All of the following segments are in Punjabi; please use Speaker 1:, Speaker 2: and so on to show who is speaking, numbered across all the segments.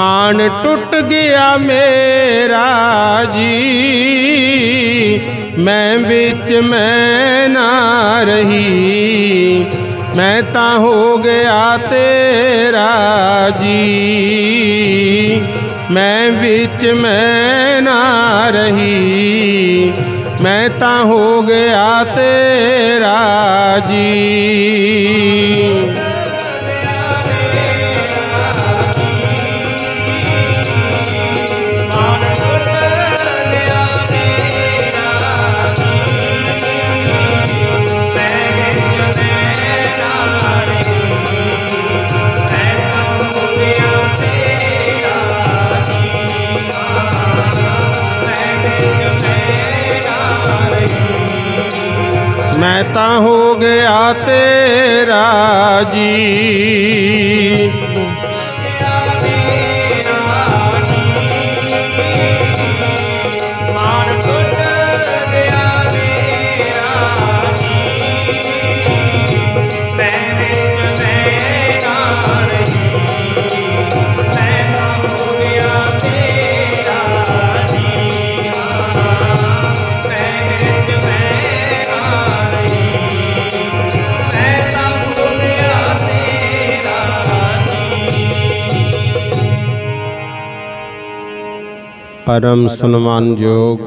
Speaker 1: मान टुट गया मेरा जी, मैं बिच मैं ना रही, मैं ता हो गया तेरा जी, मैं बिच मैं ना रही, मैं ता हो गया तेरा जी। मैं ता हो गया तेरा जी। परम सन्मानयोग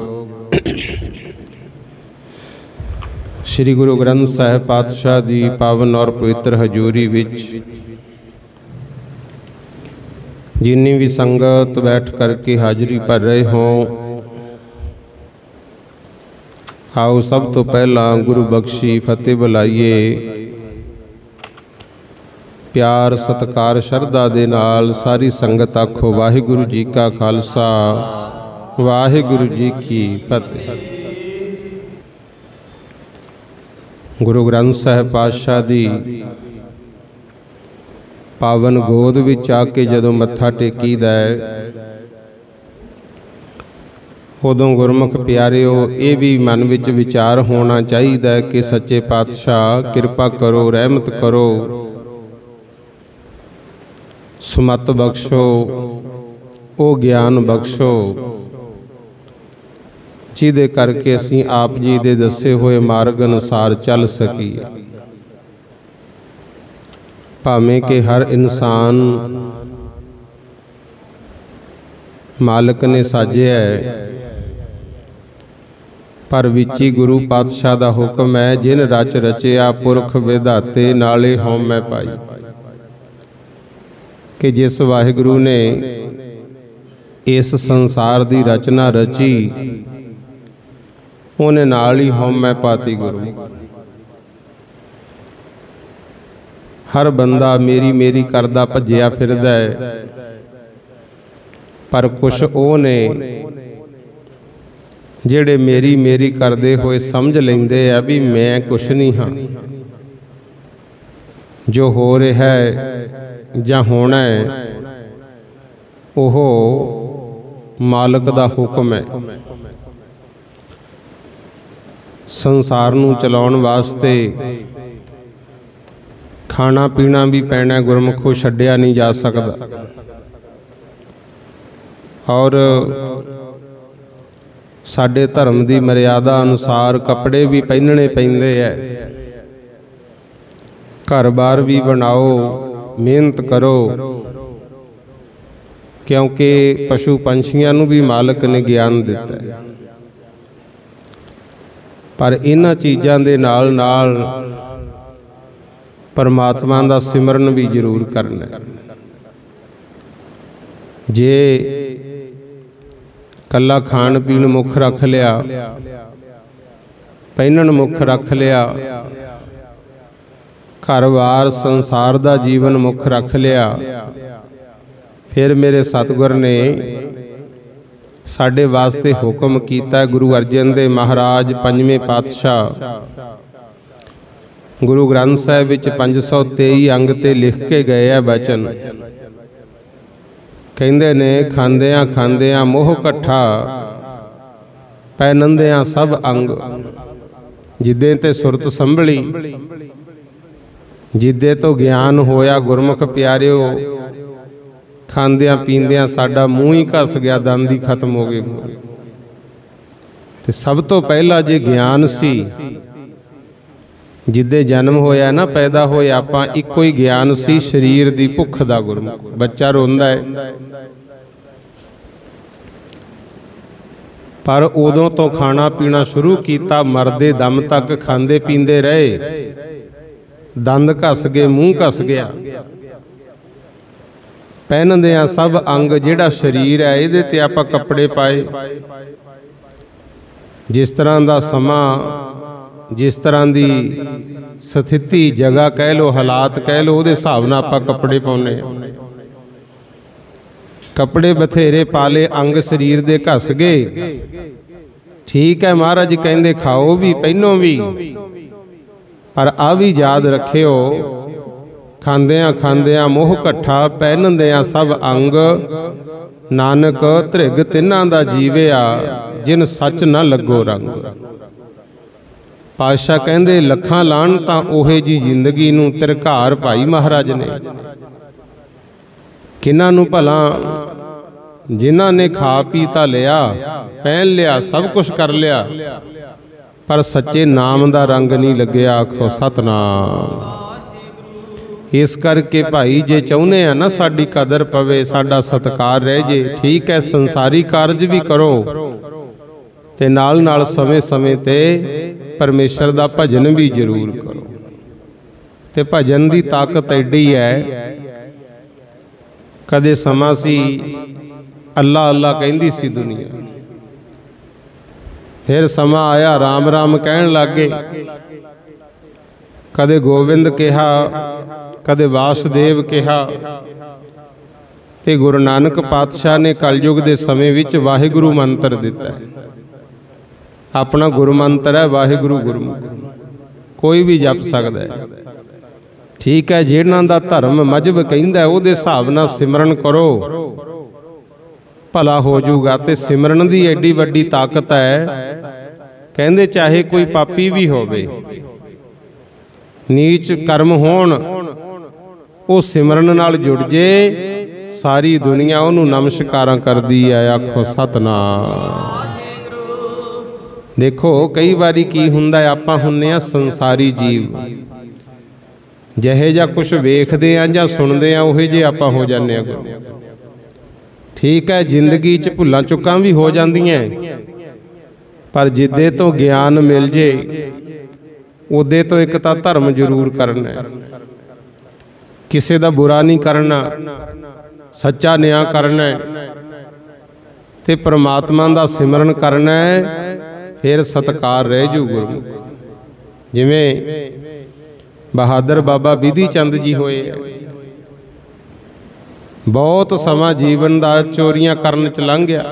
Speaker 1: श्री गुरु ग्रंथ साहिब पातशाह दी पावन और पवित्र हजूरी विच जिन्नी भी संगत बैठ करके हाजरी भर रहे हों, आओ सब तो पहला गुरु बख्शी फतेह बुलाइए। प्यार सत्कार शरधा दे नाल सारी संगत आखो वाहिगुरु जी का खालसा वाहिगुरु जी की फतेह। गुरु ग्रंथ साहिब पातशाह दी पावन गोद विच आके जदों मत्था टेकीदा है, उदों गुरमुख प्यारिओ ये भी मन विच विचार होना चाहिए कि सच्चे पातशाह किरपा करो, रहमत करो, सुमत बख्शो, ओ ज्ञान बख्शो, जिहदे करके असीं आप जी दे दसे हुए मार्ग अनुसार चल सकीए। भावें कि हर इंसान मालिक ने साजिया है, पर विची गुरु पातशाह दा हुक्म है, जिन रच रचिया पुरख विधाते नाले होम मैं पाई। कि जिस वाहिगुरु ने इस संसार दी रचना रची, उन्हें नाल ही होम मैं पाती गुरु। हर बंदा मेरी मेरी करदा भज्जिया फिरदा है, पर कुछ ओ ने जेड़े मेरी मेरी करदे होए समझ लेंदे आ भी मैं कुछ नहीं हाँ। जो हो रहा है जां होना है ओहो मालिक दा हुक्म है। संसार नूं चलाउण वास्ते खाना पीना भी पैना गुरमुखों, छड्डिया नहीं जा सकता। और साडे धर्म की मर्यादा अनुसार कपड़े भी पहनने पैंदे है। घर बार भी बनाओ, मेहनत करो, क्योंकि पशु पंछियों नूं भी मालिक ने ज्ञान दिता है। पर इन्हां चीज़ां दे नाल नाल परमात्मा दा सिमरन भी जरूर करना। जे कला खाण पीण मुख रख लिया, पहनण मुख रख लिया, घर बार संसार दा जीवन मुख रख लिया, फिर मेरे सतगुर ने साडे वास्ते हुक्म कीता। गुरु अर्जन देव महाराज पंजवें पातशाह गुरु ग्रंथ साहिब विच 523 अंग ते लिख के गए है वचन। कहंदे ने खांदियां खांदियां मोह कट्ठा, पैनंदियां सब अंग, जिदे ते सुरत संभली, जिदे तो ज्ञान होया गुरमुख प्यारिओ, खांदियां पींदियां साडा मूँह ही घस गया, दंद ही खत्म हो गए। ते सब तो पहला जे ज्ञान सी, जिदे जन्म होया ना, पैदा होए आपां इक्को ही ज्ञान सी, शरीर दी भुख दा। गुरमुख बच्चा रोंदा है, पर उदों तो खाना पीना शुरू किया, मरदे दम तक खांदे पींदे रहे, दंद घस गए, मूँह घस गया। पहनदियां सब अंग जिहड़ा शरीर है इहदे ते आपां कपड़े पाए। जिस तरह का समा, जिस तरह की स्थिति, जगह कह लो, हालात कह लो, उहदे हिसाब नाल आपां कपड़े पाउने। कपड़े बथेरे पाले, अंग शरीर दे घस गए। ठीक है, महाराज कहंदे खाओ भी, पहनो भी, पर आ भी याद रखियो, खांदियां खांदियां मोह घट्ठा, पहनदियां सब अंग, नानक त्रिग तिन्हां दा जीविया, जिन सच न लगो रंग। पातशाह कहंदे लखां लाण तां ओहे जी जिंदगी नूं तिरघार भाई महाराज ने। किन्हां नूं भला, जिन्हां ने खा पी तां लिया, पहन लिया, सब कुछ कर लिया, पर सच्चे नाम दा रंग नहीं लग्या। आखो सतनाम। इस करके भाई जे चाहुंदे आ ना साडी कदर पवे, साडा सत्कार रह जे, ठीक है, संसारी कारज भी करो ते नाल नाल समय समय ते परमेश्वर दा भजन भी जरूर करो। ते भजन दी ताकत एडी है, कदे समा सी अल्लाह अल्लाह कहंदी सी दुनिया, फिर समा आया राम राम कहन लग गए। कदे गोविंद कहा, कदे वासुदेव कहा। ते गुरु नानक पातशाह ने कलयुग के समय विच वाहिगुरु मंत्र दिता है। अपना गुरु मंत्र है वाहिगुरु गुरमुख, कोई भी जप सकता है। ठीक है, जिन्हां दा धर्म मजहब कहंदा है उहदे हिसाब नाल सिमरन करो, भला हो जाऊगा। ते सिमरन दी एडी वड्डी ताकत है, कहंदे चाहे कोई पापी भी होवे, नीच कर्म होण, वो सिमरन नाल जुड़ जे, सारी दुनिया उहनूं नमस्कारां करदी है। आखो सतनाम। देखो कई बारी की हुंदा है, आपां हुन्ने आ संसारी जीव, जहे जा कुछ वेखदे आ जां सुनदे आ उहे जे आपां हो जाने आ। ठीक है, जिंदगी च भुल्लां चुक्कां भी हो जांदियां, पर जिदे तो ज्ञान मिल जे उदे तो एक तां धर्म जरूर करना है, किसी दा बुरा नहीं करना, सच्चा न्याय करना है, ते परमात्मा दा सिमरन करना है, फिर सत्कार रह जू गुरमुख। जिवें बहादुर बाबा विधि चंद जी होए, बहुत समा जीवन दा चोरियां करन च लंघ गया,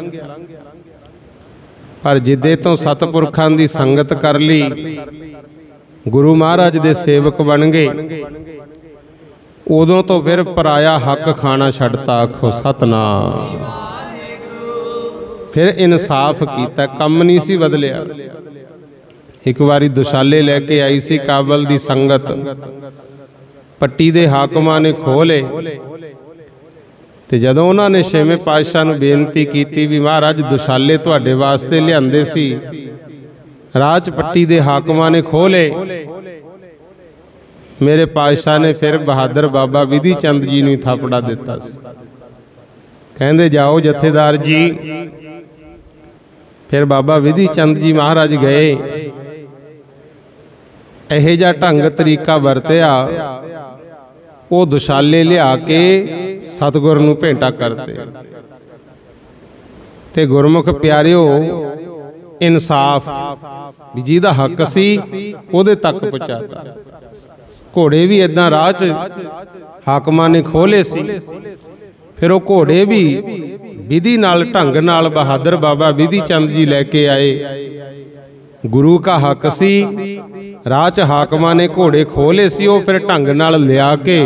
Speaker 1: पर जिदे तो सतपुरखां दी संगत कर ली, गुरु महाराज दे सेवक बन गए, उदों तो फिर पराया हक खाना छड्डता। आखो सतनाम। फिर इंसाफ कीता, कम नहीं सी बदलिया। एक बारी दुशाले लैके आई सी काबल दी संगत, पट्टी दे हाकमां ने खोले, ते जदों उन्होंने छेवें पातशाह नूं बेनती की भी महाराज दुशाले तुहाडे वास्ते लिआंदे सी, राज पट्टी दे हाकमां ने खोले, मेरे पातशाह ने फिर बहादुर बाबा विधि चंद जी नूं थापड़ा दिता सी। कहंदे जाओ जथेदार जी। फिर बाबा विधि चंद जी महाराज गए, इहो जिहा ढंग तरीका वरतिया, वो दुशाले लिया के सतगुर नूं भेंटा करते। ते गुरमुख प्यारिओ, इंसाफ भी जिहदा हक सी उहदे तक पहुंचाता। घोड़े भी इदां राह च हाकमां ने खोले सी, फिर वो घोड़े भी विधि नाल ढंग नाल बहादुर बाबा विधि चंद जी लैके आए। गुरु का हक सी, राह च हाकमां ने घोड़े खोले सी, वो फिर ढंग नाल लिया के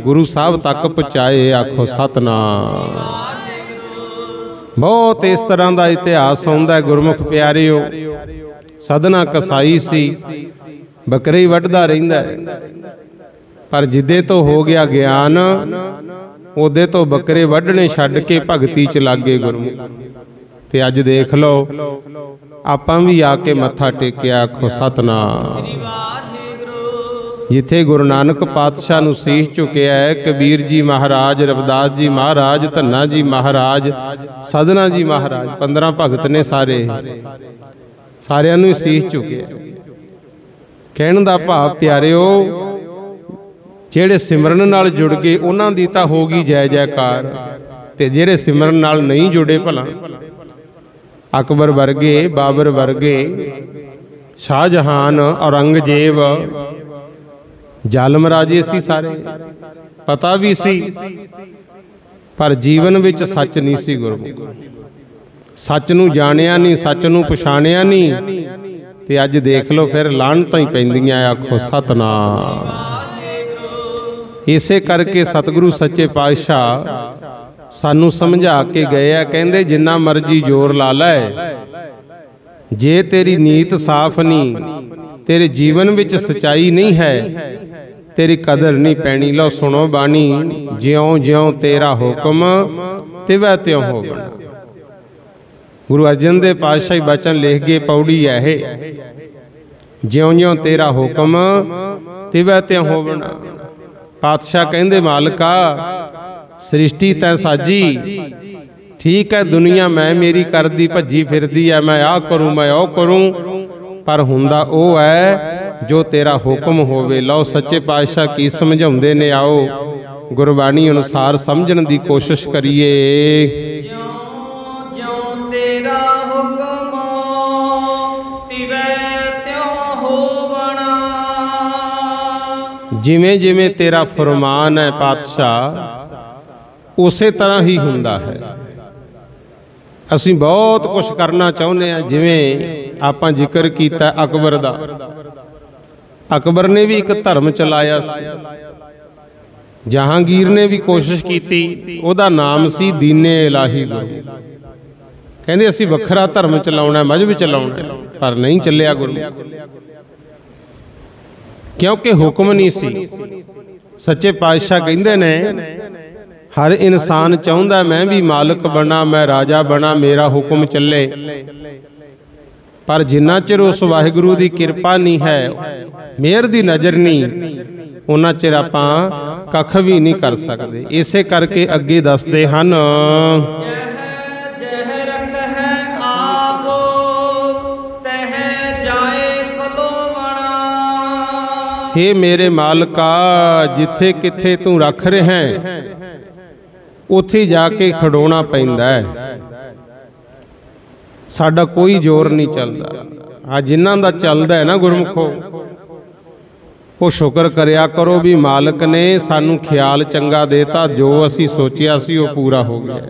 Speaker 1: गुरु साहब तक पहुँचाए। आखो सतनाम। बहुत इस तरह का इतिहास आउंदा है गुरमुख प्यारिओ। सदना कसाई सी, बकरे ही वढदा रहिंदा है, पर जिदे तो हो गया ज्ञान, ਉਹਦੇ ਤੋਂ ਬੱਕਰੇ ਵੱਢਣੇ ਛੱਡ ਕੇ ਭਗਤੀ ਚ ਲੱਗੇ ਗੁਰਮੁਖ। ਤੇ ਅੱਜ ਦੇਖ ਲਓ ਆਪਾਂ ਵੀ ਆ ਕੇ ਮੱਥਾ ਟੇਕਿਆ, ਆਖੋ ਸਤਨਾਮ। ਜਿੱਥੇ ਗੁਰੂ ਨਾਨਕ ਪਾਤਸ਼ਾਹ ਨੂੰ ਸੀਸ ਝੁਕਿਆ ਹੈ, ਕਬੀਰ ਜੀ ਮਹਾਰਾਜ, ਰਵਿਦਾਸ ਜੀ ਮਹਾਰਾਜ, ਧੰਨਾ ਜੀ ਮਹਾਰਾਜ, ਸਦਨਾ ਜੀ ਮਹਾਰਾਜ, 15 ਭਗਤ ਨੇ ਸਾਰੇ, ਸਾਰਿਆਂ ਨੂੰ ਸੀਸ ਝੁਕਿਆ। ਕਹਿਣ ਦਾ ਭਾਵ ਪਿਆਰਿਓ, ਜਿਹੜੇ ਸਿਮਰਨ ਨਾਲ ਜੁੜ ਗਏ ਉਹਨਾਂ ਦੀ ਤਾਂ ਹੋ ਗਈ ਜੈ ਜੈਕਾਰ, ਤੇ ਜਿਹੜੇ ਸਿਮਰਨ ਨਾਲ ਨਹੀਂ ਜੁੜੇ ਭਲਾ ਅਕਬਰ ਵਰਗੇ, ਬਾਬਰ ਵਰਗੇ, ਸ਼ਾਹਜਹਾਨ, ਔਰੰਗਜ਼ੇਬ, ਜ਼ਾਲਮ ਰਾਜੇ ਸੀ ਸਾਰੇ, ਪਤਾ ਵੀ ਸੀ ਪਰ ਜੀਵਨ ਵਿੱਚ ਸੱਚ ਨਹੀਂ ਸੀ ਗੁਰਮੁਖ। ਸੱਚ ਨੂੰ ਜਾਣਿਆ ਨਹੀਂ, ਸੱਚ ਨੂੰ ਪਛਾਣਿਆ ਨਹੀਂ, ਤੇ ਅੱਜ ਦੇਖ ਲਓ ਫਿਰ ਲਾਹਨਤਾਂ ਹੀ ਪੈਂਦੀਆਂ, ਆਖੋ ਸਤਨਾਮ। ਇਸੇ ਕਰਕੇ ਸਤਿਗੁਰੂ ਸੱਚੇ ਪਾਤਸ਼ਾਹ ਸਾਨੂੰ ਸਮਝਾ ਕੇ ਗਏ ਆ, ਕਹਿੰਦੇ ਜਿੰਨਾ ਮਰਜੀ ਜ਼ੋਰ ਲਾ ਲੈ, ਜੇ ਤੇਰੀ ਨੀਤ ਸਾਫ਼ ਨਹੀਂ, ਤੇਰੇ ਜੀਵਨ ਵਿੱਚ ਸਚਾਈ ਨਹੀਂ ਹੈ, ਤੇਰੀ ਕਦਰ ਨਹੀਂ ਪੈਣੀ। ਲਓ ਸੁਣੋ ਬਾਣੀ, ਜਿਉਂ ਜਿਉਂ ਤੇਰਾ ਹੁਕਮ ਤਿਵੈ ਤਿਉਂ ਹੋਵਣਾ। ਗੁਰੂ ਅਰਜਨ ਦੇਵ ਪਾਤਸ਼ਾਹੀ ਬਚਨ ਲਿਖ ਗਏ, ਪੌੜੀ ਹੈ ਇਹ, ਜਿਉਂ ਜਿਉਂ ਤੇਰਾ ਹੁਕਮ ਤਿਵੈ ਤਿਉਂ ਹੋਵਣਾ। ਪਾਤਸ਼ਾਹ ਕਹਿੰਦੇ ਮਾਲਕਾ, ਸ੍ਰਿਸ਼ਟੀ ਤੈਂ ਸਾਜੀ, ਠੀਕ ਹੈ ਦੁਨੀਆ ਮੈਂ ਮੇਰੀ ਕਰਦੀ ਭੱਜੀ ਫਿਰਦੀ ਹੈ, ਮੈਂ ਆਹ ਕਰੂੰ ਮੈਂ ਉਹ ਕਰੂੰ, ਪਰ ਹੁੰਦਾ ਉਹ ਹੈ ਜੋ ਤੇਰਾ ਹੁਕਮ ਹੋਵੇ। ਲਓ ਸੱਚੇ ਪਾਤਸ਼ਾਹ ਕੀ ਸਮਝਾਉਂਦੇ ਨੇ, ਆਓ ਗੁਰਬਾਣੀ ਅਨੁਸਾਰ ਸਮਝਣ ਦੀ ਕੋਸ਼ਿਸ਼ ਕਰੀਏ।
Speaker 2: ਜਿਉਂ ਤੇਰਾ ਹੁਕਮ ਤਿਵੈ ਤਿਉਂ ਹੋਵਣਾ।
Speaker 1: ਜਿਵੇਂ ਜਿਵੇਂ ਤੇਰਾ ਫਰਮਾਨ ਹੈ ਪਾਤਸ਼ਾਹ, ਉਸੇ ਤਰ੍ਹਾਂ ਹੀ ਹੁੰਦਾ ਹੈ। ਅਸੀਂ ਬਹੁਤ ਕੁਝ ਕਰਨਾ ਚਾਹੁੰਦੇ ਹਾਂ, ਜਿਵੇਂ ਆਪਾਂ ਜ਼ਿਕਰ ਕੀਤਾ ਅਕਬਰ ਦਾ। ਅਕਬਰ ਨੇ ਵੀ ਇੱਕ ਧਰਮ ਚਲਾਇਆ ਸੀ, ਜਹਾਂਗੀਰ ਨੇ ਵੀ ਕੋਸ਼ਿਸ਼ ਕੀਤੀ, ਉਹਦਾ ਨਾਮ ਸੀ ਦੀਨੇ ਇਲਾਹੀ ਗੁਰੂ। ਕਹਿੰਦੇ ਅਸੀਂ ਵੱਖਰਾ ਧਰਮ ਚਲਾਉਣਾ, ਮਜ਼ਹਬ ਚਲਾਉਣਾ, ਪਰ ਨਹੀਂ ਚੱਲਿਆ ਗੁਰੂ, ਕਿਉਂਕਿ ਹੁਕਮ ਨਹੀਂ ਸੀ। ਸੱਚੇ ਪਾਤਸ਼ਾਹ ਕਹਿੰਦੇ ਨੇ ਹਰ ਇਨਸਾਨ ਚਾਹੁੰਦਾ ਮੈਂ ਵੀ ਮਾਲਕ ਬਣਾ, ਮੈਂ ਰਾਜਾ ਬਣਾ, ਮੇਰਾ ਹੁਕਮ ਚੱਲੇ, ਪਰ ਜਿੰਨਾ ਚਿਰ ਉਸ ਵਾਹਿਗੁਰੂ ਦੀ ਕਿਰਪਾ ਨਹੀਂ ਹੈ, ਮਿਹਰ ਦੀ ਨਜ਼ਰ ਨਹੀਂ, ਉਹਨਾਂ ਚਿਰ ਆਪਾਂ ਕੱਖ ਵੀ ਨਹੀਂ ਕਰ ਸਕਦੇ। ਇਸੇ ਕਰਕੇ ਅੱਗੇ ਦੱਸਦੇ ਹਨ,
Speaker 2: ਜਹ ਰਖਹਿ ਆਪ ਤਹ ਜਾਏ ਖਲੋਵਣਾ।
Speaker 1: ਹੇ ਮੇਰੇ ਮਾਲਕਾ, ਜਿੱਥੇ ਕਿੱਥੇ ਤੂੰ ਰੱਖ ਰਿਹਾ ਉੱਥੇ ਜਾ ਕੇ ਖੜੋਣਾ ਪੈਂਦਾ ਹੈ, ਸਾਡਾ ਕੋਈ ਜ਼ੋਰ ਨਹੀਂ ਚੱਲਦਾ। ਆ ਜਿਨ੍ਹਾਂ ਦਾ ਚੱਲਦਾ ਹੈ ਨਾ ਗੁਰਮੁਖੋ, ਉਹ ਸ਼ੁਕਰ ਕਰਿਆ ਕਰੋ ਵੀ ਮਾਲਕ ਨੇ ਸਾਨੂੰ ਖਿਆਲ ਚੰਗਾ ਦੇਤਾ, ਜੋ ਅਸੀਂ ਸੋਚਿਆ ਸੀ ਉਹ ਪੂਰਾ ਹੋ ਗਿਆ।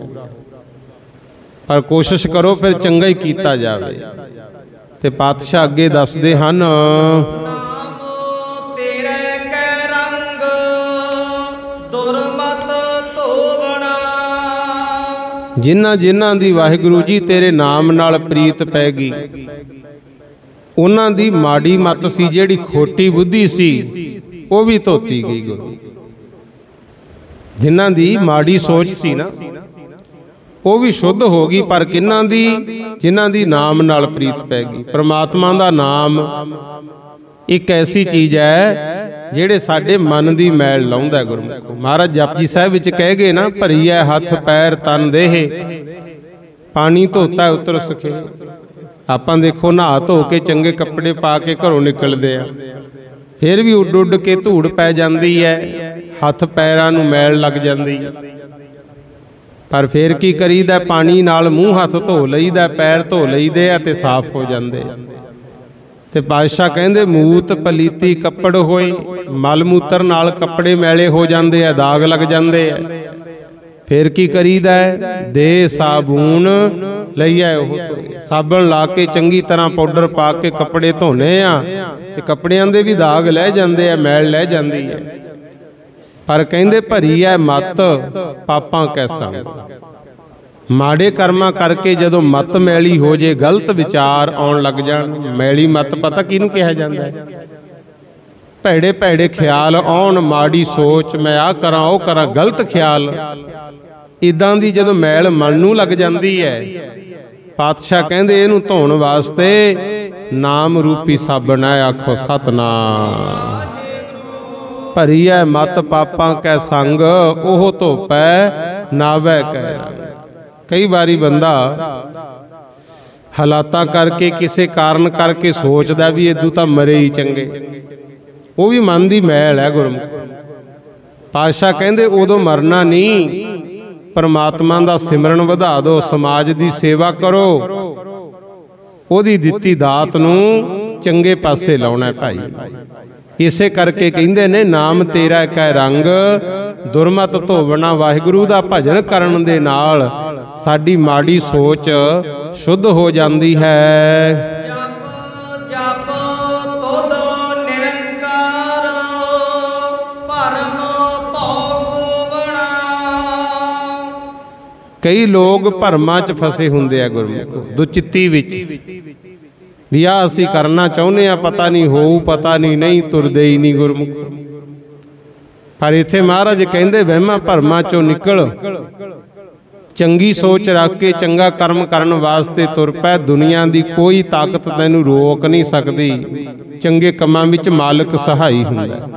Speaker 1: ਪਰ ਕੋਸ਼ਿਸ਼ ਕਰੋ ਫਿਰ ਚੰਗਾ ਹੀ ਕੀਤਾ ਜਾਵੇ। ਤੇ ਪਾਤਸ਼ਾਹ ਅੱਗੇ ਦੱਸਦੇ ਹਨ, ਜਿਨ੍ਹਾਂ ਜਿਨ੍ਹਾਂ ਦੀ ਵਾਹਿਗੁਰੂ ਜੀ ਤੇਰੇ ਨਾਮ ਨਾਲ ਪ੍ਰੀਤ ਪੈ ਗਈ, ਉਹਨਾਂ ਦੀ ਮਾੜੀ ਮੱਤ ਸੀ, ਜਿਹੜੀ ਖੋਟੀ ਬੁੱਧੀ ਸੀ, ਉਹ ਵੀ ਧੋਤੀ ਗਈ ਗੁਰੂ। ਜਿਨ੍ਹਾਂ ਦੀ ਮਾੜੀ ਸੋਚ ਸੀ ਨਾ, ਉਹ ਵੀ ਸ਼ੁੱਧ ਹੋ ਗਈ। ਪਰ ਕਿਹਨਾਂ ਦੀ? ਜਿਨ੍ਹਾਂ ਦੀ ਨਾਮ ਨਾਲ ਪ੍ਰੀਤ ਪੈ ਗਈ। ਪ੍ਰਮਾਤਮਾ ਦਾ ਨਾਮ ਇੱਕ ਐਸੀ ਚੀਜ਼ ਹੈ ਜਿਹੜੇ ਸਾਡੇ ਮਨ ਦੀ ਮੈਲ ਲਾਉਂਦਾ ਹੈ ਗੁਰਮੁਖੋ। ਮਹਾਰਾਜ ਜਪਜੀ ਸਾਹਿਬ ਵਿੱਚ ਕਹਿ ਗਏ ਨਾ, ਭਰੀ ਹੈ ਹੱਥ ਪੈਰ ਤਨ ਦੇਹ, ਪਾਣੀ ਧੋਤਾ ਉਤਰ ਸੁਖੇ। ਆਪਾਂ ਦੇਖੋ ਨਹਾ ਧੋ ਕੇ ਚੰਗੇ ਕੱਪੜੇ ਪਾ ਕੇ ਘਰੋਂ ਨਿਕਲਦੇ ਆ, ਫਿਰ ਵੀ ਉੱਡ ਉੱਡ ਕੇ ਧੂੜ ਪੈ ਜਾਂਦੀ ਹੈ, ਹੱਥ ਪੈਰਾਂ ਨੂੰ ਮੈਲ ਲੱਗ ਜਾਂਦੀ ਹੈ। ਪਰ ਫਿਰ ਕੀ ਕਰੀਦਾ? ਪਾਣੀ ਨਾਲ ਮੂੰਹ ਹੱਥ ਧੋ ਲਈਦਾ, ਪੈਰ ਧੋ ਲਈਦੇ ਆ ਤੇ ਸਾਫ਼ ਹੋ ਜਾਂਦੇ ਆ। ਤੇ ਪਾਤਸ਼ਾਹ ਕਹਿੰਦੇ ਮੂਤ ਪਲੀਤੀ ਕੱਪੜ ਹੋਏ, ਮਲ ਮੂਤਰ ਨਾਲ ਕੱਪੜੇ ਮੈਲੇ ਹੋ ਜਾਂਦੇ ਆ, ਦਾਗ ਲੱਗ ਜਾਂਦੇ ਆ। ਫਿਰ ਕੀ ਕਰੀਦਾ? ਦੇ ਸਾਬੂਨ ਲਈਆ, ਉਹ ਸਾਬਣ ਲਾ ਕੇ ਚੰਗੀ ਤਰ੍ਹਾਂ ਪਾਊਡਰ ਪਾ ਕੇ ਕੱਪੜੇ ਧੋਨੇ ਆ, ਤੇ ਕੱਪੜਿਆਂ ਦੇ ਵੀ ਦਾਗ ਲੈ ਜਾਂਦੇ ਆ, ਮੈਲ ਲੈ ਜਾਂਦੀ ਹੈ। ਪਰ ਕਹਿੰਦੇ ਭਰੀ ਐ ਮੱਤ ਪਾਪਾਂ ਕੈ ਸੰਗ। ਮਾੜੇ ਕਰਮਾਂ ਕਰਕੇ ਜਦੋਂ ਮੱਤ ਮੈਲੀ ਹੋ ਜੇ, ਗਲਤ ਵਿਚਾਰ ਆਉਣ ਲੱਗ ਜਾਣ, ਮੈਲੀ ਮੱਤ ਪਤਾ ਕਿਹਨੂੰ ਕਿਹਾ ਜਾਂਦਾ ਹੈ? ਭੈੜੇ ਭੈੜੇ ਖਿਆਲ ਆਉਣ, ਮਾੜੀ ਸੋਚ, ਮੈਂ ਆਹ ਕਰਾਂ ਉਹ ਕਰਾਂ, ਗਲਤ ਖਿਆਲ, ਇਦਾਂ ਦੀ ਜਦੋਂ ਮੈਲ ਮਨ ਨੂੰ ਲੱਗ ਜਾਂਦੀ ਹੈ, ਪਾਤਸ਼ਾਹ ਕਹਿੰਦੇ ਇਹਨੂੰ ਧੋਣ ਵਾਸਤੇ ਨਾਮ ਰੂਪੀ ਸਾਬਣ ਹੈ। ਆਖੋ ਸਤਨਾਮ। ਭਰੀ ਹੈ ਮਤ ਪਾਪਾਂ ਕੈ ਸੰਗ, ਉਹ ਧੋਪੈ ਨਾਵੈ ਕੈ। ਕਈ ਵਾਰੀ ਬੰਦਾ ਹਾਲਾਤਾਂ ਕਰਕੇ, ਕਿਸੇ ਕਾਰਨ ਕਰਕੇ ਸੋਚਦਾ ਵੀ ਇਦੋਂ ਤਾਂ ਮਰੇ ਹੀ ਚੰਗੇ, ਉਹ ਵੀ ਮਨ ਦੀ ਮੈਲ ਹੈ ਗੁਰਮੁਖ। ਪਾਤਸ਼ਾਹ ਕਹਿੰਦੇ ਉਦੋਂ ਮਰਨਾ ਨਹੀਂ, ਪਰਮਾਤਮਾ ਦਾ ਸਿਮਰਨ ਵਧਾ ਦਿਓ, ਸਮਾਜ ਦੀ ਸੇਵਾ ਕਰੋ, ਉਹਦੀ ਦਿੱਤੀ ਦਾਤ ਨੂੰ ਚੰਗੇ ਪਾਸੇ ਲਾਉਣਾ ਭਾਈ। ਇਸੇ ਕਰਕੇ ਕਹਿੰਦੇ ਨੇ ਨਾਮ ਤੇਰਾ ਕੈ ਰੰਗ, ਦੁਰਮਤ ਧੋਵਣਾ। ਵਾਹਿਗੁਰੂ ਦਾ ਭਜਨ ਕਰਨ ਦੇ ਨਾਲ ਸਾਡੀ ਮਾੜੀ ਸੋਚ ਸ਼ੁੱਧ ਹੋ ਜਾਂਦੀ ਹੈ।
Speaker 2: ਜਪ ਜਪ ਤੁਧ ਨਿਰੰਕਾਰ, ਭਰਮ ਭਉ ਖੋਵਣਾ।
Speaker 1: ਕਈ ਲੋਕ ਭਰਮਾਂ 'ਚ ਫਸੇ ਹੁੰਦੇ ਆ ਗੁਰਮੁਖ, ਦੁਚਿੱਤੀ ਵਿੱਚ, ਵੀ ਆਹ ਅਸੀਂ ਕਰਨਾ ਚਾਹੁੰਦੇ ਆ, ਪਤਾ ਨਹੀਂ ਹੋਊ, ਪਤਾ ਨਹੀਂ ਤੁਰਦੇ ਹੀ ਨਹੀਂ ਗੁਰਮੁਖ। ਪਰ ਇੱਥੇ ਮਹਾਰਾਜ ਕਹਿੰਦੇ ਵਹਿਮਾਂ ਭਰਮਾਂ 'ਚੋਂ ਨਿਕਲ, ਚੰਗੀ ਸੋਚ ਰੱਖ ਕੇ ਚੰਗਾ ਕਰਮ ਕਰਨ ਵਾਸਤੇ ਤੁਰ ਪੈ। ਦੁਨੀਆ ਦੀ ਕੋਈ ਤਾਕਤ ਤੈਨੂੰ ਰੋਕ ਨਹੀਂ ਸਕਦੀ, ਚੰਗੇ ਕੰਮਾਂ ਵਿੱਚ ਮਾਲਕ ਸਹਾਈ ਹੁੰਦਾ।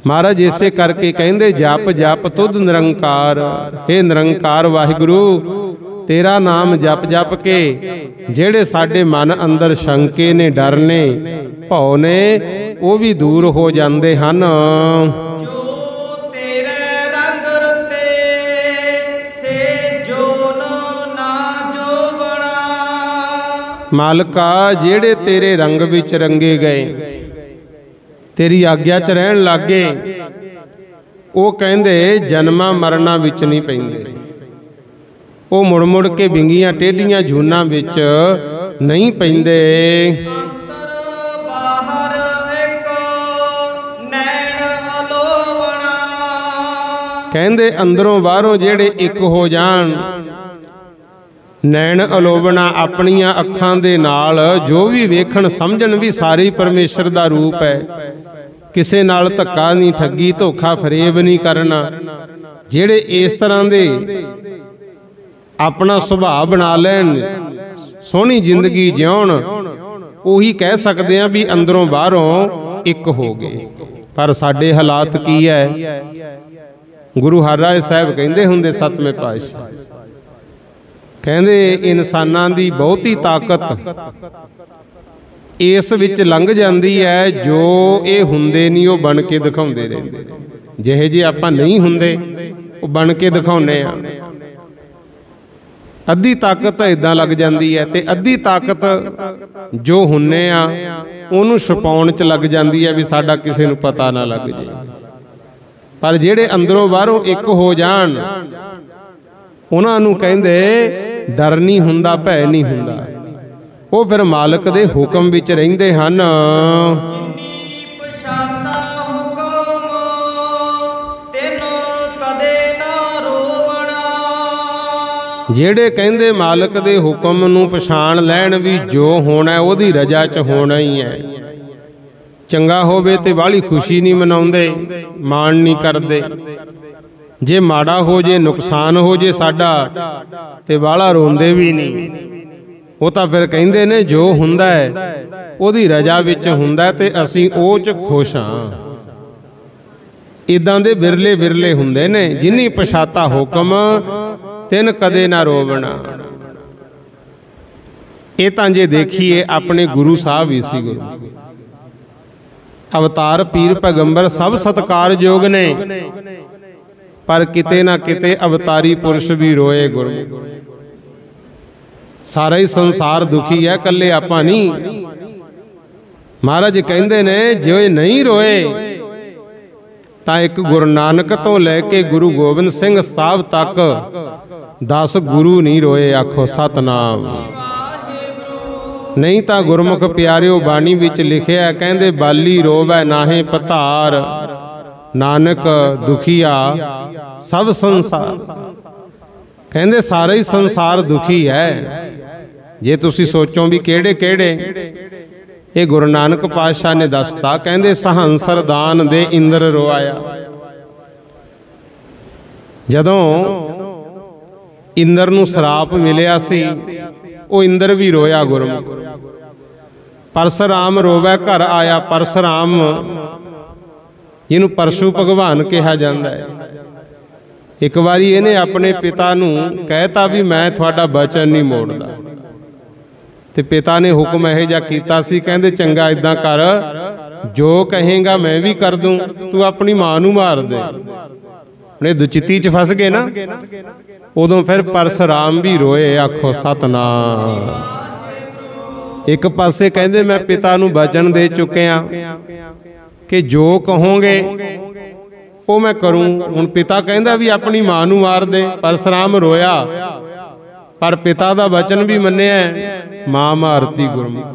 Speaker 1: ਮਹਾਰਾਜ ਇਸੇ ਕਰਕੇ ਕਹਿੰਦੇ ਜਪ ਜਪ ਤੁਧ ਨਿਰੰਕਾਰ। हे ਨਿਰੰਕਾਰ ਵਾਹਿਗੁਰੂ, ਤੇਰਾ ਨਾਮ ਜਪ ਜਪ ਕੇ ਜਿਹੜੇ ਸਾਡੇ ਮਨ ਅੰਦਰ ਸ਼ੰਕੇ ਨੇ, ਡਰ ਨੇ, ਭਉ ਨੇ, ਉਹ ਵੀ ਦੂਰ ਹੋ ਜਾਂਦੇ ਹਨ।
Speaker 2: ਜੋ ਤੇਰੇ ਰੰਗ ਰਤੇ, ਸੇ ਜੋਨ ਨਾ ਜੋਵਣਾ।
Speaker 1: ਮਾਲਕਾ ਜਿਹੜੇ ਤੇਰੇ ਰੰਗ ਵਿੱਚ ਰੰਗੇ ਗਏ, ਤੇਰੀ ਆਗਿਆ 'ਚ ਰਹਿਣ ਲੱਗੇ, ਉਹ ਕਹਿੰਦੇ ਜਨਮਾਂ ਮਰਨਾਂ ਵਿੱਚ ਨਹੀਂ ਪੈਂਦੇ, ਉਹ ਮੁੜ ਮੁੜ ਕੇ ਵਿੰਗੀਆਂ ਟੇਢੀਆਂ ਜੂਨਾਂ ਵਿੱਚ ਨਹੀਂ ਪੈਂਦੇ।
Speaker 2: ਅੰਦਰ ਬਾਹਰ ਇੱਕ ਨੈਣ ਅਲੋਵਣਾ।
Speaker 1: ਕਹਿੰਦੇ ਅੰਦਰੋਂ ਬਾਹਰੋਂ ਜਿਹੜੇ ਇੱਕ ਹੋ ਜਾਣ, ਨੈਣ ਅਲੋਵਣਾ, ਆਪਣੀਆਂ ਅੱਖਾਂ ਦੇ ਨਾਲ ਜੋ ਵੀ ਵੇਖਣ ਸਮਝਣ ਵੀ ਸਾਰੇ ਹੀ ਪਰਮੇਸ਼ਰ ਦਾ ਰੂਪ ਹੈ। ਕਿਸੇ ਨਾਲ ਧੱਕਾ ਨਹੀਂ, ਠੱਗੀ ਧੋਖਾ ਫਰੇਬ ਨਹੀਂ ਕਰਨਾ। ਜਿਹੜੇ ਇਸ ਤਰ੍ਹਾਂ ਦੇ ਆਪਣਾ ਸੁਭਾਅ ਬਣਾ ਲੈਣ, ਸੋਹਣੀ ਜ਼ਿੰਦਗੀ ਜਿਉਣ, ਉਹੀ ਕਹਿ ਸਕਦੇ ਆ ਵੀ ਅੰਦਰੋਂ ਬਾਹਰੋਂ ਇੱਕ ਹੋ ਗਏ। ਪਰ ਸਾਡੇ ਹਾਲਾਤ ਕੀ ਹੈ? ਗੁਰੂ ਹਰਿਰਾਏ ਸਾਹਿਬ ਕਹਿੰਦੇ ਹੁੰਦੇ, ਸਤਵੇਂ ਪਾਤਸ਼ਾਹ ਕਹਿੰਦੇ ਇਨਸਾਨਾਂ ਦੀ ਬਹੁਤੀ ਤਾਕਤ ਇਸ ਵਿੱਚ ਲੰਘ ਜਾਂਦੀ ਹੈ, ਜੋ ਇਹ ਹੁੰਦੇ ਨਹੀਂ ਉਹ ਬਣ ਕੇ ਦਿਖਾਉਂਦੇ ਰਹਿੰਦੇ। ਜਿਹੇ ਜੇ ਆਪਾਂ ਨਹੀਂ ਹੁੰਦੇ ਉਹ ਬਣ ਕੇ ਦਿਖਾਉਂਦੇ ਆ। ਅੱਧੀ ਤਾਕਤ ਤਾਂ ਇਦਾਂ ਲੱਗ ਜਾਂਦੀ ਹੈ, ਤੇ ਅੱਧੀ ਤਾਕਤ ਜੋ ਹੁੰਨੇ ਆ ਉਹਨੂੰ ਛੁਪਾਉਣ 'ਚ ਲੱਗ ਜਾਂਦੀ ਹੈ ਵੀ ਸਾਡਾ ਕਿਸੇ ਨੂੰ ਪਤਾ ਨਾ ਲੱਗ ਜੇ। ਪਰ ਜਿਹੜੇ ਅੰਦਰੋਂ ਬਾਹਰੋਂ ਇੱਕ ਹੋ ਜਾਣ, ਉਹਨਾਂ ਨੂੰ ਕਹਿੰਦੇ ਡਰ ਨਹੀਂ ਹੁੰਦਾ, ਭੈ ਨਹੀਂ ਹੁੰਦਾ। ਉਹ ਫਿਰ ਮਾਲਕ ਦੇ ਹੁਕਮ ਵਿੱਚ ਰਹਿੰਦੇ ਹਨ।
Speaker 2: ਜਿਨੀ ਪਛਾਤਾ ਹੁਕਮ, ਤਿਨ ਕਦੇ ਨਾ ਰੋਵਣਾ।
Speaker 1: ਜਿਹੜੇ ਕਹਿੰਦੇ ਮਾਲਕ ਦੇ ਹੁਕਮ ਨੂੰ ਪਛਾਣ ਲੈਣ ਵੀ ਜੋ ਹੋਣਾ ਉਹਦੀ ਰਜ਼ਾ 'ਚ ਹੋਣਾ ਹੀ ਹੈ। ਚੰਗਾ ਹੋਵੇ ਤੇ ਬਾਹਲੀ ਖੁਸ਼ੀ ਨਹੀਂ ਮਨਾਉਂਦੇ, ਮਾਣ ਨਹੀਂ ਕਰਦੇ। ਜੇ ਮਾੜਾ ਹੋ ਜੇ, ਨੁਕਸਾਨ ਹੋ ਜੇ ਸਾਡਾ, ਤੇ ਬਾਹਲਾ ਰੋਂਦੇ ਵੀ ਨਹੀਂ। ਉਹ ਤਾਂ ਫਿਰ ਕਹਿੰਦੇ ਨੇ ਜੋ ਹੁੰਦਾ ਹੈ ਉਹਦੀ ਰਜ਼ਾ ਵਿੱਚ ਹੁੰਦਾ, ਤੇ ਅਸੀਂ ਉਹ 'ਚ ਖੁਸ਼ ਹਾਂ। ਇਦਾਂ ਦੇ ਵਿਰਲੇ ਵਿਰਲੇ ਹੁੰਦੇ ਨੇ। ਜਿਨੀ ਪਛਾਤਾ ਹੁਕਮ, ਤਿਨ ਕਦੇ ਨਾ ਰੋਵਣਾ। ਇਹ ਤਾਂ ਜੇ ਦੇਖੀਏ ਆਪਣੇ ਗੁਰੂ ਸਾਹਿਬ ਹੀ ਸੀ। ਗੁਰੂ ਅਵਤਾਰ ਪੀਰ ਪੈਗੰਬਰ ਸਭ ਸਤਿਕਾਰਯੋਗ ਨੇ, ਪਰ ਕਿਤੇ ਨਾ ਕਿਤੇ ਅਵਤਾਰੀ ਪੁਰਸ਼ ਵੀ ਰੋਏ। ਗੁਰੂ ਸਾਰਾ ਹੀ ਸੰਸਾਰ ਦੁਖੀ ਹੈ, ਇਕੱਲੇ ਆਪਾਂ ਨਹੀਂ। ਮਹਾਰਾਜ ਕਹਿੰਦੇ ਨੇ ਜੇ ਨਹੀਂ ਰੋਏ ਤਾਂ ਇੱਕ ਗੁਰੂ ਨਾਨਕ ਤੋਂ ਲੈ ਕੇ ਗੁਰੂ ਗੋਬਿੰਦ ਸਿੰਘ ਸਾਹਿਬ ਤੱਕ 10 ਗੁਰੂ ਨਹੀਂ ਰੋਏ। ਆਖੋ ਸਤਨਾਮ। ਨਹੀਂ ਤਾਂ ਗੁਰਮੁਖ ਪਿਆਰਿਓ ਬਾਣੀ ਵਿੱਚ ਲਿਖਿਆ, ਕਹਿੰਦੇ ਬਾਲੀ ਰੋਵੈ ਨਾਹੇ ਪਤਾਰ, ਨਾਨਕ ਦੁਖੀਆ ਸਭ ਸੰਸਾਰ। ਕਹਿੰਦੇ ਸਾਰਾ ਹੀ ਸੰਸਾਰ ਦੁਖੀ ਹੈ। ਜੇ ਤੁਸੀਂ ਸੋਚੋ ਵੀ ਕਿਹੜੇ ਕਿਹੜੇ, ਇਹ ਗੁਰੂ ਨਾਨਕ ਪਾਤਸ਼ਾਹ ਨੇ ਦੱਸਤਾ। ਕਹਿੰਦੇ ਸਹੰਸਰ ਦਾਨ ਦੇ ਇੰਦਰ ਰੋਆਇਆ। ਜਦੋਂ ਇੰਦਰ ਨੂੰ ਸਰਾਪ ਮਿਲਿਆ ਸੀ, ਉਹ ਇੰਦਰ ਵੀ ਰੋਇਆ ਗੁਰਮੁਖ। ਪਰਸਰਾਮ ਰੋਵੈ ਘਰ ਆਇਆ। ਪਰਸਰਾਮ ਜਿਹਨੂੰ ਪਰਸ਼ੂ ਭਗਵਾਨ ਕਿਹਾ ਜਾਂਦਾ ਹੈ, ਇੱਕ ਵਾਰੀ ਇਹਨੇ ਆਪਣੇ ਪਿਤਾ ਨੂੰ ਕਹਿਤਾ ਵੀ ਮੈਂ ਤੁਹਾਡਾ ਬਚਨ ਨਹੀਂ ਮੋੜਦਾ, ਤੇ ਪਿਤਾ ਨੇ ਹੁਕਮ ਇਹੋ ਜਿਹਾ ਕੀਤਾ ਸੀ, ਕਹਿੰਦੇ ਚੰਗਾ ਇਦਾਂ ਕਰ, ਜੋ ਕਹੇਗਾ ਮੈਂ ਵੀ ਕਰ ਦੂੰ, ਤੂੰ ਆਪਣੀ ਮਾਂ ਨੂੰ ਮਾਰ ਦੇ। ਉਹਨੇ ਦੁਚਿੱਤੀ 'ਚ ਫਸ ਗਏ ਨਾ। ਉਦੋਂ ਫਿਰ ਪਰਸਰਾਮ ਵੀ ਰੋਏ, ਆਖੋ ਸਤਨਾਮ। ਇੱਕ ਪਾਸੇ ਕਹਿੰਦੇ ਮੈਂ ਪਿਤਾ ਨੂੰ ਬਚਨ ਦੇ ਚੁੱਕਿਆ ਕਿ ਜੋ ਕਹੋਗੇ ਉਹ ਮੈਂ ਕਰੂੰ। ਹੁਣ ਪਿਤਾ ਕਹਿੰਦਾ ਵੀ ਆਪਣੀ ਮਾਂ ਨੂੰ ਮਾਰ ਦੇ। ਪਰਸਰਾਮ ਰੋਇਆ, ਪਰ ਪਿਤਾ ਦਾ ਬਚਨ ਵੀ ਮੰਨਿਆ, ਮਾਂ ਮਾਰਤੀ ਗੁਰਮੁਖ।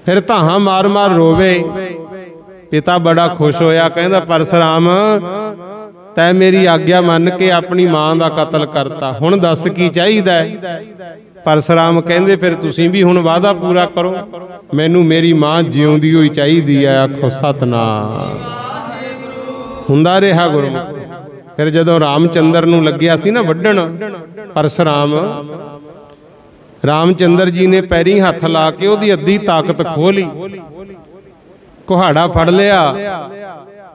Speaker 1: ਫਿਰ ਧਾਹਾਂ ਮਾਰ ਮਾਰ ਰੋਵੇ। ਪਿਤਾ ਬੜਾ ਖੁਸ਼ ਹੋਇਆ, ਕਹਿੰਦਾ ਪਰਸਰਾਮ ਤੈਂ ਮੇਰੀ ਆਗਿਆ ਮੰਨ ਕੇ ਆਪਣੀ ਮਾਂ ਦਾ ਕਤਲ ਕਰਤਾ, ਹੁਣ ਦੱਸ ਕੀ ਚਾਹੀਦਾ ਹੈ। ਪਰਸਰਾਮ ਕਹਿੰਦੇ ਫਿਰ ਤੁਸੀਂ ਵੀ ਹੁਣ ਵਾਅਦਾ ਪੂਰਾ ਕਰੋ, ਮੈਨੂੰ ਮੇਰੀ ਮਾਂ ਜਿਉਂਦੀ ਹੋਈ ਚਾਹੀਦੀ ਹੈ। ਆਖੋ ਸਤਨਾਮ। ਹੁੰਦਾ ਰਿਹਾ ਗੁਰਮੁਖ। ਫਿਰ ਜਦੋਂ ਰਾਮਚੰਦਰ ਨੂੰ ਲੱਗਿਆ ਸੀ ਨਾ ਵੱਢਣ ਪਰਸਰਾਮ, ਰਾਮਚੰਦਰ ਜੀ ਨੇ ਪੈਰੀਂ ਹੱਥ ਲਾ ਕੇ ਉਹਦੀ ਅੱਧੀ ਤਾਕਤ ਖੋਹ ਲਈ, ਕੁਹਾੜਾ ਫੜ ਲਿਆ,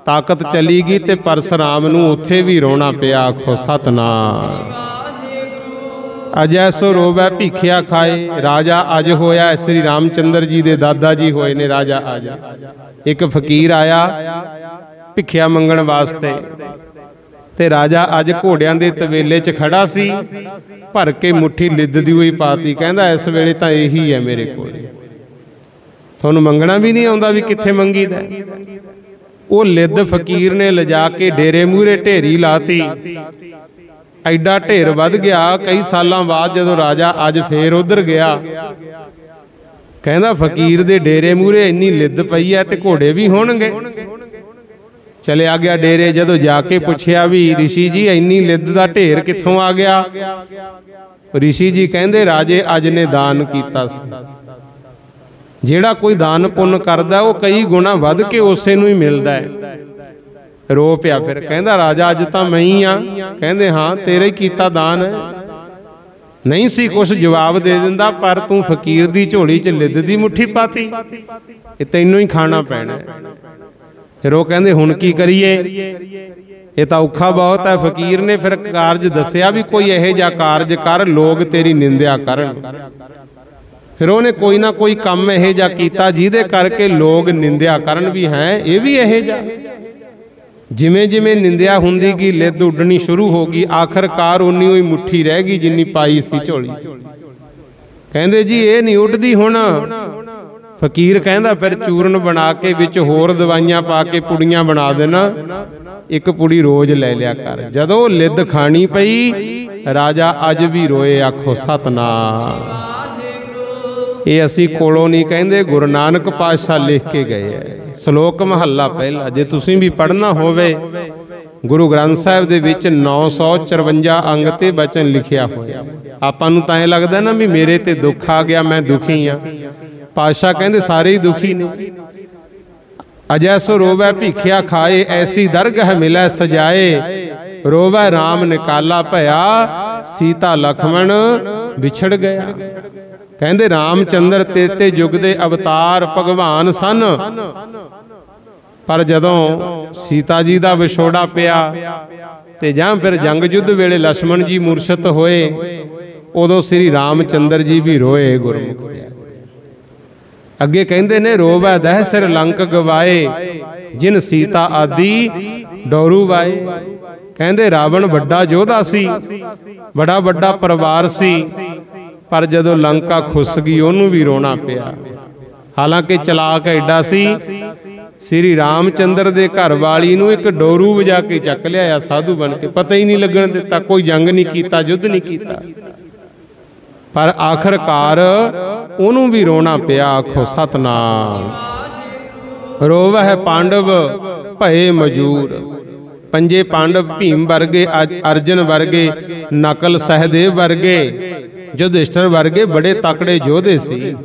Speaker 1: ਤਾਕਤ ਚਲੀ ਗਈ ਤੇ ਪਰਸਰਾਮ ਨੂੰ ਉੱਥੇ ਵੀ ਰੋਣਾ ਪਿਆ। ਆਖੋ ਸਤਨਾਮ। ਅਜੈ ਸੋ ਰੋਵੈ ਭਿਖਿਆ ਖਾਏ। ਰਾਜਾ ਅਜ ਹੋਇਆ, ਸ੍ਰੀ ਰਾਮਚੰਦਰ ਜੀ ਦੇ ਦਾਦਾ ਜੀ ਹੋਏ ਨੇ ਰਾਜਾ ਅਜ। ਇੱਕ ਫਕੀਰ ਆਇਆ ਭਿਖਿਆ ਮੰਗਣ ਵਾਸਤੇ, ਤੇ ਰਾਜਾ ਅੱਜ ਘੋੜਿਆਂ ਦੇ ਤਵੇਲੇ 'ਚ ਖੜਾ ਸੀ, ਭਰ ਕੇ ਮੁੱਠੀ ਲਿੱਦਦੀ ਹੋਈ ਪਾਤੀ। ਕਹਿੰਦਾ ਇਸ ਵੇਲੇ ਤਾਂ ਇਹੀ ਹੈ ਮੇਰੇ ਕੋਲ, ਤੁਹਾਨੂੰ ਮੰਗਣਾ ਵੀ ਨਹੀਂ ਆਉਂਦਾ ਵੀ ਕਿੱਥੇ ਮੰਗੀਦਾ। ਉਹ ਲਿੱਦ ਫਕੀਰ ਨੇ ਲਿਜਾ ਕੇ ਡੇਰੇ ਮੂਹਰੇ ਢੇਰੀ ਲਾਤੀ। ਐਡਾ ਢੇਰ ਵੱਧ ਗਿਆ। ਕਈ ਸਾਲਾਂ ਬਾਅਦ ਜਦੋਂ ਰਾਜਾ ਅੱਜ ਫੇਰ ਉਧਰ ਗਿਆ, ਕਹਿੰਦਾ ਫਕੀਰ ਦੇ ਡੇਰੇ ਮੂਹਰੇ ਇੰਨੀ ਲਿੱਦ ਪਈ ਹੈ ਤੇ ਘੋੜੇ ਵੀ ਹੋਣਗੇ। ਚਲਿਆ ਗਿਆ ਡੇਰੇ। ਜਦੋਂ ਜਾ ਕੇ ਪੁੱਛਿਆ ਵੀ ਰਿਸ਼ੀ ਜੀ ਇੰਨੀ ਲਿੱਦ ਦਾ ਢੇਰ ਕਿੱਥੋਂ ਆ ਗਿਆ, ਰਿਸ਼ੀ ਜੀ ਕਹਿੰਦੇ ਰਾਜੇ ਅੱਜ ਨੇ ਦਾਨ ਕੀਤਾ ਸੀ। ਜਿਹੜਾ ਕੋਈ ਦਾਨ ਪੁੰਨ ਕਰਦਾ ਉਹ ਕਈ ਗੁਣਾ ਵੱਧ ਕੇ ਉਸੇ ਨੂੰ ਹੀ ਮਿਲਦਾ ਹੈ। ਰੋ ਪਿਆ ਫਿਰ। ਕਹਿੰਦਾ ਰਾਜਾ ਅੱਜ ਤਾਂ ਮੈਂ ਹੀ ਆ। ਕਹਿੰਦੇ ਹਾਂ ਤੇਰੇ ਹੀ ਕੀਤਾ ਦਾਨ ਹੈ। ਨਹੀਂ ਸੀ ਕੁਛ ਜਵਾਬ ਦੇ ਦਿੰਦਾ, ਪਰ ਤੂੰ ਫਕੀਰ ਦੀ ਝੋਲੀ 'ਚ ਲਿੱਦ ਦੀ ਮੁੱਠੀ ਪਾਤੀ, ਇਹ ਤੈਨੂੰ ਹੀ ਖਾਣਾ ਪੈਣਾ। ਫਿਰ ਉਹ ਕਹਿੰਦੇ ਹੁਣ ਕੀ ਕਰੀਏ, ਇਹ ਤਾਂ ਔਖਾ ਬਹੁਤ ਹੈ। ਫਕੀਰ ਨੇ ਫਿਰ ਕਾਰਜ ਦੱਸਿਆ ਵੀ ਕੋਈ ਇਹੋ ਜਿਹਾ ਕਾਰਜ ਕਰ ਲੋਕ ਤੇਰੀ ਨਿੰਦਿਆ ਕਰਨ। ਫਿਰ ਉਹਨੇ ਕੋਈ ਨਾ ਕੋਈ ਕੰਮ ਇਹੋ ਜਿਹਾ ਕੀਤਾ ਜਿਹਦੇ ਕਰਕੇ ਲੋਕ ਨਿੰਦਿਆ ਕਰਨ ਵੀ ਹੈ ਇਹ ਵੀ ਇਹੋ ਜਿਹਾ। ਜਿਵੇਂ ਜਿਵੇਂ ਨਿੰਦਿਆ ਹੁੰਦੀ ਗਈ ਲਿੱਦ ਉੱਡਣੀ ਸ਼ੁਰੂ ਹੋ ਗਈ। ਆਖਰਕਾਰ ਉਨੀ ਹੋਈ ਮੁੱਠੀ ਰਹਿ ਗਈ ਜਿੰਨੀ ਪਾਈ ਸੀ ਝੋਲੀ। ਕਹਿੰਦੇ ਜੀ ਇਹ ਨਹੀਂ ਉੱਡਦੀ ਹੁਣ। ਫਕੀਰ ਕਹਿੰਦਾ ਫਿਰ ਚੂਰਨ ਬਣਾ ਕੇ ਵਿੱਚ ਹੋਰ ਦਵਾਈਆਂ ਪਾ ਕੇ ਪੁੜੀਆਂ ਬਣਾ ਦੇਣਾ, ਇੱਕ ਪੁੜੀ ਰੋਜ਼ ਲੈ ਲਿਆ ਕਰ। ਜਦੋਂ ਲਿੱਦ ਖਾਣੀ ਪਈ ਰਾਜਾ ਅੱਜ ਵੀ ਰੋਏ। ਆਖੋ ਸਤਨਾਮ। ਇਹ ਅਸੀਂ ਕੋਲੋਂ ਨਹੀਂ ਕਹਿੰਦੇ, ਗੁਰੂ ਨਾਨਕ ਪਾਤਸ਼ਾਹ ਲਿਖ ਕੇ ਗਏ ਹੈ। ਸ਼ਲੋਕ ਮਹੱਲਾ ਪਹਿਲਾ ਜੇ ਤੁਸੀਂ ਵੀ ਪੜ੍ਹਨਾ ਹੋਵੇ, ਗੁਰੂ ਗ੍ਰੰਥ ਸਾਹਿਬ ਦੇ ਵਿੱਚ 954 ਅੰਗ ਤੇ ਬਚਨ ਲਿਖਿਆ ਹੋਇਆ। ਆਪਾਂ ਨੂੰ ਤਾਂ ਇਹ ਲੱਗਦਾ ਨਾ ਵੀ ਮੇਰੇ ਤੇ ਦੁੱਖ ਆ ਗਿਆ, ਮੈਂ ਦੁਖੀ ਆ। ਪਾਤਸ਼ਾਹ ਕਹਿੰਦੇ ਸਾਰੇ ਹੀ ਦੁਖੀ ਨੇ। ਅਜੈ ਸੋ ਰੋਵੈ ਭਿਖਿਆ ਖਾਏ, ਐਸੀ ਦਰਗਹ ਮਿਲੈ ਸਜਾਏ। ਰੋਵੈ ਰਾਮ ਨਿਕਾਲਾ ਭਇਆ, ਸੀਤਾ ਲਖਮਣ ਵਿਛੜ ਗਿਆ। ਕਹਿੰਦੇ ਰਾਮਚੰਦਰ ਤੇਤੇ ਯੁੱਗ ਦੇ ਅਵਤਾਰ ਭਗਵਾਨ ਸਨ, ਪਰ ਜਦੋਂ ਸੀਤਾ ਜੀ ਦਾ ਵਿਛੋੜਾ ਪਿਆ ਤੇ ਜਾਂ ਫਿਰ ਜੰਗ ਯੁੱਧ ਵੇਲੇ ਲక్ష్మణ ਜੀ ਮੁਰਸ਼ਦ ਹੋਏ, ਉਦੋਂ ਸ੍ਰੀ ਰਾਮਚੰਦਰ ਜੀ ਵੀ ਰੋਏ ਗੁਰਮੁਖ। ਅੱਗੇ ਕਹਿੰਦੇ ਨੇ ਰੋਵੈ ਦਹਿ ਸਿਰ ਲੰਕ ਗਵਾਏ, ਜਿਨ ਸੀਤਾ ਆਦੀ ਡੋਰੂ ਵਾਏ। ਕਹਿੰਦੇ ਰਾਵਣ ਵੱਡਾ ਯੋਧਾ ਸੀ, ਬੜਾ ਵੱਡਾ ਪਰਿਵਾਰ ਸੀ, ਪਰ ਜਦੋਂ ਲੰਕਾ ਖੁੱਸ ਗਈ ਉਹਨੂੰ ਵੀ ਰੋਣਾ ਪਿਆ। ਹਾਲਾਂਕਿ ਚਲਾਕ ਐਡਾ ਸੀ, ਸ੍ਰੀ ਰਾਮਚੰਦਰ ਦੇ ਘਰ ਵਾਲੀ ਨੂੰ ਇੱਕ ਡੋਰੂ ਵਜਾ ਕੇ ਚੱਕ ਲਿਆਇਆ ਸਾਧੂ ਬਣ ਕੇ, ਪਤਾ ਹੀ ਨਹੀਂ ਲੱਗਣ ਦਿੱਤਾ। ਕੋਈ ਜੰਗ ਨਹੀਂ ਕੀਤਾ, ਯੁੱਧ ਨਹੀਂ ਕੀਤਾ, ਪਰ ਆਖਰਕਾਰ ਉਹਨੂੰ ਵੀ ਰੋਣਾ ਪਿਆ। ਆਖੋ ਸਤਨਾਮ। ਰੋਵਹਿ ਪਾਂਡਵ ਭਏ ਮਜੂਰ। ਪੰਜੇ ਪਾਂਡਵ ਭੀਮ ਵਰਗੇ, ਅਰਜਨ ਵਰਗੇ, ਨਕਲ ਸਹਿਦੇਵ ਵਰਗੇ, ਯੁਧਿਸ਼ਠਰ ਵਰਗੇ ਬੜੇ ਤਕੜੇ ਯੋਧੇ ਸੀ,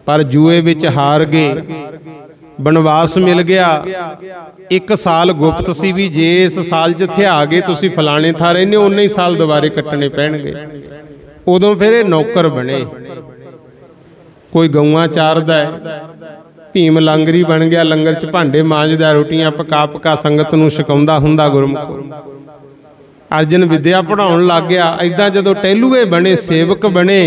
Speaker 1: पर जुए विच हार गए, बनवास मिल गया। 1 साल गुप्त सी भी जे इस साल च थिया गए तुसी फलाने था रहने, उन्ने ही साल दोबारे कट्टने पैणगे। उदों फिर ये नौकर बने, कोई गऊआं चारदा है, भीम लांगरी बन गया, लंगर च भांडे मांजदा, रोटियां पका पका संगत नूं छकाउंदा हुंदा गुरमुख। अर्जन विद्या पढ़ाउण लग गया। इदां जदों टहलूए बने, सेवक बने,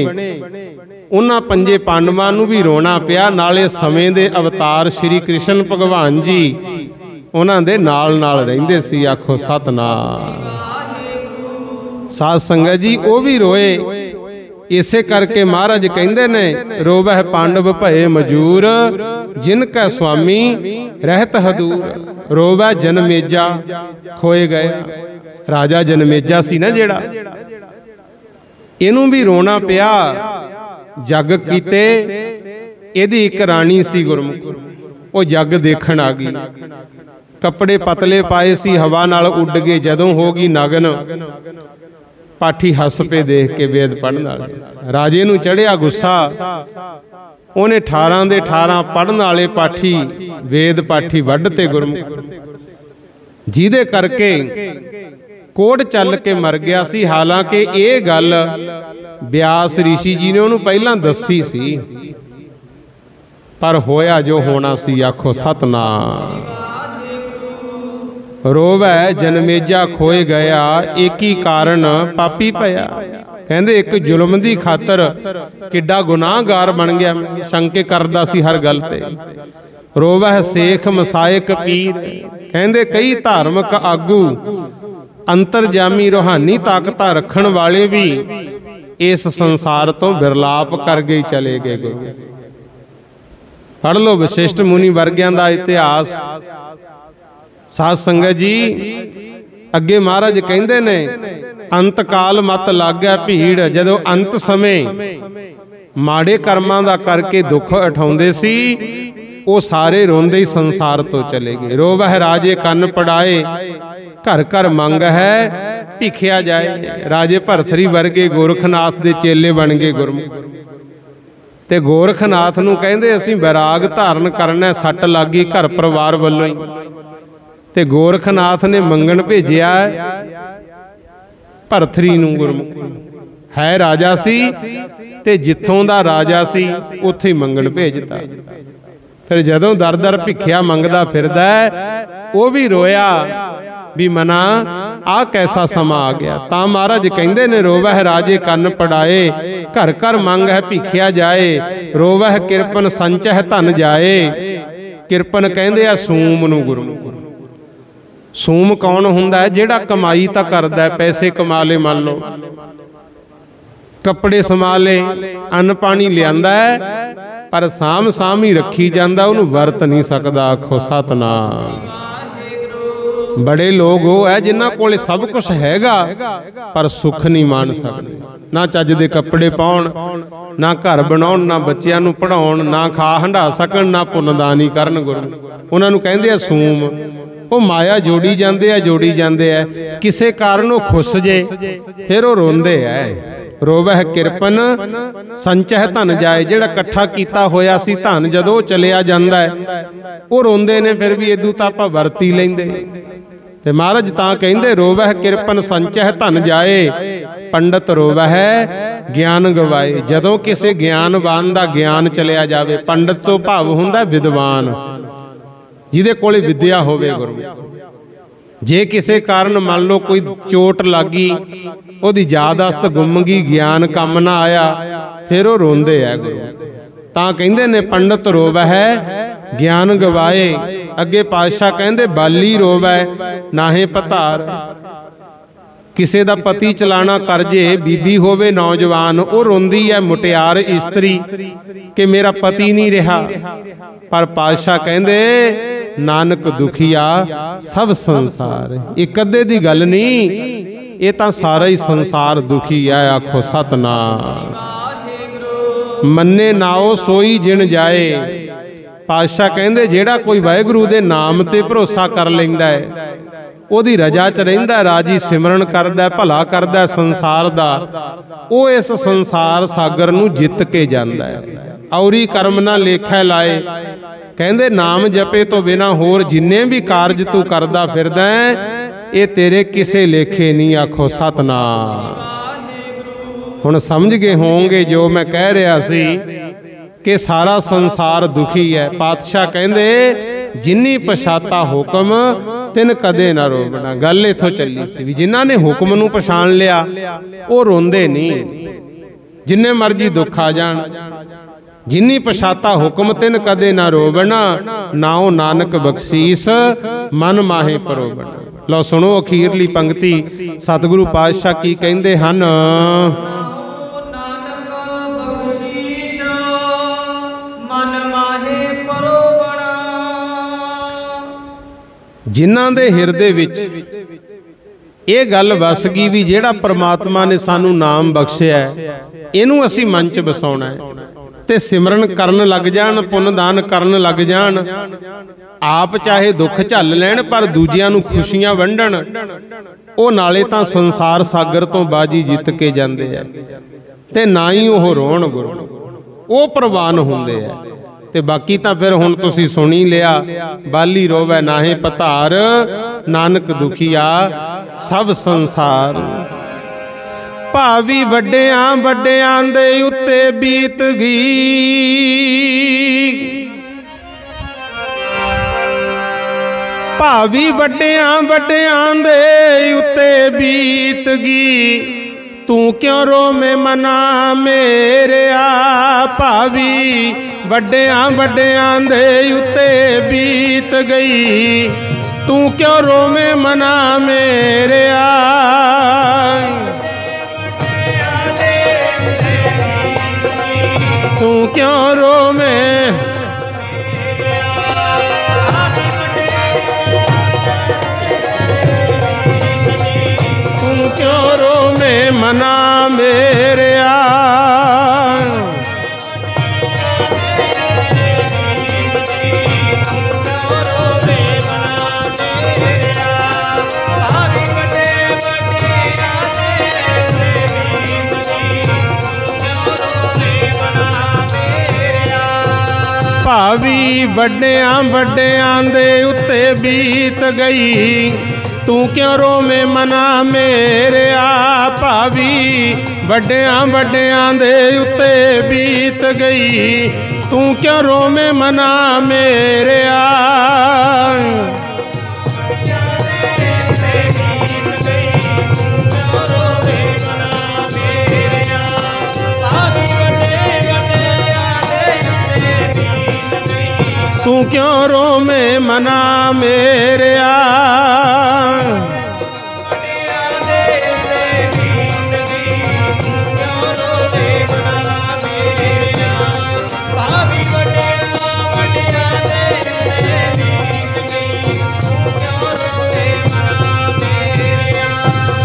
Speaker 1: उन्हां पंजे पांडवां नूं भी रोना पिया। नाले समय दे अवतार श्री कृष्ण भगवान जी उन्हां दे नाल नाल रहिंदे सी। आखो सतनाम। साध संगत जी वो भी रोए। इसे करके महाराज कहंदे ने, रोवह पांडव भये मजूर, जिनका स्वामी रहत हदूर। रोवह जनमेजा खोए गया। राजा जनमेजा सी ना जेड़ा, इनू भी रोना पिया। जग कीते, इहदी एक राणी सी गुरमुख, वो जग देखण आ गई। कपड़े पतले पाए सी, हवा नाल उड़ गए। जदों हो गई नगन, पाठी हस पे देख के वेद पढ़न वाले। राजे नूं चढ़िया गुस्सा, उन्हें 18 दे 18 पढ़न वाले पाठी, वेद पाठी वड्ढते गुरमुख, जिहदे करके कोड़ चल के मर गया सी। हालांकि ये गल व्यास ऋषि जी ने उन्होंने पहला दसी सी, पर होया जो होना सी। आखो सतनाम। रोवै जनमेजा खोए गया, एक ही कारण पापी पया। कहंदे एक जुल्म दी खातर किड्डा गुनाहगार बन गया। शंके करदा सी हर गल ते। रोवै सेख मसायक पीर, कहंदे कई धार्मिक आगू, अंतरजामी रूहानी ताकतां रखण वाले भी इस संसार तो विरलाप कर गए, चले गए। गुरु पढ़ लो वशिष्ठ मुनि वर्गियां दा इतिहास। साध संगत जी अगे महाराज कहंदे ने, अंत काल मत लाग्या भीड़। जदों अंत समय माड़े कर्मां दा करके दुख उठाउंदे सी, वो सारे रोंदे ही संसार तो चले गए। रोवह राजे कन पड़ाए, घर घर मंग है भिखिया जाए। राजे भरथरी वर्गे गोरखनाथ दे चेले बन गए गुरमुख। ते गोरखनाथ नूं कहंदे असीं बैराग धारण करना, सट लागी घर परिवार वल्लों ही। ते गोरखनाथ ने मंगण भेजिया भरथरी नूं गुरमुख। है राजा सी, ते जिथों दा राजा सी उत्थे मंगण भेजता। फिर जदों दर दर भिखिया मंगदा फिरदा, वो भी रोया भी मना आ कैसा समा आ गया। ता महाराज कहंदे ने, रोवह राजे कन पड़ाए, घर घर मंग है भिखिया जाए। रोवह किरपन संचह धन जाए। किरपन कहंदे आ सूम नूं गुरमुख। सूम कौन हुंदा है? जिहड़ा कमाई तां करदा है, पैसे कमा ले, मान लो कपड़े समा ले, अन्न पानी लियांदा है, पर साम साम ही रखी जांदा, उहनूं वरत नहीं सकदा। आखो सतनाम। बड़े लोग वो है जिन्हां कोले सब कुछ हैगा, पर सुख नहीं मान सकते। ना चज दे कपड़े पाउण, ना घर बनाउण, ना बच्चिआं नूं पढ़ाउण, ना खा हंडा सकण, ना पुन्नदानी करन। गुरु उन्हां नूं कहंदे आ सूम। वो माया जोड़ी जांदे आ, जोड़ी जांदे आ। किसे कारण वो खुश जे, फिर वो रोंदे है। रोवह किरपन संचह धन जाए। जिहड़ा इकट्ठा कीता होया सी धन जदों चलिया जांदा है, वो रोंदे ने। फिर भी इदू तां आपां वरती लैंदे। ते महाराज तां कहंदे, रोवह किरपन संचह धन जाए, पंडित रोवह ज्ञान गवाए। जदों किसी ज्ञानवान दा ज्ञान चलिया जावे, पंडित तो भाव हुंदा विद्वान, जिहदे कोले विद्या होवे। गुरु जे किसी कारण मान लो कोई चोट लागी, ओदी याददाश्त गुम गई, ज्ञान कम ना आया, फिर वो रोंदे है। गुरु तां कहंदे ने, पंडित रोवै ज्ञान गवाए। अगे पातशाह कहंदे, बाली रोवै नाहे पतार। किसी दा पति चलाना कर जे, बीबी होवे नौजवान, वो रोंदी है मुटियार इस्त्री कि मेरा पति नहीं रहा। पर पातशाह कहंदे, नानक दुखिया सब संसार। एक अद्धे दी गल नहीं, ये तां सारा ही संसार दुखी है। आखो सतनाम। मन्ने नाओ सोई जिन जाए। पातशाह कहंदे, जेड़ा कोई वाहिगुरू दे नाम ते भरोसा कर लैंदा है, ਉਹਦੀ ਰਜਾ 'ਚ ਰਹਿੰਦਾ, ਰਾਜੀ ਸਿਮਰਨ ਕਰਦਾ, ਭਲਾ ਕਰਦਾ ਸੰਸਾਰ ਦਾ, ਉਹ ਇਸ ਸੰਸਾਰ ਸਾਗਰ ਨੂੰ ਜਿੱਤ ਕੇ ਜਾਂਦਾ ਹੈ। ਔਰੀ ਕਰਮ ਨਾ ਲੇਖੈ ਲਾਏ, ਕਹਿੰਦੇ ਨਾਮ ਜਪੇ ਤੋਂ ਬਿਨਾ ਹੋਰ ਜਿੰਨੇ ਵੀ ਕਾਰਜ ਤੂੰ ਕਰਦਾ ਫਿਰਦਾ ਇਹ ਤੇਰੇ ਕਿਸੇ ਲੇਖੇ ਨਹੀਂ। ਆਖੋ ਸਤਨਾਮ। ਹੁਣ ਸਮਝ ਗਏ ਹੋਵੋਗੇ ਜੋ ਮੈਂ ਕਹਿ ਰਿਹਾ ਸੀ ਕਿ ਸਾਰਾ ਸੰਸਾਰ ਦੁਖੀ ਹੈ। ਪਾਤਸ਼ਾਹ ਕਹਿੰਦੇ ਜਿਨੀ ਪਛਾਤਾ ਹੁਕਮ ਤਿਨ ਕਦੇ ਨਾ ਰੋਵਣਾ। ਗੱਲ ਇੱਥੋਂ ਚੱਲੀ ਸੀ ਵੀ ਜਿਨ੍ਹਾਂ ਨੇ ਹੁਕਮ ਨੂੰ ਪਛਾਣ ਲਿਆ ਉਹ ਰੋਂਦੇ ਨਹੀਂ, ਜਿੰਨੇ ਮਰਜੀ ਦੁੱਖ ਆ ਜਾਣ। ਜਿਨੀ ਪਛਾਤਾ ਹੁਕਮ ਤਿਨ ਕਦੇ ਨਾ ਰੋਵਣਾ, ਨਾਉ ਨਾਨਕ ਬਖਸ਼ੀਸ ਮਨ ਮਾਹੇ ਪਰੋਵਣਾ। ਲਓ ਸੁਣੋ ਅਖੀਰਲੀ ਪੰਕਤੀ ਸਤਿਗੁਰੂ ਪਾਤਸ਼ਾਹ ਕੀ ਕਹਿੰਦੇ ਹਨ। ਜਿਨ੍ਹਾਂ ਦੇ ਹਿਰਦੇ ਵਿੱਚ ਇਹ ਗੱਲ ਵਸ ਗਈ ਵੀ ਜਿਹੜਾ ਪ੍ਰਮਾਤਮਾ ਨੇ ਸਾਨੂੰ ਨਾਮ ਬਖਸ਼ਿਆ ਇਹਨੂੰ ਅਸੀਂ ਮਨ 'ਚ ਵਸਾਉਣਾ ਹੈ ਤੇ ਸਿਮਰਨ ਕਰਨ ਲੱਗ ਜਾਣ, ਪੁੰਨ ਦਾਨ ਕਰਨ ਲੱਗ ਜਾਣ, ਆਪ ਚਾਹੇ ਦੁੱਖ ਝੱਲ ਲੈਣ ਪਰ ਦੂਜਿਆਂ ਨੂੰ ਖੁਸ਼ੀਆਂ ਵੰਡਣ, ਉਹ ਨਾਲੇ ਤਾਂ ਸੰਸਾਰ ਸਾਗਰ ਤੋਂ ਬਾਜੀ ਜਿੱਤ ਕੇ ਜਾਂਦੇ ਆ ਤੇ ਨਾ ਹੀ ਉਹ ਰੋਣ ਗੁਰੂ, ਉਹ ਪ੍ਰਵਾਨ ਹੁੰਦੇ ਆ। ਤੇ ਬਾਕੀ ਤਾਂ ਫਿਰ ਹੁਣ ਤੁਸੀਂ ਸੁਣੀ ਲਿਆ, ਬਾਲੀ ਰੋਵੈ ਨਾਹੇ ਪਧਾਰ, ਨਾਨਕ ਦੁਖੀਆ ਸਭ ਸੰਸਾਰ। ਭਾਵੀ ਵੱਡਿਆਂ ਵੱਡਿਆਂ ਦੇ ਉੱਤੇ ਬੀਤ ਗਈ, ਭਾਵੀ ਵੱਡਿਆਂ ਵੱਡਿਆਂ ਦੇ ਉੱਤੇ ਬੀਤ ਗਈ, ਤੂੰ ਕਿਉਂ ਰੋਵੇਂ ਮਨਾ ਮੇਰਿਆ। ਭਾਵੀ ਵੱਡਿਆਂ ਵੱਡਿਆਂ ਦੇ ਉੱਤੇ ਬੀਤ ਗਈ, ਤੂੰ ਕਿਉਂ ਰੋਵੇਂ ਮਨਾ ਮੇਰਿਆ। ਤੂੰ ਕਿਉਂ ਰੋਵੇਂ, ਤੂੰ ਕਿਉਂ ਰੋਵੇਂ ਮਨਾ ਮੇਰਿਆ। ਭਾਵੀ ਵੱਡਿਆਂ ਵੱਡਿਆਂ ਦੇ ਉੱਤੇ ਬੀਤ ਗਈ, ਤੂੰ ਕਿਉਂ ਰੋਵੇਂ ਮਨਾ ਮੇਰਿਆ। ਭਾਵੀ ਵੱਡਿਆਂ ਵੱਡਿਆਂ ਦੇ ਉੱਤੇ ਬੀਤ ਗਈ, ਤੂੰ ਕਿਉਂ ਰੋਵੇਂ ਮਨਾ ਮੇਰਿਆ। ਤੂੰ ਕਿਉਂ ਰੋਵੇਂ ਮਨਾ ਮੇਰਿਆ।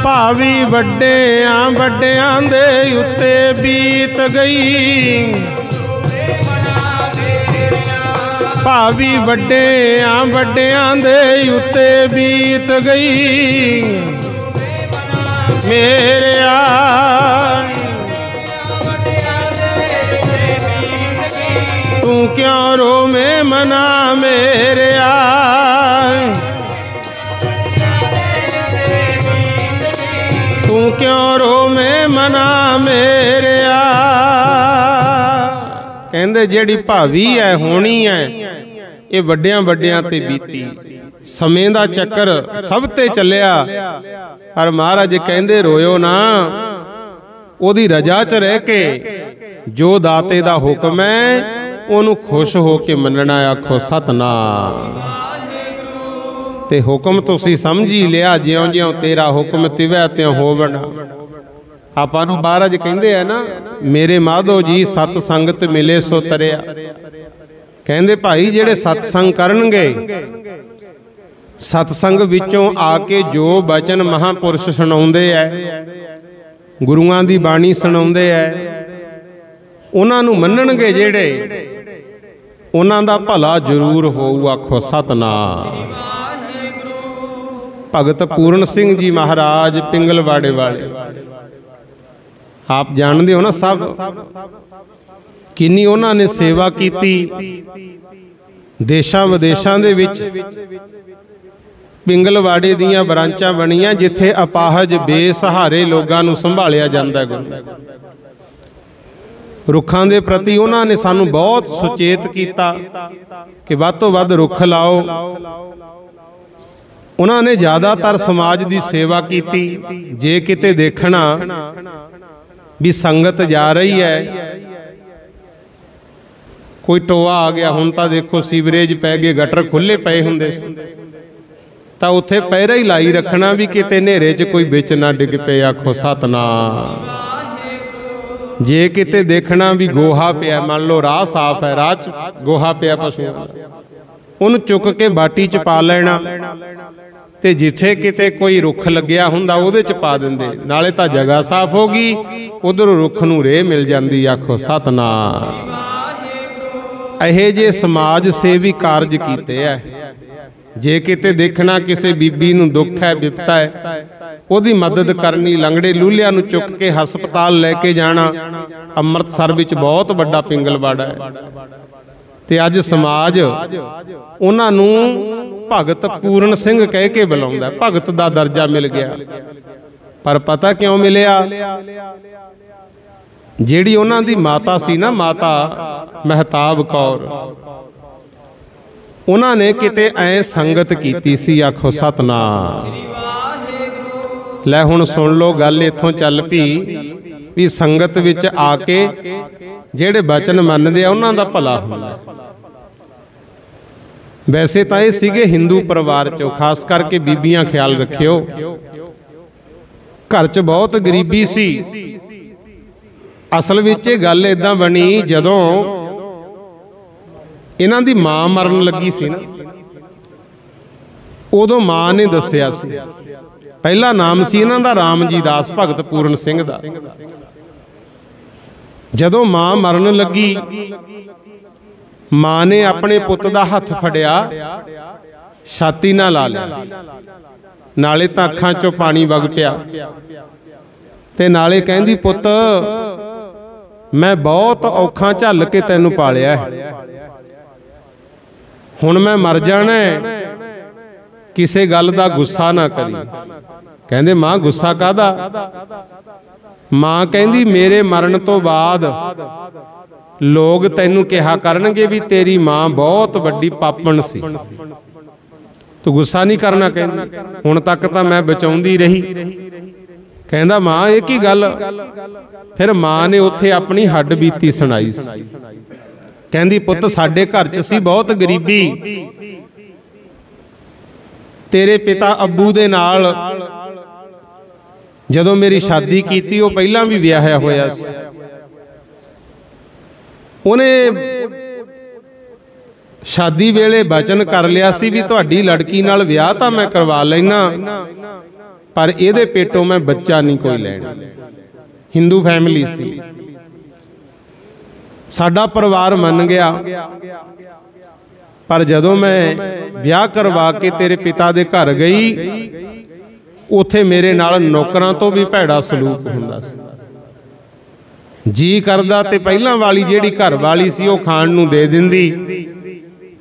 Speaker 1: ਭਾਵੀ ਵੱਡਿਆਂ ਵੱਡਿਆਂ ਦੇ ਉੱਤੇ ਬੀਤ ਗਈ, ਭਾਵੀ ਵੱਡਿਆਂ ਵੱਡਿਆਂ ਦੇ ਉੱਤੇ ਬੀਤ ਗਈ ਮੇਰਿਆ। ਤੂੰ ਕਿਉਂ ਰੋਵੇਂ ਮਨਾ ਮੇਰਿਆ। ਤੂੰ ਕਿਉਂ ਰੋਵੇਂ ਮਨਾ ਮੇਰਿਆ। ਕਹਿੰਦੇ ਜਿਹੜੀ ਭਾਵੀ ਹੈ ਹੋਣੀ ਹੈ ਇਹ ਵੱਡਿਆਂ ਵੱਡਿਆਂ ਤੇ ਬੀਤੀ, ਸਮੇਂ ਦਾ ਚੱਕਰ ਸਭ ਤੇ ਚੱਲਿਆ, ਪਰ ਮਹਾਰਾਜ ਕਹਿੰਦੇ ਰੋਇਓ ਨਾ, ਉਹਦੀ ਰਜਾ 'ਚ ਰਹਿ ਕੇ ਜੋ ਦਾਤੇ ਦਾ ਹੁਕਮ ਹੈ ਉਹਨੂੰ ਖੁਸ਼ ਹੋ ਕੇ ਮੰਨਣਾ। ਆਖੋ ਸਤਨਾਮ। ਤੇ ਹੁਕਮ ਤੁਸੀਂ ਸਮਝੀ ਲਿਆ, ਜਿਉਂ ਜਿਉਂ ਤੇਰਾ ਹੁਕਮ ਤਿਵੈ ਤਿਉਂ ਹੋਵਣਾ। ਆਪਾਂ ਨੂੰ ਮਹਾਰਾਜ ਕਹਿੰਦੇ ਆ ਨਾ, ਮੇਰੇ ਮਾਧੋ ਜੀ ਸਤ ਸੰਗਤ ਮਿਲੇ ਸੋ ਤਰਿਆ। ਕਹਿੰਦੇ ਭਾਈ ਜਿਹੜੇ ਸਤਸੰਗ ਕਰਨਗੇ, ਸਤਸੰਗ ਵਿੱਚੋਂ ਆ ਕੇ ਜੋ ਬਚਨ ਮਹਾਂਪੁਰਸ਼ ਸੁਣਾਉਂਦੇ ਐ, ਗੁਰੂਆਂ ਦੀ ਬਾਣੀ ਸੁਣਾਉਂਦੇ ਐ, ਉਹਨਾਂ ਨੂੰ ਮੰਨਣਗੇ ਜਿਹੜੇ, ਉਹਨਾਂ ਦਾ ਭਲਾ ਜ਼ਰੂਰ ਹੋਊ। ਆਖੋ ਸਤਨਾਮ। ਭਗਤ ਪੂਰਨ ਸਿੰਘ ਜੀ ਮਹਾਰਾਜ ਪਿੰਗਲਵਾੜੇ ਵਾਲੇ, ਆਪ ਜਾਣਦੇ ਹੋ ਨਾ ਸਭ, ਕਿੰਨੀ ਉਹਨਾਂ ਨੇ ਸੇਵਾ ਕੀਤੀ। ਦੇਸ਼ਾਂ ਵਿਦੇਸ਼ਾਂ ਦੇ ਵਿੱਚ ਪਿੰਗਲਵਾੜੇ ਦੀਆਂ ਬ੍ਰਾਂਚਾਂ ਬਣੀਆਂ ਜਿੱਥੇ ਅਪਾਹਜ ਬੇਸਹਾਰੇ ਲੋਕਾਂ ਨੂੰ ਸੰਭਾਲਿਆ ਜਾਂਦਾ। ਰੁੱਖਾਂ ਦੇ ਪ੍ਰਤੀ ਉਹਨਾਂ ਨੇ ਸਾਨੂੰ ਬਹੁਤ ਸੁਚੇਤ ਕੀਤਾ ਕਿ ਵੱਧ ਤੋਂ ਵੱਧ ਰੁੱਖ ਲਾਓ। ਉਹਨਾਂ ਨੇ ਜ਼ਿਆਦਾਤਰ ਸਮਾਜ ਦੀ ਸੇਵਾ ਕੀਤੀ। ਜੇ ਕਿਤੇ ਦੇਖਣਾ ਵੀ ਸੰਗਤ ਜਾ ਰਹੀ ਹੈ, ਕੋਈ ਟੋਆ ਆ ਗਿਆ, ਹੁਣ ਤਾਂ ਦੇਖੋ ਸੀਵਰੇਜ ਪੈ ਗਏ, ਗਟਰ ਖੁੱਲੇ ਪਏ ਹੁੰਦੇ ਸੀ, ਤਾਂ ਉੱਥੇ ਪਹਿਰਾ ਹੀ ਲਾਈ ਰੱਖਣਾ ਵੀ ਕਿਤੇ ਹਨੇਰੇ 'ਚ ਕੋਈ ਵਿੱਚ ਨਾ ਡਿੱਗ ਪਏ। ਆਖੋ ਸਤਨਾਮ। ਜੇ ਕਿਤੇ ਦੇਖਣਾ ਵੀ ਗੋਹਾ ਪਿਆ, ਮੰਨ ਲਓ ਰਾਹ ਸਾਫ਼ ਹੈ, ਰਾਹ 'ਚ ਗੋਹਾ ਪਿਆ ਪਸ਼ੂਆਂ ਦਾ, ਉਹਨੂੰ ਚੁੱਕ ਕੇ ਬਾਟੀ 'ਚ ਪਾ ਲੈਣਾ, ਤੇ ਜਿੱਥੇ ਕਿਤੇ ਕੋਈ ਰੁੱਖ ਲੱਗਿਆ ਹੁੰਦਾ ਉਹਦੇ 'ਚ ਪਾ ਦਿੰਦੇ, ਨਾਲੇ ਤਾਂ ਜਗ੍ਹਾ ਸਾਫ਼ ਹੋ ਗਈ, ਉਧਰੋਂ ਰੁੱਖ ਨੂੰ ਰੇਹ ਮਿਲ ਜਾਂਦੀ। ਆਖੋ ਸਤਨਾਮ। ਇਹੋ ਜਿਹੇ ਸਮਾਜ ਸੇਵੀ ਕਾਰਜ ਕੀਤੇ ਐ। ਜੇ ਕਿਤੇ ਦੇਖਣਾ ਕਿਸੇ ਬੀਬੀ ਨੂੰ ਦੁੱਖ ਹੈ, ਵਿਪਤਾ ਹੈ, ਉਹਦੀ ਮਦਦ ਕਰਨੀ, ਲੰਗੜੇ ਲੂਲਿਆਂ ਨੂੰ ਚੁੱਕ ਕੇ ਹਸਪਤਾਲ ਲੈ ਕੇ ਜਾਣਾ। ਅੰਮ੍ਰਿਤਸਰ ਵਿੱਚ ਬਹੁਤ ਵੱਡਾ ਪਿੰਗਲਵਾੜਾ ਹੈ, ਤੇ ਅੱਜ ਸਮਾਜ ਉਹਨਾਂ ਨੂੰ ਭਗਤ ਪੂਰਨ ਸਿੰਘ ਕਹਿ ਕੇ ਬੁਲਾਉਂਦਾ। ਭਗਤ ਦਾ ਦਰਜਾ ਮਿਲ ਗਿਆ, ਪਰ ਪਤਾ ਕਿਉਂ ਮਿਲਿਆ? ਜਿਹੜੀ ਉਹਨਾਂ ਦੀ ਮਾਤਾ ਸੀ ਨਾ, ਮਾਤਾ ਮਹਿਤਾਬ ਕੌਰ, ਉਹਨਾਂ ਨੇ ਕਿਤੇ ਐ ਸੰਗਤ ਕੀਤੀ ਸੀ। ਆਖੋ ਸਤਨਾਮ। ਲੈ ਹੁਣ ਸੁਣ ਲਓ ਗੱਲ, ਇੱਥੋਂ ਚੱਲ ਪਈ ਵੀ ਸੰਗਤ ਵਿੱਚ ਆ ਕੇ ਜਿਹੜੇ ਬਚਨ ਮੰਨਦੇ ਆ ਉਹਨਾਂ ਦਾ ਭਲਾ ਹੁੰਦਾ। ਵੈਸੇ ਤਾਂ ਇਹ ਸੀਗੇ ਹਿੰਦੂ ਪਰਿਵਾਰ ਚੋਂ, ਖਾਸ ਕਰਕੇ ਬੀਬੀਆਂ ਖਿਆਲ ਰੱਖਿਓ, ਘਰ 'ਚ ਬਹੁਤ ਗਰੀਬੀ ਸੀ। ਅਸਲ ਵਿੱਚ ਇਹ ਗੱਲ ਇਦਾਂ ਬਣੀ, ਜਦੋਂ ਇਹਨਾਂ ਦੀ ਮਾਂ ਮਰਨ ਲੱਗੀ ਸੀ ਨਾ, ਉਦੋਂ ਮਾਂ ਨੇ ਦੱਸਿਆ ਸੀ, ਪਹਿਲਾ ਨਾਮ ਸੀ ਇਹਨਾਂ ਦਾ ਰਾਮ ਜੀ ਦਾਸ, ਭਗਤ ਪੂਰਨ ਸਿੰਘ ਦਾ। ਜਦੋਂ ਮਾਂ ਮਰਨ ਲੱਗੀ, ਮਾਂ ਨੇ ਆਪਣੇ ਪੁੱਤ ਦਾ ਹੱਥ ਫੜਿਆ, ਛਾਤੀ ਨਾਲ ਲਾ ਲਿਆ, ਨਾਲੇ ਤਾਂ ਅੱਖਾਂ 'ਚੋਂ ਪਾਣੀ ਵਗ ਪਿਆ, ਤੇ ਨਾਲੇ ਕਹਿੰਦੀ, ਪੁੱਤ ਮੈਂ ਬਹੁਤ ਔਖਾ ਝੱਲ ਕੇ ਤੈਨੂੰ ਪਾਲਿਆ, ਹੁਣ ਮੈਂ ਮਰ ਜਾਣਾ, ਕਿਸੇ ਗੱਲ ਦਾ ਗੁੱਸਾ ਨਾ ਕਰੀ। ਕਹਿੰਦੇ ਮਾਂ ਗੁੱਸਾ ਕਾਹਦਾ? ਮਾਂ ਕਹਿੰਦੀ ਮੇਰੇ ਮਰਨ ਤੋਂ ਬਾਅਦ ਲੋਕ ਤੈਨੂੰ ਕਿਹਾ ਕਰਨਗੇ ਵੀ ਤੇਰੀ ਮਾਂ ਬਹੁਤ ਵੱਡੀ ਪਾਪਣ ਸੀ, ਤੂੰ ਗੁੱਸਾ ਨਹੀਂ ਕਰਨਾ। ਕਹਿੰਦੀ ਹੁਣ ਤੱਕ ਤਾਂ ਮੈਂ ਬਚਾਉਂਦੀ ਰਹੀ। ਕਹਿੰਦਾ ਮਾਂ ਇਹ ਕੀ ਗੱਲ? ਫਿਰ ਮਾਂ ਨੇ ਉੱਥੇ ਆਪਣੀ ਹੱਡ ਬੀਤੀ ਸੁਣਾਈ ਸੀ। ਕਹਿੰਦੀ ਪੁੱਤ ਸਾਡੇ ਘਰ 'ਚ ਸੀ ਬਹੁਤ ਗਰੀਬੀ, ਤੇਰੇ ਪਿਤਾ ਅੱਬੂ ਦੇ ਨਾਲ ਜਦੋਂ ਮੇਰੀ ਸ਼ਾਦੀ ਕੀਤੀ, ਉਹ ਪਹਿਲਾਂ ਵੀ ਵਿਆਹਿਆ ਹੋਇਆ ਸੀ, ਉਹਨੇ ਸ਼ਾਦੀ ਵੇਲੇ ਬਚਨ ਕਰ ਲਿਆ ਸੀ ਵੀ ਤੁਹਾਡੀ ਲੜਕੀ ਨਾਲ ਵਿਆਹ ਤਾਂ ਮੈਂ ਕਰਵਾ ਲੈਣਾ, ਪਰ ਇਹਦੇ ਪੇਟੋਂ ਮੈਂ ਬੱਚਾ ਨਹੀਂ ਕੋਈ ਲੈਣਾ। ਹਿੰਦੂ ਫੈਮਿਲੀ ਸੀ, ਸਾਡਾ ਪਰਿਵਾਰ ਮੰਨ ਗਿਆ, ਪਰ ਜਦੋਂ ਮੈਂ ਵਿਆਹ ਕਰਵਾ ਕੇ ਤੇਰੇ ਪਿਤਾ ਦੇ ਘਰ ਗਈ, ਉੱਥੇ ਮੇਰੇ ਨਾਲ ਨੌਕਰਾਂ ਤੋਂ ਵੀ ਭੈੜਾ ਸਲੂਕ ਹੁੰਦਾ ਸੀ। ਜੀ ਕਰਦਾ ਤੇ ਪਹਿਲਾਂ ਵਾਲੀ ਜਿਹੜੀ ਘਰ ਵਾਲੀ ਸੀ ਉਹ ਖਾਣ ਨੂੰ ਦੇ ਦਿੰਦੀ,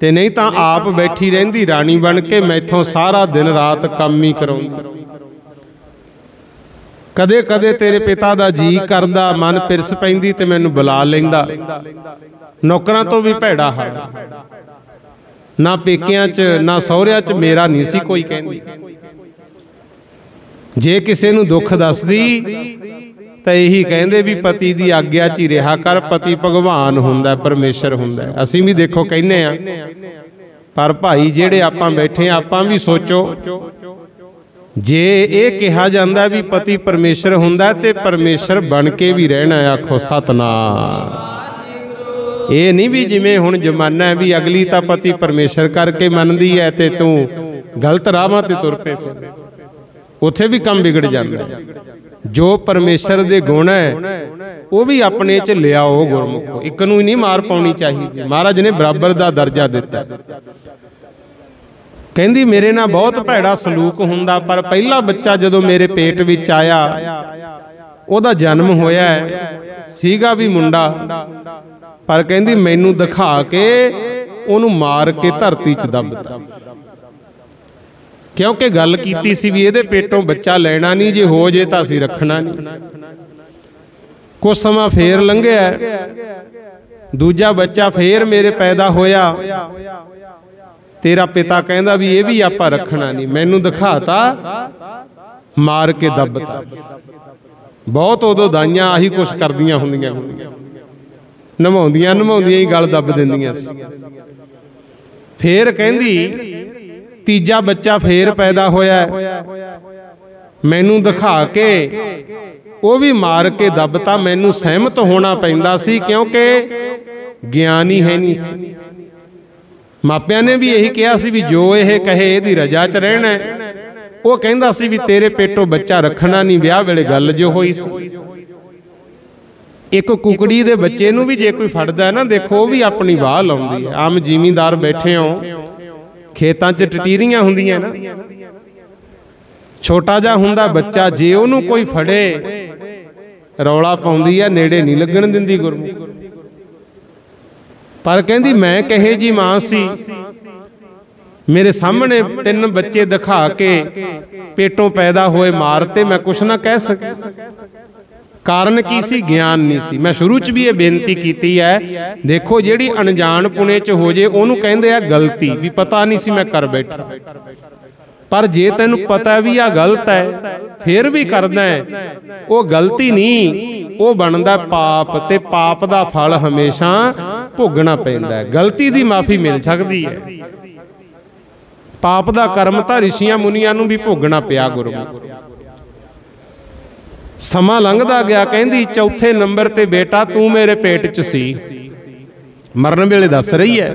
Speaker 1: ਤੇ ਨਹੀਂ ਤਾਂ ਆਪ ਬੈਠੀ ਰਹਿੰਦੀ ਰਾਣੀ ਬਣ ਕੇ, ਮੈਥੋਂ ਸਾਰਾ ਦਿਨ ਰਾਤ ਕੰਮ ਹੀ ਕਰਾਉਂਦੀ। ਕਦੇ ਕਦੇ ਤੇਰੇ ਪਿਤਾ ਦਾ ਜੀ ਕਰਦਾ, ਮਨ ਪਿਰਸ ਪੈਂਦੀ ਤੇ ਮੈਨੂੰ ਬੁਲਾ ਲੈਂਦਾ। ਨੌਕਰਾਂ ਤੋਂ ਵੀ ਭੈੜਾ ਹਾਲ, ਨਾ ਪੇਕਿਆਂ 'ਚ ਨਾ ਸਹੁਰਿਆਂ 'ਚ ਮੇਰਾ ਨਹੀਂ ਸੀ ਕੋਈ ਕਹਿੰਦੀ। ਜੇ ਕਿਸੇ ਨੂੰ ਦੁੱਖ ਦੱਸਦੀ ਤਾਂ ਇਹੀ ਕਹਿੰਦੇ ਵੀ ਪਤੀ ਦੀ ਆਗਿਆ 'ਚ ਹੀ ਰਿਹਾ ਕਰ, ਪਤੀ ਭਗਵਾਨ ਹੁੰਦਾ, ਪਰਮੇਸ਼ਰ ਹੁੰਦਾ। ਅਸੀਂ ਵੀ ਦੇਖੋ ਕਹਿੰਦੇ ਆ, ਪਰ ਭਾਈ ਜਿਹੜੇ ਆਪਾਂ ਬੈਠੇ ਆਪਾਂ ਵੀ ਸੋਚੋ, ਜੇ ਇਹ ਕਿਹਾ ਜਾਂਦਾ ਵੀ ਪਤੀ ਪਰਮੇਸ਼ਰ ਹੁੰਦਾ ਤੇ ਪਰਮੇਸ਼ਰ ਬਣ ਕੇ ਵੀ ਰਹਿਣਾ। ਆਖੋ ਸਤਨਾਮ। ਇਹ ਨਹੀਂ ਵੀ ਜਿਵੇਂ ਹੁਣ ਜ਼ਮਾਨਾ ਹੈ ਵੀ ਅਗਲੀ ਤਾਂ ਪਤੀ ਪਰਮੇਸ਼ਰ ਕਰਕੇ ਮੰਨਦੀ ਹੈ ਤੇ ਤੂੰ ਗਲਤ ਰਾਹਾਂ ਤੇ ਤੁਰ ਪਏ, ਫਿਰ ਉੱਥੇ ਵੀ ਕੰਮ ਵਿਗੜ ਜਾਂਦਾ। ਜੋ ਪਰਮੇਸ਼ਰ ਦੇ ਗੁਣ ਹੈ ਉਹ ਵੀ ਆਪਣੇ 'ਚ ਲਿਆਓ ਗੁਰਮੁਖੋ, ਇੱਕ ਨੂੰ ਹੀ ਨਹੀਂ ਮਾਰ ਪਾਉਣੀ ਚਾਹੀਦੀ। ਮਹਾਰਾਜ ਨੇ ਬਰਾਬਰ ਦਾ ਦਰਜਾ ਦਿੱਤਾ। ਕਹਿੰਦੀ ਮੇਰੇ ਨਾਲ ਬਹੁਤ ਭੈੜਾ ਸਲੂਕ ਹੁੰਦਾ, ਪਰ ਪਹਿਲਾ ਬੱਚਾ ਜਦੋਂ ਮੇਰੇ ਪੇਟ ਵਿੱਚ ਆਇਆ, ਉਹਦਾ ਜਨਮ ਹੋਇਆ ਸੀਗਾ ਵੀ ਮੁੰਡਾ, ਪਰ ਕਹਿੰਦੀ ਮੈਨੂੰ ਦਿਖਾ ਕੇ ਉਹਨੂੰ ਮਾਰ ਕੇ ਧਰਤੀ 'ਚ ਦੱਬਤਾ, ਕਿਉਂਕਿ ਗੱਲ ਕੀਤੀ ਸੀ ਵੀ ਇਹਦੇ ਪੇਟੋਂ ਬੱਚਾ ਲੈਣਾ ਨਹੀਂ, ਜੇ ਹੋ ਜੇ ਤਾਂ ਅਸੀਂ ਰੱਖਣਾ ਨਹੀਂ। ਕੁਝ ਸਮਾਂ ਫੇਰ ਲੰਘਿਆ, ਦੂਜਾ ਬੱਚਾ ਫੇਰ ਮੇਰੇ ਪੈਦਾ ਹੋਇਆ, ਤੇਰਾ ਪਿਤਾ ਕਹਿੰਦਾ ਵੀ ਇਹ ਵੀ ਆਪਾਂ ਰੱਖਣਾ ਨਹੀਂ, ਮੈਨੂੰ ਦਿਖਾਤਾ ਮਾਰ ਕੇ ਦੱਬਤਾ। ਬਹੁਤ ਉਦੋਂ ਦਾਈਆਂ ਆਹੀ ਕੁਛ ਕਰਦੀਆਂ ਹੁੰਦੀਆਂ, ਨਵਾਉਂਦੀਆਂ ਹੀ ਗਲ ਦੱਬ ਦਿੰਦੀਆਂ ਸੀ। ਫੇਰ ਕਹਿੰਦੀ ਤੀਜਾ ਬੱਚਾ ਫੇਰ ਪੈਦਾ ਹੋਇਆ, ਮੈਨੂੰ ਦਿਖਾ ਕੇ ਉਹ ਵੀ ਮਾਰ ਕੇ ਦੱਬਤਾ। ਮੈਨੂੰ ਸਹਿਮਤ ਹੋਣਾ ਪੈਂਦਾ ਸੀ, ਕਿਉਂਕਿ ਗਿਆਨ ਹੀ ਹੈ ਨਹੀਂ ਸੀ। ਮਾਪਿਆਂ ਨੇ ਵੀ ਇਹੀ ਕਿਹਾ ਸੀ ਵੀ ਜੋ ਇਹ ਕਹੇ ਇਹਦੀ ਰਜ਼ਾ 'ਚ ਰਹਿਣਾ। ਉਹ ਕਹਿੰਦਾ ਸੀ ਵੀ ਤੇਰੇ ਪੇਟੋਂ ਬੱਚਾ ਰੱਖਣਾ ਨਹੀਂ। ਵਿਆਹ ਵੇਲੇ ਗੱਲ ਜੋ ਹੋਈ ਸੀ, ਇੱਕ ਕੁਕੜੀ ਦੇ ਬੱਚੇ ਨੂੰ ਵੀ ਜੇ ਕੋਈ ਫੜਦਾ ਨਾ, ਦੇਖੋ ਉਹ ਵੀ ਆਪਣੀ ਵਾਹ ਲਾਉਂਦੀ ਹੈ। ਆਮ ਜ਼ਿਮੀਂਦਾਰ ਬੈਠੇ ਹੋ, ਖੇਤਾਂ 'ਚ ਟਟੀਰੀਆਂ ਹੁੰਦੀਆਂ ਨਾ, ਛੋਟਾ ਜਿਹਾ ਹੁੰਦਾ ਬੱਚਾ, ਜੇ ਉਹਨੂੰ ਕੋਈ ਫੜੇ ਰੌਲਾ ਪਾਉਂਦੀ ਹੈ, ਨੇੜੇ ਨਹੀਂ ਲੱਗਣ ਦਿੰਦੀ ਗੁਰਮੁਖ। ਪਰ ਕਹਿੰਦੀ ਮੈਂ ਕਹੇ ਜੀ ਮਾਂ ਸੀ, ਮੇਰੇ ਸਾਹਮਣੇ 3 ਬੱਚੇ ਦਿਖਾ ਕੇ ਪੇਟੋਂ ਪੈਦਾ ਹੋਏ ਮਾਰਤੇ, ਮੈਂ ਕੁਛ ਨਾ ਕਹਿ ਸਕੀ। ਕਾਰਨ ਕੀ ਸੀ? ਗਿਆਨ ਨਹੀਂ ਸੀ। ਮੈਂ ਸ਼ੁਰੂ 'ਚ ਵੀ ਇਹ ਬੇਨਤੀ ਕੀਤੀ ਹੈ, ਦੇਖੋ ਜਿਹੜੀ ਅਣਜਾਣ ਪੁਣੇ 'ਚ ਹੋ ਜੇ ਉਹਨੂੰ ਕਹਿੰਦੇ ਆ ਗਲਤੀ, ਵੀ ਪਤਾ ਨਹੀਂ ਸੀ ਮੈਂ ਕਰ ਬੈਠਾ। ਪਰ ਜੇ ਤੈਨੂੰ ਪਤਾ ਵੀ ਆ ਗਲਤ ਹੈ ਫਿਰ ਵੀ ਕਰਦਾ ਹੈ, ਉਹ ਗਲਤੀ ਨਹੀਂ, ਉਹ ਬਣਦਾ ਪਾਪ, ਤੇ ਪਾਪ ਦਾ ਫਲ ਹਮੇਸ਼ਾ ਭੋਗਣਾ ਪੈਂਦਾ ਹੈ। ਗਲਤੀ ਦੀ ਮਾਫੀ ਮਿਲ ਸਕਦੀ ਹੈ, ਪਾਪ ਦਾ ਕਰਮ ਤਾਂ ਰਿਸ਼ੀਆਂ ਮੁਨੀਆਂ ਨੂੰ ਵੀ ਭੋਗਣਾ ਪਿਆ ਗੁਰਮੁਖ। ਸਮਾਂ ਲੰਘਦਾ ਗਿਆ, ਕਹਿੰਦੀ ਚੌਥੇ ਨੰਬਰ ਤੇ ਬੇਟਾ ਤੂੰ ਮੇਰੇ ਪੇਟ 'ਚ ਸੀ, ਮਰਨ ਵੇਲੇ ਦੱਸ ਰਹੀ ਹੈ।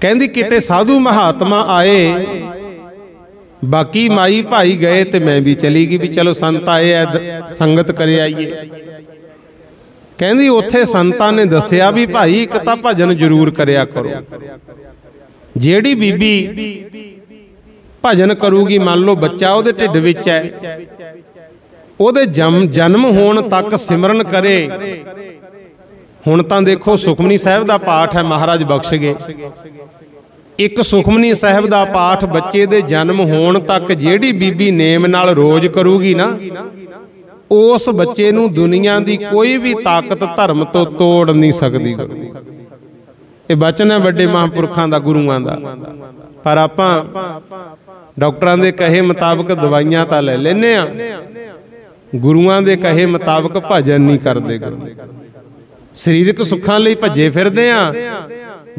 Speaker 1: ਕਹਿੰਦੀ ਕਿਤੇ ਸਾਧੂ ਮਹਾਤਮਾ ਆਏ, ਬਾਕੀ ਮਾਈ ਭਾਈ ਗਏ ਤੇ ਮੈਂ ਵੀ ਚਲੀ ਗਈ ਵੀ ਚਲੋ ਸੰਤ ਆਏ ਐ, ਸੰਗਤ ਕਰੇ ਆਈਏ। ਕਹਿੰਦੀ ਉੱਥੇ ਸੰਤਾਂ ਨੇ ਦੱਸਿਆ ਵੀ ਭਾਈ ਇੱਕ ਤਾਂ ਭਜਨ ਜ਼ਰੂਰ ਕਰਿਆ ਕਰੋ। ਜਿਹੜੀ ਬੀਬੀ ਭਜਨ ਕਰੂਗੀ, ਮੰਨ ਲਓ ਬੱਚਾ ਉਹਦੇ ਢਿੱਡ ਵਿੱਚ ਹੈ, ਉਹਦੇ ਜਨਮ ਹੋਣ ਤੱਕ ਸਿਮਰਨ ਕਰੇ। ਹੁਣ ਤਾਂ ਦੇਖੋ ਸੁਖਮਨੀ ਸਾਹਿਬ ਦਾ ਪਾਠ ਹੈ, ਮਹਾਰਾਜ ਬਖਸ਼ ਗਏ। ਇੱਕ ਸੁਖਮਨੀ ਸਾਹਿਬ ਦਾ ਪਾਠ ਬੱਚੇ ਦੇ ਜਨਮ ਹੋਣ ਤੱਕ ਜਿਹੜੀ ਬੀਬੀ ਨੇਮ ਨਾਲ ਰੋਜ਼ ਕਰੂਗੀ ਨਾ, ਉਸ ਬੱਚੇ ਨੂੰ ਦੁਨੀਆ ਦੀ ਕੋਈ ਵੀ ਤਾਕਤ ਧਰਮ ਤੋਂ ਤੋੜ ਨਹੀਂ ਸਕਦੀ। ਇਹ ਬਚਨ ਹੈ ਵੱਡੇ ਮਹਾਂਪੁਰਖਾਂ ਦਾ, ਗੁਰੂਆਂ ਦਾ। ਪਰ ਆਪਾਂ ਡਾਕਟਰਾਂ ਦੇ ਕਹੇ ਮੁਤਾਬਕ ਦਵਾਈਆਂ ਤਾਂ ਲੈ ਲੈਨੇ ਆ, ਗੁਰੂਆਂ ਦੇ ਕਹੇ ਮੁਤਾਬਕ ਭਜਨ ਨਹੀਂ ਕਰਦੇ। ਸਰੀਰਕ ਸੁੱਖਾਂ ਲਈ ਭੱਜੇ ਫਿਰਦੇ ਆ,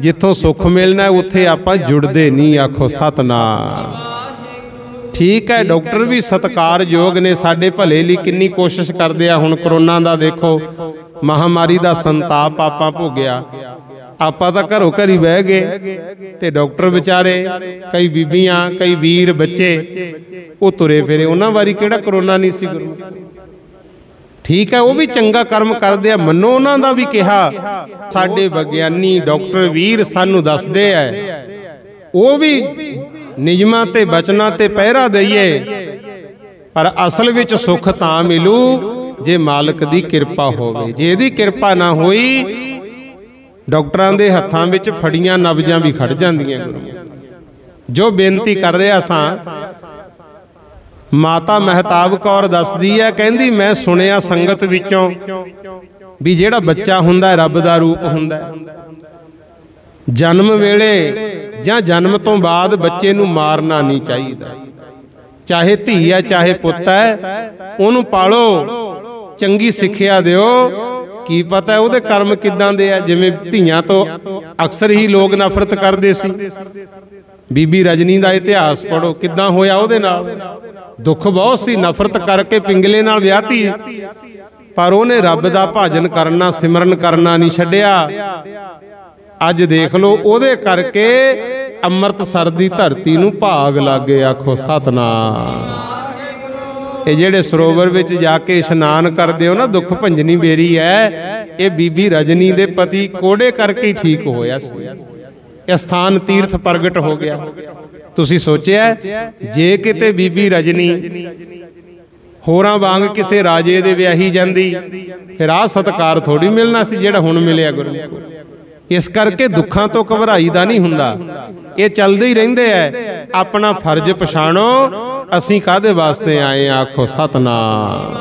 Speaker 1: ਜਿੱਥੋਂ ਸੁੱਖ ਮਿਲਣਾ ਉੱਥੇ ਆਪਾਂ ਜੁੜਦੇ ਨਹੀਂ। ਆਖੋ ਸਤਨਾਮ। ਠੀਕ ਹੈ, ਡਾਕਟਰ ਵੀ ਸਤਿਕਾਰਯੋਗ ਨੇ, ਸਾਡੇ ਭਲੇ ਲਈ ਕਿੰਨੀ ਕੋਸ਼ਿਸ਼ ਕਰਦੇ ਆ। ਹੁਣ ਕਰੋਨਾ ਦਾ ਦੇਖੋ, ਮਹਾਮਾਰੀ ਦਾ ਸੰਤਾਪ ਆਪਾਂ ਭੋਗਿਆ, ਆਪਾਂ ਤਾਂ ਘਰੋਂ ਘਰੀ ਬਹਿ ਗਏ, ਤੇ ਡਾਕਟਰ ਵਿਚਾਰੇ, ਕਈ ਬੀਬੀਆਂ, ਕਈ ਵੀਰ ਬੱਚੇ, ਉਹ ਤੁਰੇ ਫਿਰੇ। ਉਹਨਾਂ ਵਾਰੀ ਕਿਹੜਾ ਕਰੋਨਾ ਨਹੀਂ ਸੀ ਗੁਰੂ। ਠੀਕ ਹੈ, ਉਹ ਵੀ ਚੰਗਾ ਕਰਮ ਕਰਦੇ ਆ, ਮੰਨੋ ਉਹਨਾਂ ਦਾ ਵੀ ਕਿਹਾ। ਸਾਡੇ ਵਿਗਿਆਨੀ ਡਾਕਟਰ ਵੀਰ ਸਾਨੂੰ ਦੱਸਦੇ ਆ, ਉਹ ਵੀ ਨਿਯਮਾਂ ਤੇ ਬਚਨਾਂ ਤੇ ਪਹਿਰਾ ਦਈਏ। ਪਰ ਅਸਲ ਵਿੱਚ ਸੁੱਖ ਤਾਂ ਮਿਲੂ ਜੇ ਮਾਲਕ ਦੀ ਕਿਰਪਾ ਹੋਵੇ। ਜੇ ਇਹਦੀ ਕਿਰਪਾ ਨਾ ਹੋਈ, ਡਾਕਟਰਾਂ ਦੇ ਹੱਥਾਂ ਵਿੱਚ ਫੜੀਆਂ ਨਬਜ਼ਾਂ ਵੀ ਖੜ ਜਾਂਦੀਆਂ। ਜੋ ਬੇਨਤੀ ਕਰ ਰਿਹਾ ਸਾਂ, ਮਾਤਾ ਮਹਿਤਾਬ ਕੌਰ ਦੱਸਦੀ ਹੈ, ਕਹਿੰਦੀ ਮੈਂ ਸੁਣਿਆ ਸੰਗਤ ਵਿੱਚੋਂ ਵੀ ਜਿਹੜਾ ਬੱਚਾ ਹੁੰਦਾ ਰੱਬ ਦਾ ਰੂਪ ਹੁੰਦਾ। ਜਨਮ ਵੇਲੇ ਜਾਂ ਜਨਮ ਤੋਂ ਬਾਅਦ ਬੱਚੇ ਨੂੰ ਮਾਰਨਾ ਨਹੀਂ ਚਾਹੀਦਾ। ਚਾਹੇ ਧੀ ਹੈ ਚਾਹੇ ਪੁੱਤ ਹੈ, ਉਹਨੂੰ ਪਾਲੋ, ਚੰਗੀ ਸਿੱਖਿਆ ਦਿਓ। ਕੀ ਪਤਾ ਉਹਦੇ ਕਰਮ ਕਿੱਦਾਂ ਦੇ ਆ। ਜਿਵੇਂ ਧੀਆਂ ਤੋਂ ਅਕਸਰ ਹੀ ਲੋਕ ਨਫ਼ਰਤ ਕਰਦੇ ਸੀ। ਬੀਬੀ ਰਜਨੀ ਦਾ ਇਤਿਹਾਸ ਪੜੋ, ਕਿੱਦਾਂ ਹੋਇਆ ਉਹਦੇ ਨਾਲ। ਦੁੱਖ ਬਹੁਤ ਸੀ, ਨਫ਼ਰਤ ਕਰਕੇ ਪਿੰਗਲੇ ਨਾਲ ਵਿਆਹਤੀ, ਪਰ ਉਹਨੇ ਰੱਬ ਦਾ ਭਜਨ ਕਰਨਾ, ਸਿਮਰਨ ਕਰਨਾ ਨਹੀਂ ਛੱਡਿਆ। ਅੱਜ ਦੇਖ ਲਓ, ਉਹਦੇ ਕਰਕੇ ਅੰਮ੍ਰਿਤਸਰ ਦੀ ਧਰਤੀ ਨੂੰ ਭਾਗ ਲੱਗੇ। ਆਖੋ ਸਤਨਾਮ। ਇਹ ਜਿਹੜੇ ਸਰੋਵਰ ਵਿੱਚ ਜਾ ਕੇ ਇਸ਼ਨਾਨ ਕਰਦੇ ਹੋ ਨਾ, ਦੁੱਖ ਭੰਜਨੀ ਬੇਰੀ ਹੈ, ਇਹ ਬੀਬੀ ਰਜਨੀ ਦੇ ਪਤੀ ਕੋੜੇ ਕਰਕੇ ਹੀ ਠੀਕ ਹੋਇਆ ਸੀ। ਸਥਾਨ ਤੀਰਥ ਪ੍ਰਗਟ ਹੋ ਗਿਆ। ਤੁਸੀਂ ਸੋਚਿਆ ਜੇ ਕਿਤੇ ਬੀਬੀ ਰਜਨੀ ਹੋਰਾਂ ਵਾਂਗ ਕਿਸੇ ਰਾਜੇ ਦੇ ਵਿਆਹੀ ਜਾਂਦੀ ਫਿਰ ਆਹ ਸਤਿਕਾਰ ਥੋੜੀ ਮਿਲਣਾ ਸੀ ਜਿਹੜਾ ਹੁਣ ਮਿਲਿਆ ਗੁਰੂ ਕੋਲ। ਇਸ ਕਰਕੇ ਦੁੱਖਾਂ ਤੋਂ ਘਬਰਾਈਦਾ ਨਹੀਂ ਹੁੰਦਾ, ਇਹ ਚੱਲਦੇ ਹੀ ਰਹਿੰਦੇ ਐ। ਆਪਣਾ ਫਰਜ਼ ਪਛਾਣੋ, ਅਸੀਂ ਕਾਹਦੇ ਵਾਸਤੇ ਆਏ, ਆਖੋ ਸਤਨਾਮ।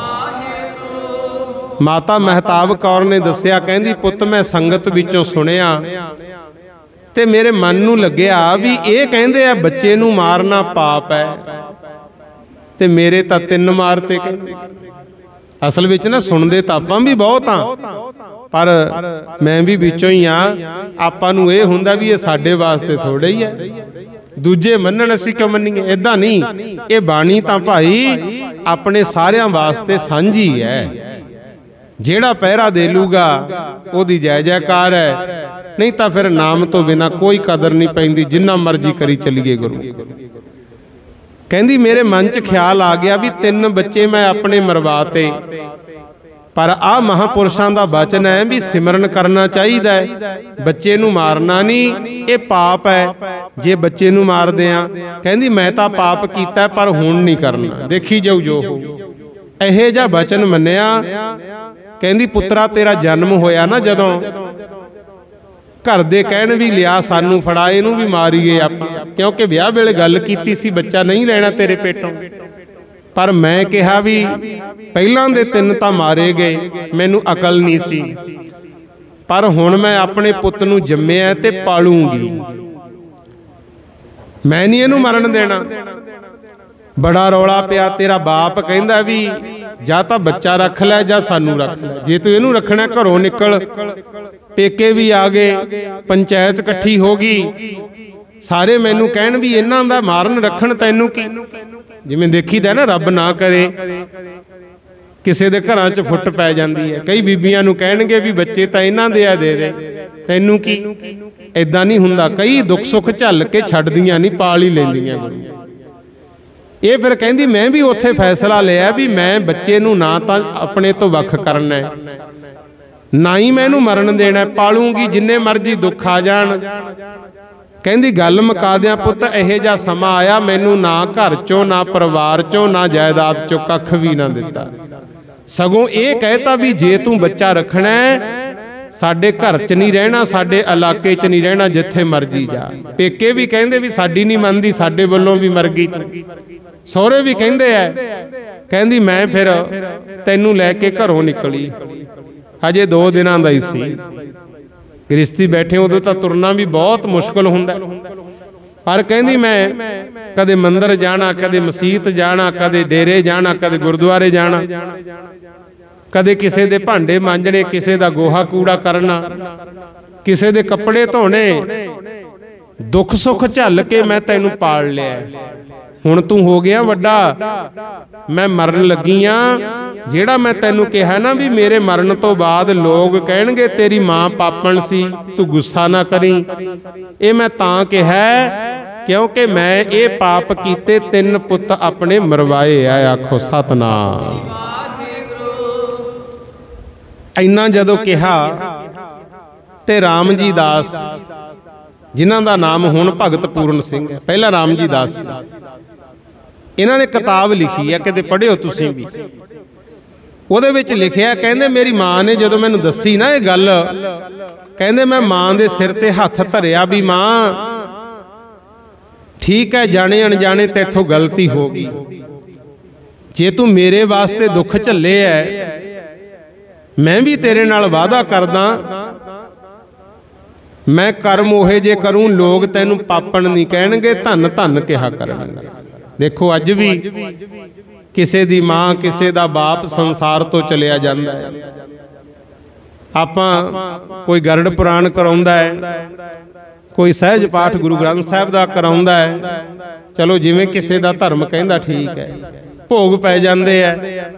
Speaker 1: ਮਾਤਾ ਮਹਿਤਾਬ ਕੌਰ ਨੇ ਦੱਸਿਆ, ਕਹਿੰਦੀ ਪੁੱਤ ਮੈਂ ਸੰਗਤ ਵਿੱਚੋਂ ਸੁਣਿਆ ਤੇ ਮੇਰੇ ਮਨ ਨੂੰ ਲੱਗਿਆ ਵੀ ਇਹ ਕਹਿੰਦੇ ਆ ਬੱਚੇ ਨੂੰ ਮਾਰਨਾ ਪਾਪ ਹੈ ਤੇ ਮੇਰੇ ਤਾਂ 3 ਮਾਰਤੇ ਕਹਿੰਦੇ। ਅਸਲ ਵਿੱਚ ਨਾ ਸੁਣਦੇ ਤਾਂ ਆਪਾਂ ਵੀ ਬਹੁਤ ਆ, ਪਰ ਮੈਂ ਵੀ ਵਿੱਚੋਂ ਹੀ ਆ। ਆਪਾਂ ਨੂੰ ਇਹ ਹੁੰਦਾ ਵੀ ਇਹ ਸਾਡੇ ਵਾਸਤੇ ਥੋੜਾ ਹੀ ਹੈ, ਦੂਜੇ ਮੰਨਣ ਅਸੀਂ ਕਿਉਂ ਮੰਨੀਏ। ਇਦਾਂ ਨਹੀਂ, ਇਹ ਬਾਣੀ ਤਾਂ ਭਾਈ ਆਪਣੇ ਸਾਰਿਆਂ ਵਾਸਤੇ ਸਾਂਝੀ ਹੈ। ਜਿਹੜਾ ਪਹਿਰਾ ਦੇ ਲੂਗਾ ਉਹਦੀ ਜੈ ਜੈਕਾਰ ਹੈ, ਨਹੀਂ ਤਾਂ ਫਿਰ ਨਾਮ ਤੋਂ ਬਿਨਾ ਕੋਈ ਕਦਰ ਨਹੀਂ ਪੈਂਦੀ, ਜਿੰਨਾ ਮਰਜ਼ੀ ਕਰੀ ਚੱਲੀਏ ਗੁਰੂ। ਕਹਿੰਦੀ ਮੇਰੇ ਮਨ 'ਚ ਖਿਆਲ ਆ ਗਿਆ ਵੀ 3 ਬੱਚੇ ਮੈਂ ਆਪਣੇ ਮਰਵਾਤੇ, ਪਰ ਆਹ ਮਹਾਂਪੁਰਸ਼ਾਂ ਦਾ ਬਚਨ ਹੈ ਵੀ ਸਿਮਰਨ ਕਰਨਾ ਚਾਹੀਦਾ ਹੈ, ਬੱਚੇ ਨੂੰ ਮਾਰਨਾ ਨਹੀਂ, ਇਹ ਪਾਪ ਹੈ ਜੇ ਬੱਚੇ ਨੂੰ ਮਾਰਦੇ ਆ। ਕਹਿੰਦੀ ਮੈਂ ਤਾਂ ਪਾਪ ਕੀਤਾ ਪਰ ਹੁਣ ਨਹੀਂ ਕਰਨਾ, ਦੇਖੀ ਜਾਊ ਜੋ ਹੋ। ਇਹੋ ਜਿਹਾ ਬਚਨ ਮੰਨਿਆ। ਕਹਿੰਦੀ ਪੁੱਤਰਾ ਤੇਰਾ ਜਨਮ ਹੋਇਆ ਨਾ ਜਦੋਂ, ਘਰ ਦੇ ਕਹਿਣ ਵੀ ਲਿਆ ਸਾਨੂੰ ਫੜਾ, ਇਹਨੂੰ ਵੀ ਮਾਰੀਏ ਆਪਾਂ, ਕਿਉਂਕਿ ਵਿਆਹ ਵੇਲੇ ਗੱਲ ਕੀਤੀ ਸੀ ਬੱਚਾ ਨਹੀਂ ਲੈਣਾ ਤੇਰੇ ਪੇਟੋਂ। ਪਰ ਮੈਂ ਕਿਹਾ ਵੀ ਪਹਿਲਾਂ ਦੇ 3 ਤਾਂ ਮਾਰੇ ਗਏ, ਮੈਨੂੰ ਅਕਲ ਨਹੀਂ ਸੀ, ਪਰ ਹੁਣ ਮੈਂ ਆਪਣੇ ਪੁੱਤ ਨੂੰ ਜੰਮਿਆ ਤੇ ਪਾਲੂੰਗੀ, ਮੈਂ ਨਹੀਂ ਇਹਨੂੰ ਮਰਨ ਦੇਣਾ। ਬੜਾ ਰੌਲਾ ਪਿਆ। ਤੇਰਾ ਬਾਪ ਕਹਿੰਦਾ ਵੀ ਜਾਂ ਤਾਂ ਬੱਚਾ ਰੱਖ ਲੈ ਜਾਂ ਸਾਨੂੰ ਰੱਖ ਲੈ, ਜੇ ਤੂੰ ਇਹਨੂੰ ਰੱਖਣਾ ਘਰੋਂ ਨਿਕਲ। ਪੇਕੇ ਵੀ ਆ ਗਏ, ਪੰਚਾਇਤ ਇਕੱਠੀ ਹੋ ਗਈ, ਸਾਰੇ ਮੈਨੂੰ ਕਹਿਣ ਵੀ ਇਹਨਾਂ ਦਾ ਮਾਰਨ ਰੱਖਣ ਤੈਨੂੰ ਕੀ। ਜਿਵੇਂ ਦੇਖੀਦਾ ਨਾ, ਰੱਬ ਨਾ ਕਰੇ ਕਿਸੇ ਦੇ ਘਰਾਂ 'ਚ ਫੁੱਟ ਪੈ ਜਾਂਦੀ ਹੈ। ਕਈ ਬੀਬੀਆਂ ਨੂੰ ਕਹਿਣਗੇ ਵੀ ਬੱਚੇ ਤਾਂ ਇਹਨਾਂ ਦੇ ਆ, ਦੇ ਦੇ, ਤੈਨੂੰ ਕੀ। ਐਦਾਂ ਨਹੀਂ ਹੁੰਦਾ, ਕਈ ਦੁੱਖ ਸੁੱਖ ਝੱਲ ਕੇ ਛੱਡਦੀਆਂ ਨਹੀਂ, ਪਾਲ ਹੀ ਲੈਂਦੀਆਂ। ਇਹ ਫਿਰ ਕਹਿੰਦੀ ਮੈਂ ਵੀ ਉੱਥੇ ਫੈਸਲਾ ਲਿਆ ਵੀ ਮੈਂ ਬੱਚੇ ਨੂੰ ਨਾ ਤਾਂ ਆਪਣੇ ਤੋਂ ਵੱਖ ਕਰਨਾ ਹੈ, ਨਾ ਹੀ ਮੈਂ ਇਹਨੂੰ ਮਰਨ ਦੇਣਾ, ਪਾਲੂੰਗੀ ਜਿੰਨੇ ਮਰਜ਼ੀ ਦੁੱਖ ਆ ਜਾਣ। ਕਹਿੰਦੀ ਗੱਲ ਮੁਕਾ ਦਿਆਂ ਪੁੱਤ, ਇਹੋ ਜਿਹਾ ਸਮਾਂ ਆਇਆ ਮੈਨੂੰ ਨਾ ਘਰ ਚੋਂ, ਨਾ ਪਰਿਵਾਰ ਚੋਂ, ਨਾ ਜਾਇਦਾਦ ਚੋਂ ਕੱਖ ਵੀ ਨਾ ਦਿੱਤਾ, ਸਗੋਂ ਇਹ ਕਹਿਤਾ ਵੀ ਜੇ ਤੂੰ ਬੱਚਾ ਰੱਖਣਾ ਸਾਡੇ ਘਰ 'ਚ ਨਹੀਂ ਰਹਿਣਾ, ਸਾਡੇ ਇਲਾਕੇ 'ਚ ਨਹੀਂ ਰਹਿਣਾ, ਜਿੱਥੇ ਮਰਜੀ ਜਾ। ਪੇਕੇ ਵੀ ਕਹਿੰਦੇ ਵੀ ਸਾਡੀ ਨਹੀਂ ਮੰਨਦੀ, ਸਾਡੇ ਵੱਲੋਂ ਵੀ ਮਰ ਗਈ। ਸਹੁਰੇ ਵੀ ਕਹਿੰਦੇ ਐ। ਕਹਿੰਦੀ ਮੈਂ ਫਿਰ ਤੈਨੂੰ ਲੈ ਕੇ ਘਰੋਂ ਨਿਕਲੀ, ਹਜੇ 2 ਦਿਨਾਂ ਦਾ ਹੀ ਸੀ। ਗ੍ਰਸਤੀ ਬੈਠੇ ਉਦੋਂ ਤਾਂ ਤੁਰਨਾ ਵੀ ਬਹੁਤ ਮੁਸ਼ਕਲ ਹੁੰਦਾ, ਪਰ ਕਹਿੰਦੀ ਮੈਂ ਕਦੇ ਮੰਦਿਰ ਜਾਣਾ, ਕਦੇ ਮਸੀਤ ਜਾਣਾ, ਕਦੇ ਡੇਰੇ ਜਾਣਾ, ਕਦੇ ਗੁਰਦੁਆਰੇ ਜਾਣਾ, ਕਦੇ ਕਿਸੇ ਦੇ ਭਾਂਡੇ ਮਾਂਜਣੇ, ਕਿਸੇ ਦਾ ਗੋਹਾ ਕੂੜਾ ਕਰਨਾ, ਕਿਸੇ ਦੇ ਕੱਪੜੇ ਧੋਣੇ। ਦੁੱਖ ਸੁੱਖ ਝੱਲ ਕੇ ਮੈਂ ਤੈਨੂੰ ਪਾਲ ਲਿਆ, ਹੁਣ ਤੂੰ ਹੋ ਗਿਆ ਵੱਡਾ, ਮੈਂ ਮਰਨ ਲੱਗੀ ਆ। ਜਿਹੜਾ ਮੈਂ ਤੈਨੂੰ ਕਿਹਾ ਨਾ ਵੀ ਮੇਰੇ ਮਰਨ ਤੋਂ ਬਾਅਦ ਲੋਕ ਕਹਿਣਗੇ ਤੇਰੀ ਮਾਂ ਪਾਪਣ ਸੀ, ਤੂੰ ਗੁੱਸਾ ਨਾ ਕਰੀ, ਇਹ ਮੈਂ ਤਾਂ ਕਿਹਾ ਕਿਉਂਕਿ ਮੈਂ ਇਹ ਪਾਪ ਕੀਤੇ, 3 ਪੁੱਤ ਆਪਣੇ ਮਰਵਾਏ ਆ। ਆਖੋ ਸਤਨਾਮ। ਇੰਨਾ ਜਦੋਂ ਕਿਹਾ ਤੇ ਰਾਮ ਜੀ ਦਾਸ, ਜਿਨ੍ਹਾਂ ਦਾ ਨਾਮ ਹੁਣ ਭਗਤ ਪੂਰਨ ਸਿੰਘ ਹੈ, ਪਹਿਲਾਂ ਰਾਮ ਜੀ ਦਾਸ ਸੀ, ਇਹਨਾਂ ਨੇ ਕਿਤਾਬ ਲਿਖੀ ਹੈ, ਕਿਤੇ ਪੜ੍ਹਿਓ ਤੁਸੀਂ ਵੀ। ਉਹਦੇ ਵਿੱਚ ਲਿਖਿਆ, ਕਹਿੰਦੇ ਮੇਰੀ ਮਾਂ ਨੇ ਜਦੋਂ ਮੈਨੂੰ ਦੱਸੀ ਨਾ ਇਹ ਗੱਲ, ਕਹਿੰਦੇ ਮੈਂ ਮਾਂ ਦੇ ਸਿਰ ਤੇ ਹੱਥ ਧਰਿਆ ਵੀ ਮਾਂ ਠੀਕ ਹੈ, ਜਾਣੇ ਅਣਜਾਣੇ ਤੇਥੋਂ ਗਲਤੀ ਹੋ ਗਈ, ਜੇ ਤੂੰ ਮੇਰੇ ਵਾਸਤੇ ਦੁੱਖ ਝੱਲੇ ਐ, ਮੈਂ ਵੀ ਤੇਰੇ ਨਾਲ ਵਾਅਦਾ ਕਰਦਾ ਮੈਂ ਕਰਮ ਉਹੇ ਜੇ ਕਰੂੰ, ਲੋਕ ਤੈਨੂੰ ਪਾਪਣ ਨਹੀਂ ਕਹਿਣਗੇ, ਧੰਨ ਧੰਨ ਕਿਹਾ ਕਰਨਗੇ। ਦੇਖੋ ਅੱਜ ਵੀ ਕਿਸੇ ਦੀ ਮਾਂ, ਕਿਸੇ ਦਾ ਬਾਪ ਸੰਸਾਰ ਤੋਂ ਚਲਿਆ ਜਾਂਦਾ ਹੈ। ਆਪਾਂ ਕੋਈ ਗਰੜ ਪੁਰਾਣ ਕਰਾਉਂਦਾ ਹੈ, ਕੋਈ ਸਹਿਜ ਪਾਠ ਗੁਰੂ ਗ੍ਰੰਥ ਸਾਹਿਬ ਦਾ ਕਰਾਉਂਦਾ ਹੈ, ਚਲੋ ਜਿਵੇਂ ਕਿਸੇ ਦਾ ਧਰਮ ਕਹਿੰਦਾ ਠੀਕ ਹੈ, ਭੋਗ ਪੈ ਜਾਂਦੇ ਆ,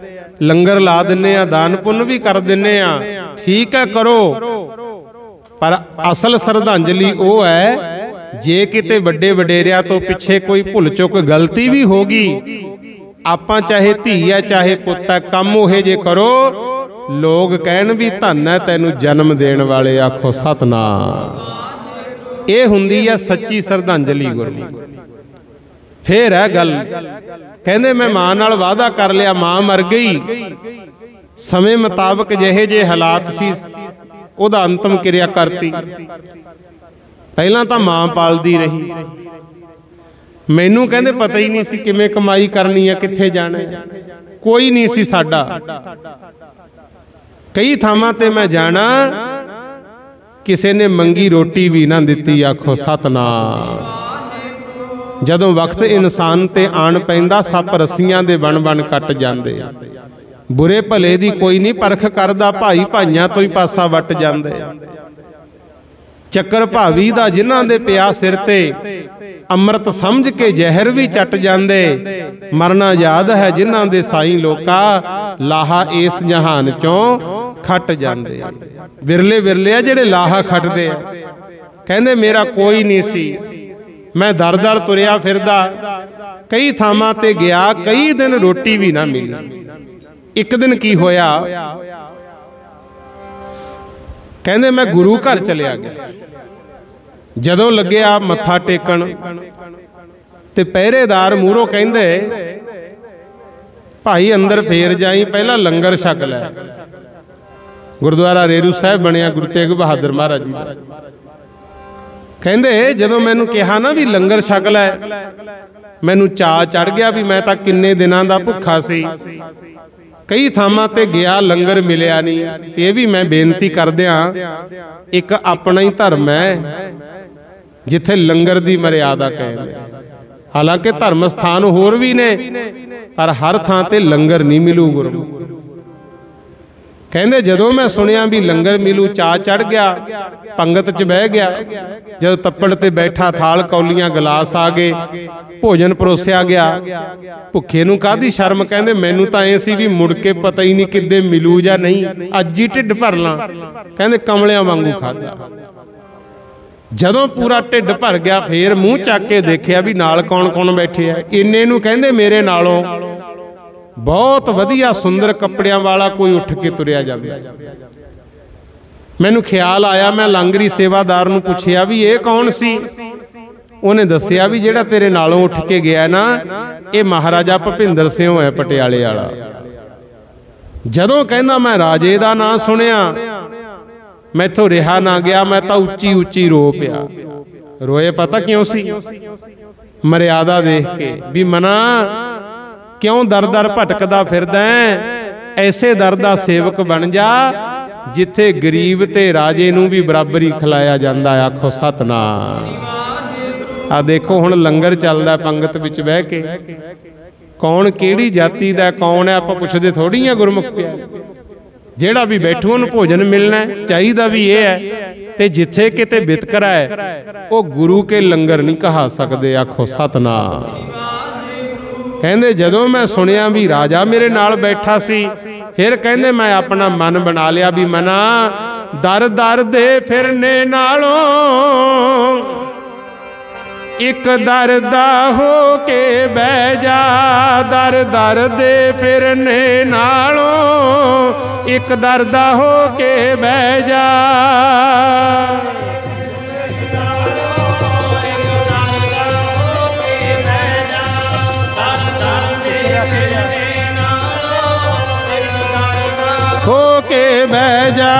Speaker 1: ਲੰਗਰ ਲਾ ਦਿੰਨੇ ਆ, ਦਾਨ ਪੁੰਨ ਵੀ ਕਰ ਦਿੰਨੇ ਆ, ਠੀਕ ਹੈ ਕਰੋ, ਪਰ ਅਸਲ ਸ਼ਰਧਾਂਜਲੀ ਉਹ ਹੈ ਜੇ ਕਿਤੇ ਵੱਡੇ ਵਡੇਰਿਆਂ ਤੋਂ ਪਿੱਛੇ ਕੋਈ ਭੁੱਲ ਚੁੱਕ ਗਲਤੀ ਵੀ ਹੋ ਗਈ, ਆਪਾਂ ਚਾਹੇ ਧੀ ਹੈ ਚਾਹੇ ਪੁੱਤ ਹੈ, ਕੰਮ ਉਹੇ ਜੇ ਕਰੋ, ਲੋਕ ਕਹਿਣ ਵੀ ਧੰਨ ਹੈ ਤੈਨੂੰ ਜਨਮ ਦੇਣ ਵਾਲੇ। ਆਖੋ ਸਤਨਾਮ। ਇਹ ਹੁੰਦੀ ਹੈ ਸੱਚੀ ਸਰਧਾਂਜਲੀ ਗੁਰਮੁਖ। ਫੇਰ ਹੈ ਗੱਲ, ਕਹਿੰਦੇ ਮੈਂ ਮਾਂ ਨਾਲ ਵਾਅਦਾ ਕਰ ਲਿਆ, ਮਾਂ ਮਰ ਗਈ, ਸਮੇਂ ਮੁਤਾਬਕ ਜਿਹੇ ਜੇ ਹਾਲਾਤ ਸੀ ਉਹਦਾ ਅੰਤਮ ਕਿਰਿਆ ਕਰਤੀ। ਪਹਿਲਾਂ ਤਾਂ ਮਾਂ ਪਾਲਦੀ ਰਹੀ, ਮੈਨੂੰ ਕਹਿੰਦੇ ਪਤਾ ਹੀ ਨਹੀਂ ਸੀ ਕਿਵੇਂ ਕਮਾਈ ਕਰਨੀ ਹੈ, ਕਿੱਥੇ ਜਾਣਾ, ਕੋਈ ਨਹੀਂ ਸੀ ਸਾਡਾ। ਕਈ ਥਾਵਾਂ ਤੇ ਮੈਂ ਜਾਣਾ, ਕਿਸੇ ਨੇ ਮੰਗੀ ਰੋਟੀ ਵੀ ਨਾ ਦਿੱਤੀ, ਆਖੋ ਸਤਨਾਮ। ਜਦੋਂ ਵਕਤ ਇਨਸਾਨ ਤੇ ਆਣ ਪੈਂਦਾ, ਸੱਪ ਰੱਸੀਆਂ ਦੇ ਬਣ ਬਣ ਕੱਟ ਜਾਂਦੇ। ਬੁਰੇ ਭਲੇ ਦੀ ਕੋਈ ਨਹੀਂ ਪਰਖ ਕਰਦਾ, ਭਾਈ ਭਾਈਆਂ ਤੋਂ ਹੀ ਪਾਸਾ ਵੱਟ ਜਾਂਦੇ। ਚੱਕਰ ਭਾਵੀ ਦਾ ਜਿਨ੍ਹਾਂ ਦੇ ਪਿਆ ਸਿਰ ਤੇ, ਅੰਮ੍ਰਿਤ ਸਮਝ ਕੇ ਜ਼ਹਿਰ ਵੀ ਚੱਟ ਜਾਂਦੇ। ਮਰਨਾ ਯਾਦ ਹੈ ਜਿਨ੍ਹਾਂ ਦੇ ਸਾਈਂ ਲੋਕਾ, ਲਾਹਾ ਇਸ ਜਹਾਨ ਚੋਂ ਖੱਟ ਜਾਂਦੇ। ਵਿਰਲੇ ਵਿਰਲੇ ਆ ਜਿਹੜੇ ਲਾਹਾ ਖੱਟਦੇ ਆ। ਕਹਿੰਦੇ ਮੇਰਾ ਕੋਈ ਨਹੀਂ ਸੀ, ਮੈਂ ਦਰ ਦਰ ਤੁਰਿਆ ਫਿਰਦਾ, ਕਈ ਥਾਵਾਂ ਤੇ ਗਿਆ, ਕਈ ਦਿਨ ਰੋਟੀ ਵੀ ਨਾ ਮਿਲੀ। ਇੱਕ ਦਿਨ ਕੀ ਹੋਇਆ, ਕਹਿੰਦੇ ਮੈਂ ਗੁਰੂ ਘਰ ਚਲਿਆ ਗਿਆ। ਜਦੋਂ ਲੱਗਿਆ ਮੱਥਾ ਟੇਕਣ ਤੇ ਪਹਿਰੇਦਾਰ ਮੂਹਰੋਂ ਕਹਿੰਦੇ ਭਾਈ ਅੰਦਰ ਫੇਰ ਜਾਈ, ਪਹਿਲਾਂ ਲੰਗਰ ਛਕ ਲੈ। ਗੁਰਦੁਆਰਾ ਰੇਰੂ ਸਾਹਿਬ ਬਣਿਆ ਗੁਰੂ ਤੇਗ ਬਹਾਦਰ ਮਹਾਰਾਜ ਜੀ ਦਾ। ਕਹਿੰਦੇ ਜਦੋਂ ਮੈਨੂੰ ਕਿਹਾ ਨਾ ਵੀ ਲੰਗਰ ਛਕ ਲੈ, ਮੈਨੂੰ ਚਾਅ ਚੜ ਗਿਆ ਵੀ ਮੈਂ ਤਾਂ ਕਿੰਨੇ ਦਿਨਾਂ ਦਾ ਭੁੱਖਾ ਸੀ। ਕਈ ਥਾਵਾਂ ਤੇ ਗਿਆ, ਲੰਗਰ ਮਿਲਿਆ ਨਹੀਂ। ਤੇ ਇਹ ਵੀ ਮੈਂ ਬੇਨਤੀ ਕਰਦਿਆਂ, ਇੱਕ ਆਪਣਾ ਹੀ ਧਰਮ ਹੈ ਜਿੱਥੇ ਲੰਗਰ ਦੀ ਮਰਿਆਦਾ ਕਾਇਮ ਹੈ। ਹਾਲਾਂਕਿ ਧਰਮ ਸਥਾਨ ਹੋਰ ਵੀ ਨੇ, ਪਰ ਹਰ ਥਾਂ ਤੇ ਲੰਗਰ ਨਹੀਂ ਮਿਲੂ ਗੁਰੂ। ਕਹਿੰਦੇ ਜਦੋਂ ਮੈਂ ਸੁਣਿਆ ਵੀ ਲੰਗਰ ਮਿਲੂ, ਚਾਅ ਚੜ ਗਿਆ, ਪੰਗਤ 'ਚ ਬਹਿ ਗਿਆ। ਜਦੋਂ ਤੱਪੜ ਤੇ ਬੈਠਾ, ਥਾਲ ਕੌਲੀਆਂ ਗਲਾਸ ਆ ਗਏ, ਭੋਜਨ ਪਰੋਸਿਆ ਗਿਆ। ਭੁੱਖੇ ਨੂੰ ਕਾਹਦੀ ਸ਼ਰਮ, ਕਹਿੰਦੇ ਮੈਨੂੰ ਤਾਂ ਐ ਸੀ ਵੀ ਮੁੜ ਕੇ ਪਤਾ ਹੀ ਨਹੀਂ ਕਿੱਦੇ ਮਿਲੂ ਜਾਂ ਨਹੀਂ, ਅੱਜ ਹੀ ਢਿੱਡ ਭਰ ਲਾਂ। ਕਹਿੰਦੇ ਕਮਲਿਆਂ ਵਾਂਗੂ ਖਾਧਾ। ਜਦੋਂ ਪੂਰਾ ਢਿੱਡ ਭਰ ਗਿਆ, ਫੇਰ ਮੂੰਹ ਚੱਕ ਕੇ ਦੇਖਿਆ ਵੀ ਨਾਲ ਕੌਣ ਕੌਣ ਬੈਠੇ ਆ। ਇੰਨੇ ਨੂੰ ਕਹਿੰਦੇ ਮੇਰੇ ਨਾਲੋਂ ਬਹੁਤ ਵਧੀਆ ਸੁੰਦਰ ਕੱਪੜਿਆਂ ਵਾਲਾ ਕੋਈ ਉੱਠ ਕੇ ਤੁਰਿਆ ਜਾਂਦਾ। ਮੈਨੂੰ ਖਿਆਲ ਆਇਆ, ਮੈਂ ਲਾਂਗਰੀ ਸੇਵਾਦਾਰ ਨੂੰ ਪੁੱਛਿਆ ਵੀ ਇਹ ਕੌਣ ਸੀ। ਉਹਨੇ ਦੱਸਿਆ ਵੀ ਜਿਹੜਾ ਤੇਰੇ ਨਾਲੋਂ ਉੱਠ ਕੇ ਗਿਆ ਨਾ, ਇਹ ਮਹਾਰਾਜਾ ਭੁਪਿੰਦਰ ਸਿੰਘ ਹੈ ਪਟਿਆਲੇ ਵਾਲਾ। ਜਦੋਂ ਕਹਿੰਦਾ ਮੈਂ ਰਾਜੇ ਦਾ ਨਾਂ ਸੁਣਿਆ, ਮੈਥੋਂ ਰਿਹਾ ਨਾ ਗਿਆ, ਮੈਂ ਤਾਂ ਉੱਚੀ ਉੱਚੀ ਰੋ ਪਿਆ। ਰੋਏ ਪਤਾ ਕਿਉਂ ਸੀ? ਮਰਿਆਦਾ ਦੇਖ ਕੇ ਵੀ ਮਨਾ ਕਿਉਂ ਦਰ ਦਰ ਭਟਕਦਾ ਫਿਰਦਾ, ਐਸੇ ਦਰ ਦਾ ਸੇਵਕ ਬਣ ਜਾ ਜਿੱਥੇ ਗਰੀਬ ਤੇ ਰਾਜੇ ਨੂੰ ਵੀ ਬਰਾਬਰੀ ਖਿਲਾਇਆ ਜਾਂਦਾ। ਆਖੋ ਸਤਨਾਮ। ਆ ਦੇਖੋ ਹੁਣ ਲੰਗਰ ਚੱਲਦਾ ਪੰਗਤ ਵਿੱਚ ਬਹਿ ਕੇ, ਕੌਣ ਕਿਹੜੀ ਜਾਤੀ ਦਾ ਕੌਣ ਹੈ ਆਪਾਂ ਪੁੱਛਦੇ ਥੋੜੀ ਆ। ਗੁਰਮੁਖ ਪਿਆਰੇ, ਜਿਹੜਾ ਵੀ ਬੈਠੂ ਉਹਨੂੰ ਭੋਜਨ ਮਿਲਣਾ ਚਾਹੀਦਾ ਵੀ ਇਹ ਹੈ। ਤੇ ਜਿੱਥੇ ਕਿਤੇ ਵਿਤਕਰਾ ਹੈ ਉਹ ਗੁਰੂ ਕੇ ਲੰਗਰ ਨਹੀਂ ਕਹਾ ਸਕਦੇ। ਆਖੋ ਸਤਨਾਮ। ਕਹਿੰਦੇ ਜਦੋਂ ਮੈਂ ਸੁਣਿਆ ਵੀ ਰਾਜਾ ਮੇਰੇ ਨਾਲ ਬੈਠਾ ਸੀ, ਫਿਰ ਕਹਿੰਦੇ ਮੈਂ ਆਪਣਾ ਮਨ ਬਣਾ ਲਿਆ ਵੀ ਮਨਾ ਦਰ ਦਰ ਦੇ ਫਿਰਨੇ ਨਾਲੋਂ ਇੱਕ ਦਰ ਦਾ ਹੋ ਕੇ ਬਹਿ ਜਾ। ਦਰ ਦਰ ਦੇ ਫਿਰਨੇ ਨਾਲੋਂ ਇੱਕ ਦਰ ਦਾ ਹੋ ਕੇ ਬਹਿ ਜਾ। ਹੋ ਕੇ ਬਹਿ ਜਾ।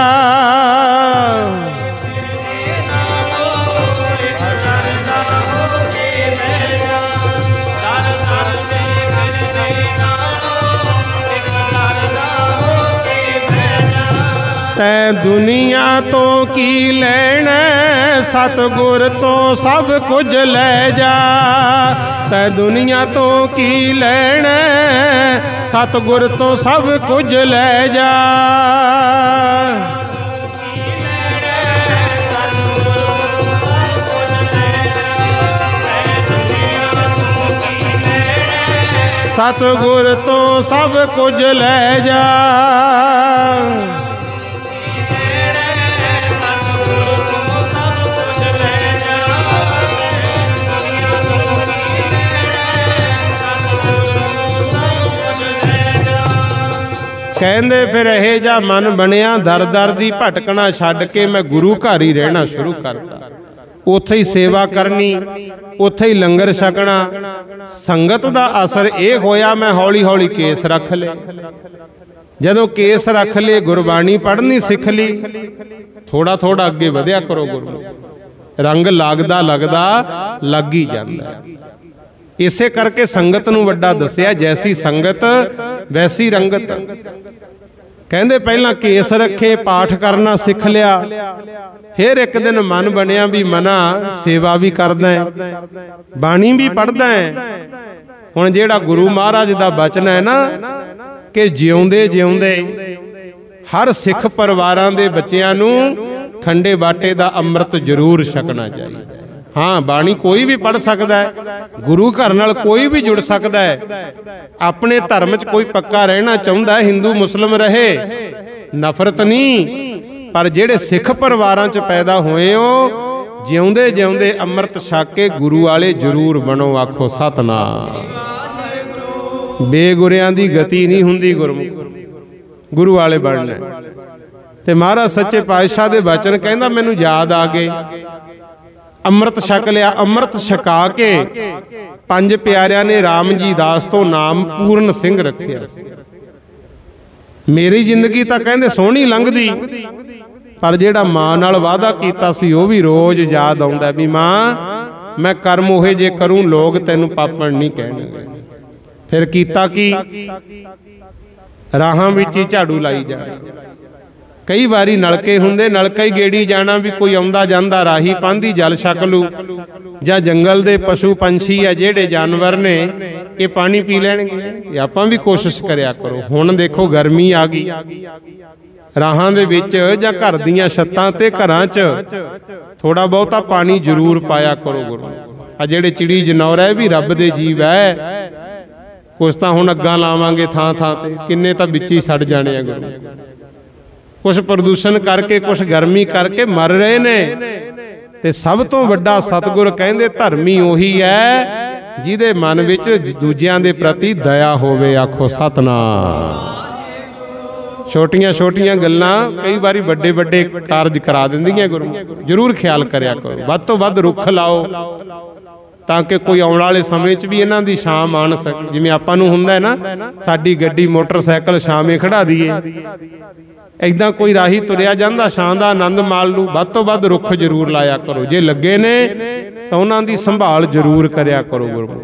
Speaker 1: ਤੈਂ ਦੁਨੀਆ ਤੋਂ ਕੀ ਲੈਣਾ, ਸਤਿਗੁਰ ਤੋਂ ਸਭ ਕੁਝ ਲੈ ਜਾ। ਤੈਂ ਦੁਨੀਆ ਤੋਂ ਕੀ ਲੈਣਾ, ਸਤਿਗੁਰ ਤੋਂ ਸਭ ਕੁਝ ਲੈ ਜਾ। ਸਤਿਗੁਰ ਤੋਂ ਸਭ ਕੁਝ ਲੈ ਜਾ। ਕਹਿੰਦੇ ਫਿਰ ਇਹ ਜਾ ਮਨ ਬਣਿਆ, ਦਰ ਦਰ ਦੀ ਭਟਕਣਾ ਛੱਡ ਕੇ ਮੈਂ ਗੁਰੂ ਘਰ ਹੀ ਰਹਿਣਾ ਸ਼ੁਰੂ ਕਰਤਾ। ਉੱਥੇ ਹੀ ਸੇਵਾ ਕਰਨੀ, ਉੱਥੇ ਹੀ ਲੰਗਰ ਛਕਣਾ। ਸੰਗਤ ਦਾ ਅਸਰ ਇਹ ਹੋਇਆ ਮੈਂ ਹੌਲੀ ਹੌਲੀ ਕੇਸ ਰੱਖ ਲਏ। ਜਦੋਂ ਕੇਸ ਰੱਖ ਲਏ, ਗੁਰਬਾਣੀ ਪੜ੍ਹਨੀ ਸਿੱਖ ਲਈ। ਥੋੜਾ ਥੋੜਾ ਅੱਗੇ ਵਧਿਆ ਕਰੋ ਗੁਰੂ। ਰੰਗ ਲੱਗਦਾ ਲੱਗਦਾ ਲੱਗ ਹੀ ਜਾਂਦਾ। ਇਸੇ ਕਰਕੇ ਸੰਗਤ ਨੂੰ ਵੱਡਾ ਦੱਸਿਆ, ਜੈਸੀ ਸੰਗਤ ਵੈਸੀ ਰੰਗਤ। ਕਹਿੰਦੇ ਪਹਿਲਾਂ ਕੇਸ ਰੱਖੇ, ਪਾਠ ਕਰਨਾ ਸਿੱਖ ਲਿਆ। ਫਿਰ ਇੱਕ ਦਿਨ ਮਨ ਬਣਿਆ ਵੀ ਮਨਾ ਸੇਵਾ ਵੀ ਕਰਦਾ ਹੈ, ਬਾਣੀ ਵੀ ਪੜ੍ਹਦਾ ਹੈ। ਹੁਣ ਜਿਹੜਾ ਗੁਰੂ ਮਹਾਰਾਜ ਦਾ ਬਚਨ ਹੈ ਨਾ ਕਿ ਜਿਉਂਦੇ ਜਿਉਂਦੇ ਹਰ ਸਿੱਖ ਪਰਿਵਾਰਾਂ ਦੇ ਬੱਚਿਆਂ ਨੂੰ ਖੰਡੇ ਬਾਟੇ ਦਾ ਅੰਮ੍ਰਿਤ ਜ਼ਰੂਰ ਛਕਣਾ ਚਾਹੀਦਾ। ਹਾਂ, ਬਾਣੀ ਕੋਈ ਵੀ ਪੜ੍ਹ ਸਕਦਾ ਹੈ, ਗੁਰੂ ਘਰ ਨਾਲ ਕੋਈ ਵੀ ਜੁੜ ਸਕਦਾ ਹੈ। ਆਪਣੇ ਧਰਮ 'ਚ ਕੋਈ ਪੱਕਾ ਰਹਿਣਾ ਚਾਹੁੰਦਾ, ਹਿੰਦੂ ਮੁਸਲਿਮ ਰਹੇ, ਨਫ਼ਰਤ ਨਹੀਂ। ਪਰ ਜਿਹੜੇ ਸਿੱਖ ਪਰਿਵਾਰਾਂ 'ਚ ਪੈਦਾ ਹੋਏ ਹੋ, ਜਿਉਂਦੇ ਜਿਉਂਦੇ ਅੰਮ੍ਰਿਤ ਛਕ ਕੇ ਗੁਰੂ ਵਾਲੇ ਜ਼ਰੂਰ ਬਣੋ। ਆਖੋ ਸਤਿਨਾਮ। ਬੇਗੁਰਿਆਂ ਦੀ ਗਤੀ ਨਹੀਂ ਹੁੰਦੀ, ਗੁਰੂ ਵਾਲੇ ਬਣਨਾ। ਤੇ ਮਹਾਰਾਜ ਸੱਚੇ ਪਾਤਸ਼ਾਹ ਦੇ ਬਚਨ ਕਹਿੰਦਾ ਮੈਨੂੰ ਯਾਦ ਆ ਗਏ। ਅੰਮ੍ਰਿਤ ਛਕ ਲਿਆ। ਅੰਮ੍ਰਿਤ ਛਕਾ ਕੇ ਪੰਜ ਪਿਆਰਿਆਂ ਨੇ ਰਾਮ ਜੀ ਦਾਸ ਤੋਂ ਨਾਮ ਪੂਰਨ ਸਿੰਘ ਰੱਖਿਆ। ਮੇਰੀ ਜ਼ਿੰਦਗੀ ਤਾਂ ਕਹਿੰਦੇ ਸੋਹਣੀ ਲੰਘਦੀ, ਪਰ ਜਿਹੜਾ ਮਾਂ ਨਾਲ ਵਾਅਦਾ ਕੀਤਾ ਸੀ ਉਹ ਵੀ ਰੋਜ਼ ਯਾਦ ਆਉਂਦਾ ਵੀ ਮਾਂ ਮੈਂ ਕਰਮ ਉਹੇ ਜੇ ਕਰੂੰ ਲੋਕ ਤੈਨੂੰ ਪਾਪਣ ਨਹੀਂ ਕਹਿਣਗੇ। ਫਿਰ ਕੀਤਾ ਕੀ, ਰਾਹਾਂ ਵਿੱਚ ਹੀ ਝਾੜੂ ਲਾਈ ਜਾਣਾ। ਕਈ ਵਾਰੀ ਨਲਕੇ ਹੁੰਦੇ, ਨਲਕਾ ਹੀ ਗੇੜੀ ਜਾਣਾ ਵੀ ਕੋਈ ਆਉਂਦਾ ਜਾਂਦਾ ਰਾਹੀ ਪਾਂਧੀ ਜਲ ਛਕ ਲੂ, ਜਾਂ ਜੰਗਲ ਦੇ ਪਸ਼ੂ ਪੰਛੀ ਆ ਜਿਹੜੇ ਜਾਨਵਰ ਨੇ ਇਹ ਪਾਣੀ ਪੀ ਲੈਣਗੇ। ਇਹ ਆਪਾਂ ਵੀ ਕੋਸ਼ਿਸ਼ ਕਰਿਆ ਕਰੋ। ਹੁਣ ਦੇਖੋ ਗਰਮੀ ਆ ਗਈ, ਰਾਹਾਂ ਦੇ ਵਿੱਚ ਜਾਂ ਘਰ ਦੀਆਂ ਛੱਤਾਂ ਤੇ ਘਰਾਂ 'ਚ ਥੋੜਾ ਬਹੁਤਾ ਪਾਣੀ ਜ਼ਰੂਰ ਪਾਇਆ ਕਰੋ ਗੁਰੂ। ਆ ਜਿਹੜੇ ਚਿੜੀ ਜਨੌਰ ਹੈ ਵੀ ਰੱਬ ਦੇ ਜੀਵ ਹੈ। ਕੁਛ ਤਾਂ ਹੁਣ ਅੱਗਾਂ ਲਾਵਾਂਗੇ ਥਾਂ ਥਾਂ ਤੇ, ਕਿੰਨੇ ਤਾਂ ਵਿੱਚ ਹੀ ਸੜ ਜਾਣੇ ਆ ਗੁਰੂ। ਕੁਛ ਪ੍ਰਦੂਸ਼ਣ ਕਰਕੇ, ਕੁਛ ਗਰਮੀ ਕਰਕੇ ਮਰ ਰਹੇ ਨੇ। ਤੇ ਸਭ ਤੋਂ ਵੱਡਾ ਸਤਿਗੁਰ ਕਹਿੰਦੇ ਧਰਮੀ ਉਹੀ ਹੈ ਜਿਹਦੇ ਮਨ ਵਿੱਚ ਦੂਜਿਆਂ ਦੇ ਪ੍ਰਤੀ ਦਇਆ ਹੋਵੇ। ਆਖੋ ਸਤਿਨਾਮ। ਛੋਟੀਆਂ ਛੋਟੀਆਂ ਗੱਲਾਂ ਕਈ ਵਾਰੀ ਵੱਡੇ ਵੱਡੇ ਕਾਰਜ ਕਰਾ ਦਿੰਦੀਆਂ ਗੁਰੂ। ਜ਼ਰੂਰ ਖਿਆਲ ਕਰਿਆ ਕਰੋ। ਵੱਧ ਤੋਂ ਵੱਧ ਰੁੱਖ ਲਾਓ ਤਾਂ ਕਿ ਕੋਈ ਆਉਣ ਵਾਲੇ ਸਮੇਂ 'ਚ ਵੀ ਇਹਨਾਂ ਦੀ ਛਾਂ ਮਾਣ ਸਕੇ। ਜਿਵੇਂ ਆਪਾਂ ਨੂੰ ਹੁੰਦਾ ਹੈ ਨਾ, ਸਾਡੀ ਗੱਡੀ ਮੋਟਰਸਾਈਕਲ ਛਾਵੇਂ ਖੜਾ ਦਈਏ, ਏਦਾਂ ਕੋਈ ਰਾਹੀ ਤੁਰਿਆ ਜਾਂਦਾ ਛਾਂ ਦਾ ਆਨੰਦ ਮਾਣ ਲੂ। ਵੱਧ ਤੋਂ ਵੱਧ ਰੁੱਖ ਜ਼ਰੂਰ ਲਾਇਆ ਕਰੋ। ਜੇ ਲੱਗੇ ਨੇ ਤਾਂ ਉਹਨਾਂ ਦੀ ਸੰਭਾਲ ਜ਼ਰੂਰ ਕਰਿਆ ਕਰੋ ਗੁਰੂ।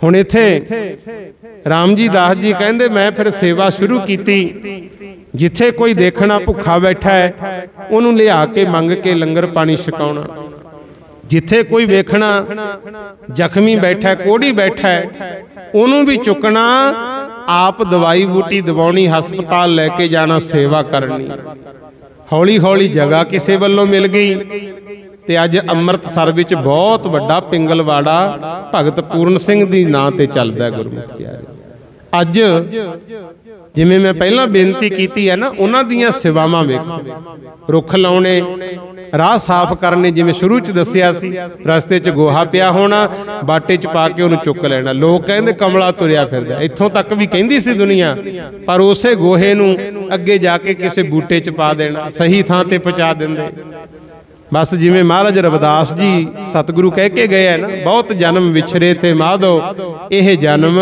Speaker 1: ਹੁਣ ਇੱਥੇ ਰਾਮ ਜੀ ਦਾਸ ਜੀ ਕਹਿੰਦੇ ਮੈਂ ਫਿਰ ਸੇਵਾ ਸ਼ੁਰੂ ਕੀਤੀ। ਜਿੱਥੇ ਕੋਈ ਦੇਖਣਾ ਭੁੱਖਾ ਬੈਠਾ ਹੈ ਉਹਨੂੰ ਲਿਆ ਕੇ ਮੰਗ ਕੇ ਲੰਗਰ ਪਾਣੀ ਛਕਾਉਣਾ। ਜਿੱਥੇ ਕੋਈ ਵੇਖਣਾ ਜ਼ਖਮੀ ਬੈਠਾ, ਕੋੜੀ ਬੈਠਾ, ਉਹਨੂੰ ਵੀ ਚੁੱਕਣਾ, ਆਪ ਦਵਾਈ ਬੂਟੀ ਦਵਾਉਣੀ, ਹਸਪਤਾਲ ਲੈ ਕੇ ਜਾਣਾ, ਸੇਵਾ ਕਰਨੀ। ਹੌਲੀ ਹੌਲੀ ਜਗ੍ਹਾ ਕਿਸੇ ਵੱਲੋਂ ਮਿਲ ਗਈ ਤੇ ਅੱਜ ਅੰਮ੍ਰਿਤਸਰ ਵਿੱਚ ਬਹੁਤ ਵੱਡਾ ਪਿੰਗਲਵਾੜਾ ਭਗਤ ਪੂਰਨ ਸਿੰਘ ਦੀ ਨਾਂ ਤੇ ਚੱਲਦਾ ਗੁਰਮੁਖ ਪਿਆਰੇ। ਅੱਜ ਜਿਵੇਂ ਮੈਂ ਪਹਿਲਾਂ ਬੇਨਤੀ ਕੀਤੀ ਹੈ ਨਾ, ਉਹਨਾਂ ਦੀਆਂ ਸੇਵਾਵਾਂ ਵੇਖੋ। ਰੁੱਖ ਲਾਉਣੇ, ਰਾਹ ਸਾਫ਼ ਕਰਨੇ, ਜਿਵੇਂ ਸ਼ੁਰੂ 'ਚ ਦੱਸਿਆ ਸੀ, ਰਸਤੇ 'ਚ ਗੋਹਾ ਪਿਆ ਹੋਣਾ, ਬਾਟੇ 'ਚ ਪਾ ਕੇ ਉਹਨੂੰ ਚੁੱਕ ਲੈਣਾ। ਲੋਕ ਕਹਿੰਦੇ ਕਮਲਾ ਤੁਰਿਆ ਫਿਰਦਾ, ਇੱਥੋਂ ਤੱਕ ਵੀ ਕਹਿੰਦੀ ਸੀ ਦੁਨੀਆ। ਪਰ ਉਸੇ ਗੋਹੇ ਨੂੰ ਅੱਗੇ ਜਾ ਕੇ ਕਿਸੇ ਬੂਟੇ 'ਚ ਪਾ ਦੇਣਾ, ਸਹੀ ਥਾਂ ਤੇ ਪਹੁੰਚਾ ਦਿੰਦੇ। ਬਸ ਜਿਵੇਂ ਮਹਾਰਾਜ ਰਵਿਦਾਸ ਜੀ ਸਤਿਗੁਰੂ ਕਹਿ ਕੇ ਗਏ ਹੈ ਨਾ, ਬਹੁਤ ਜਨਮ ਵਿਛਰੇ ਤੇ ਮਾਧੋ, ਇਹ ਜਨਮ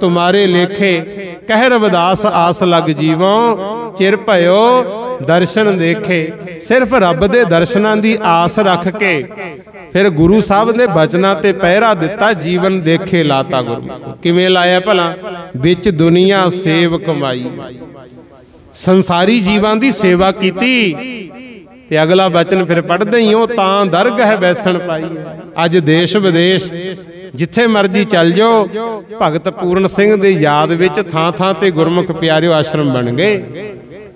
Speaker 1: ਤੁਮਾਰੇ ਲੇਖੇ, ਕਹਿ ਰਵਿਦਾਸ ਆਸ ਲੱਗ ਜੀਵੋਂ, ਚਿਰ ਭਇਓ ਦਰਸ਼ਨ ਦੇਖੇ। ਸਿਰਫ ਰੱਬ ਦੇ ਦਰਸ਼ਨਾਂ ਦੀ ਆਸ ਰੱਖ ਕੇ ਫਿਰ ਗੁਰੂ ਸਾਹਿਬ ਨੇ ਬਚਨਾਂ ਤੇ ਪਹਿਰਾ ਦਿੱਤਾ, ਜੀਵਨ ਦੇਖੇ ਲਾਤਾ ਗੁਰੂ। ਕਿਵੇਂ ਲਾਇਆ ਭਲਾ? ਵਿੱਚ ਦੁਨੀਆ ਸੇਵ ਕਮਾਈ, ਸੰਸਾਰੀ ਜੀਵਾਂ ਦੀ ਸੇਵਾ ਕੀਤੀ। ਤੇ ਅਗਲਾ ਬਚਨ ਫਿਰ ਪੜ੍ਹਦੇ ਹੀ ਹੋ, ਤਾਂ ਦਰਗਹ ਬੈਸਣ ਪਾਈ। ਅੱਜ ਦੇਸ਼ ਵਿਦੇਸ਼ ਜਿੱਥੇ ਮਰਜੀ ਚੱਲ ਜਾਓ, ਭਗਤ ਪੂਰਨ ਸਿੰਘ ਦੀ ਯਾਦ ਵਿੱਚ ਥਾਂ ਥਾਂ ਤੇ ਗੁਰਮੁਖ ਪਿਆਰਿਓ ਆਸ਼ਰਮ ਬਣ ਗਏ,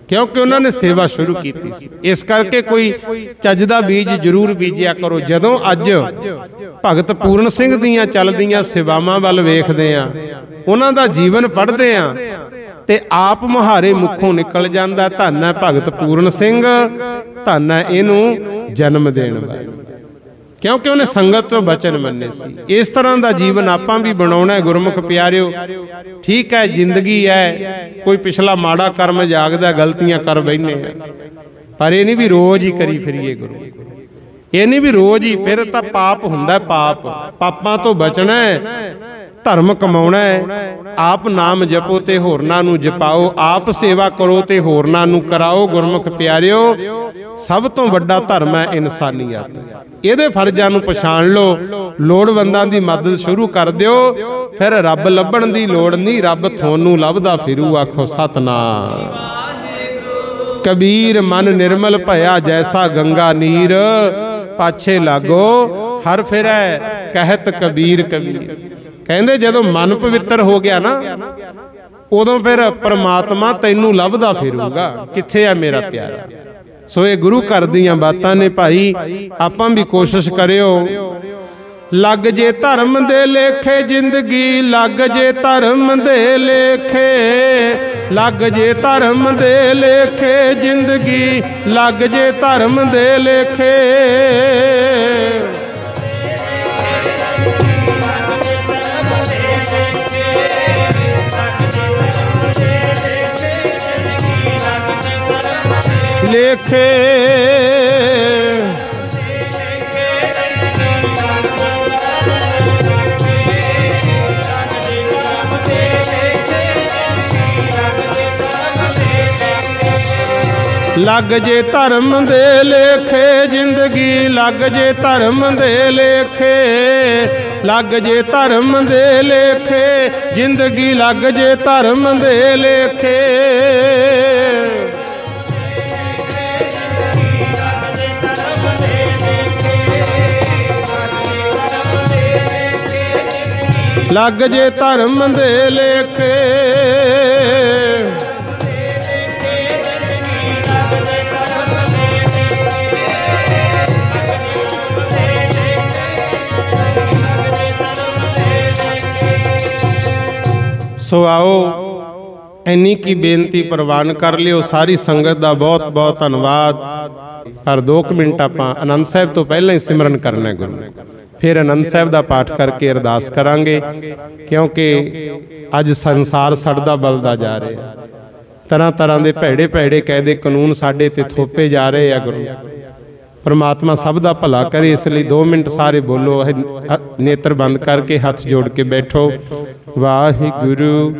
Speaker 1: ਕਿਉਂਕਿ ਉਹਨਾਂ ਨੇ ਸੇਵਾ ਸ਼ੁਰੂ ਕੀਤੀ ਸੀ। ਇਸ ਕਰਕੇ ਕੋਈ ਚੱਜ ਦਾ ਬੀਜ ਜ਼ਰੂਰ ਬੀਜਿਆ ਕਰੋ। ਜਦੋਂ ਅੱਜ ਭਗਤ ਪੂਰਨ ਸਿੰਘ ਦੀਆਂ ਚੱਲਦੀਆਂ ਸੇਵਾਵਾਂ ਵੱਲ ਵੇਖਦੇ ਆ, ਉਹਨਾਂ ਦਾ ਜੀਵਨ ਪੜ੍ਹਦੇ ਆ, ਤੇ ਆਪ ਮੁਹਾਰੇ ਮੁਖੋਂ ਨਿਕਲ ਜਾਂਦਾ, ਧੰਨ ਹੈ ਭਗਤ ਪੂਰਨ ਸਿੰਘ, ਧੰਨ ਹੈ ਇਹਨੂੰ ਜਨਮ ਦੇਣ ਵਾਲਾ, ਕਿਉਂਕਿ ਉਹਨੇ ਸੰਗਤ ਤੋਂ ਬਚਨ ਮੰਨੇ ਸੀ। ਇਸ ਤਰ੍ਹਾਂ ਦਾ ਜੀਵਨ ਆਪਾਂ ਵੀ ਬਣਾਉਣਾ ਹੈ ਗੁਰਮੁਖ ਪਿਆਰਿਓ। ਠੀਕ ਹੈ, ਜ਼ਿੰਦਗੀ ਹੈ, ਕੋਈ ਪਿਛਲਾ ਮਾੜਾ ਕਰਮ ਜਾਗਦਾ, ਗਲਤੀਆਂ ਕਰ ਬੈਠੇ ਆ, ਪਰ ਇਹ ਨਹੀਂ ਵੀ ਰੋਜ਼ ਹੀ ਕਰੀ ਫਿਰੀਏ ਗੁਰੂ। ਇਹ ਨਹੀਂ ਵੀ ਰੋਜ਼ ਹੀ, ਫਿਰ ਤਾਂ ਪਾਪ ਹੁੰਦਾ। ਪਾਪ ਪਾਪਾਂ ਤੋਂ ਬਚਣਾ ਹੈ, ਧਰਮ ਕਮਾਉਣਾ ਹੈ। ਆਪ ਨਾਮ ਜਪੋ ਤੇ ਹੋਰਨਾਂ ਨੂੰ ਜਪਾਓ, ਆਪ ਸੇਵਾ ਕਰੋ ਤੇ ਹੋਰਨਾਂ ਨੂੰ ਕਰਾਓ। ਗੁਰਮੁਖ ਪਿਆਰਿਓ, ਸਭ ਤੋਂ ਵੱਡਾ ਧਰਮ ਹੈ ਇਨਸਾਨੀਅਤ। ਇਹਦੇ ਫਰਜ਼ਾਂ ਨੂੰ ਪਛਾਣ ਲਓ, ਲੋੜਵੰਦਾਂ ਦੀ ਮਦਦ ਸ਼ੁਰੂ ਕਰ ਦਿਓ, ਫਿਰ ਰੱਬ ਲੱਭਣ ਦੀ ਲੋੜ ਨਹੀਂ, ਰੱਬ ਤੁਹਾਨੂੰ ਲੱਭਦਾ ਫਿਰੂ। ਆਖੋ ਸਤਨਾਮ। ਕਬੀਰ ਮਨ ਨਿਰਮਲ ਭਇਆ, ਜੈਸਾ ਗੰਗਾ ਨੀਰ, ਪਾਛੇ ਲਾਗੋ ਹਰ ਫਿਰੈ ਕਹਿਤ ਕਬੀਰ ਕਬੀਰ। ਕਹਿੰਦੇ ਜਦੋਂ ਮਨ ਪਵਿੱਤਰ ਹੋ ਗਿਆ ਨਾ, ਉਦੋਂ ਫਿਰ ਪ੍ਰਮਾਤਮਾ ਤੈਨੂੰ ਲੱਭਦਾ ਫਿਰੂਗਾ, ਕਿੱਥੇ ਹੈ ਮੇਰਾ ਪਿਆਰਾ। ਸੋ ਇਹ ਗੁਰੂ ਘਰ ਦੀਆਂ ਬਾਤਾਂ ਨੇ ਭਾਈ, ਆਪਾਂ ਵੀ ਕੋਸ਼ਿਸ਼ ਕਰਿਓ। ਲੱਗ ਜੇ ਧਰਮ ਦੇ ਲੇਖੇ ਜ਼ਿੰਦਗੀ, ਲੱਗ ਜੇ ਧਰਮ ਦੇ ਲੇਖੇ, ਲੱਗ ਜੇ ਧਰਮ ਦੇ ਲੇਖੇ ਜ਼ਿੰਦਗੀ, ਲੱਗ ਜੇ ਧਰਮ ਦੇ ਲੇਖੇ। ਲੇਖੇ ਲੱਗ ਜੇ ਧਰਮ ਦੇ ਲੇਖੇ ਜ਼ਿੰਦਗੀ, ਲੱਗ ਜੇ ਧਰਮ ਦੇ ਲੇਖੇ, ਲੱਗ ਜੇ ਧਰਮ ਦੇ ਲੇਖੇ ਜ਼ਿੰਦਗੀ, ਲੱਗ ਜੇ ਧਰਮ ਦੇ ਲੇਖੇ। ਲੱਗ ਜੇ ਧਰਮ ਦੇ ਲੇਖੇ। ਸੋ ਆਓ, ਇੰਨੀ ਕੀ ਬੇਨਤੀ ਪ੍ਰਵਾਨ ਕਰ ਲਿਓ। ਸਾਰੀ ਸੰਗਤ ਦਾ ਬਹੁਤ ਬਹੁਤ ਧੰਨਵਾਦ। ਪਰ 2 ਮਿੰਟ ਆਪਾਂ ਆਨੰਦ ਸਾਹਿਬ ਤੋਂ ਪਹਿਲਾਂ ਹੀ ਸਿਮਰਨ ਕਰਨਾ ਗੁਰੂ, ਫਿਰ ਆਨੰਦ ਸਾਹਿਬ ਦਾ ਪਾਠ ਕਰਕੇ ਅਰਦਾਸ ਕਰਾਂਗੇ, ਕਿਉਂਕਿ ਅੱਜ ਸੰਸਾਰ ਸੜਦਾ ਬਲਦਾ ਜਾ ਰਿਹਾ। ਤਰ੍ਹਾਂ ਤਰ੍ਹਾਂ ਦੇ ਭੈੜੇ ਭੈੜੇ ਕਾਇਦੇ ਕਾਨੂੰਨ ਸਾਡੇ ਤੇ ਥੋਪੇ ਜਾ ਰਹੇ ਆ ਗੁਰੂ। ਪਰਮਾਤਮਾ ਸਭ ਦਾ ਭਲਾ ਕਰੇ। ਇਸ ਲਈ 2 ਮਿੰਟ ਸਾਰੇ ਬੋਲੋ, ਨੇਤਰ ਬੰਦ ਕਰਕੇ ਹੱਥ ਜੋੜ ਕੇ ਬੈਠੋ। ਵਾਹਿਗੁਰੂ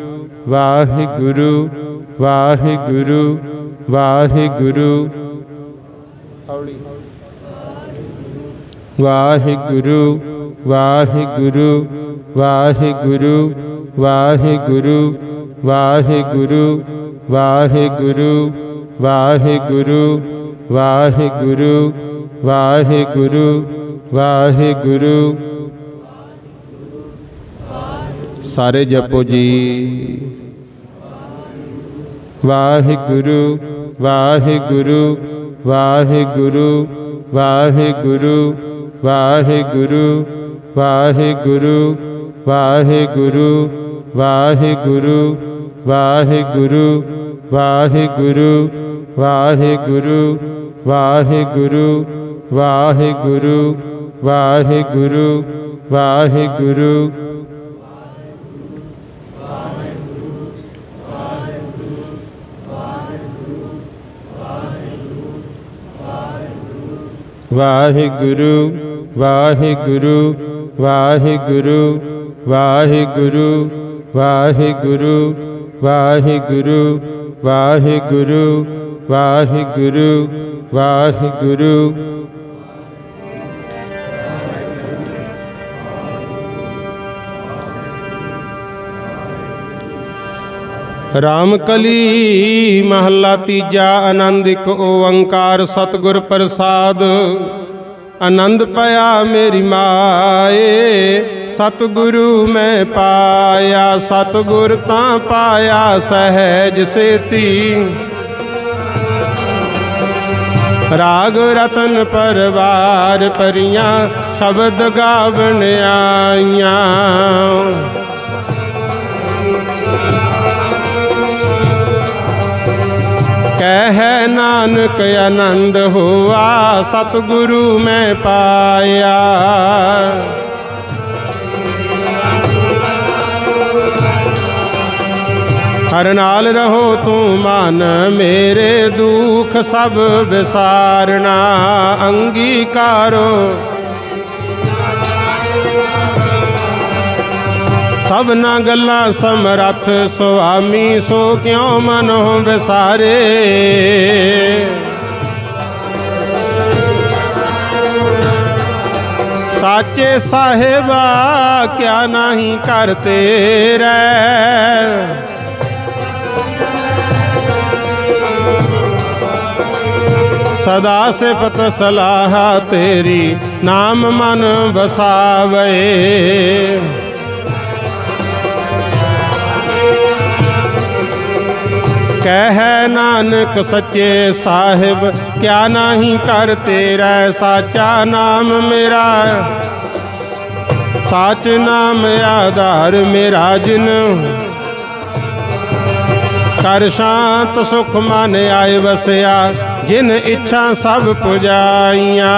Speaker 1: ਵਾਹਿਗੁਰੂ ਵਾਹਿਗੁਰੂ ਵਾਹਿਗੁਰੂ ਵਾਹਿਗੁਰੂ ਵਾਹਿਗੁਰੂ ਵਾਹਿਗੁਰੂ ਵਾਹਿਗੁਰੂ ਵਾਹਿਗੁਰੂ ਵਾਹਿਗੁਰੂ ਵਾਹਿਗੁਰੂ ਵਾਹਿਗੁਰੂ ਵਾਹਿਗੁਰੂ ਵਾਹਿਗੁਰੂ। ਸਾਰੇ ਜਪੋ ਜੀ। ਵਾਹਿਗੁਰੂ ਵਾਹਿਗੁਰੂ ਵਾਹਿਗੁਰੂ ਵਾਹਿਗੁਰੂ ਵਾਹਿਗੁਰੂ ਵਾਹਿਗੁਰੂ ਵਾਹਿਗੁਰੂ ਵਾਹਿਗੁਰੂ ਵਾਹਿਗੁਰੂ ਵਾਹਿਗੁਰੂ ਵਾਹਿਗੁਰੂ ਵਾਹਿਗੁਰੂ ਵਾਹਿਗੁਰੂ ਵਾਹਿਗੁਰੂ ਵਾਹਿਗੁਰੂ। ਵਾਹਿਗੁਰੂ ਵਾਹਿਗੁਰੂ ਵਾਹਿਗੁਰੂ ਵਾਹਿਗੁਰੂ ਵਾਹਿਗੁਰੂ ਵਾਹਿਗੁਰੂ ਵਾਹਿਗੁਰੂ ਵਾਹਿਗੁਰੂ ਵਾਹਿਗੁਰੂ। ਰਾਮ ਕਲੀ ਮਹੱਲਾ ਤੀਜਾ। ਆਨੰਦ ਇੱਕ ਓੰਕਾਰ ਸਤਿਗੁਰ ਪ੍ਰਸਾਦ। ਆਨੰਦ ਪਿਆ ਮੇਰੀ ਮਾਏ, ਸਤਿਗੁਰੂ ਮੈਂ ਪਾਇਆ। ਸਤਿਗੁਰ ਤਾਂ ਪਾਇਆ ਸਹਿਜ ਸੇਤੀ। ਰਾਗ ਰਤਨ ਪਰਵਾਰ ਪਰੀਆਂ ਸ਼ਬਦ ਗਾਵਣ ਆਈਆਂ। ਕਹਿ ਨਾਨਕ ਆਨੰਦ ਹੋਆ, ਸਤਿਗੁਰੂ ਮੈਂ ਪਾਇਆ। हर नाल रहो तू मन मेरे दुख सब विसारना अंगीकारो सबना गल्लां समरथ सुआमी सो क्यों मनो विसारे साचे साहिबा क्या नहीं करते रह सदा सिफत सलाह तेरी नाम मन बसावे कह नानक सच्चे साहिब क्या नहीं करते रह साचा नाम मेरा साच नाम आधार मेरा जिन कर शांत सुख मन आए वसया जिन इच्छा सब पुजाइयां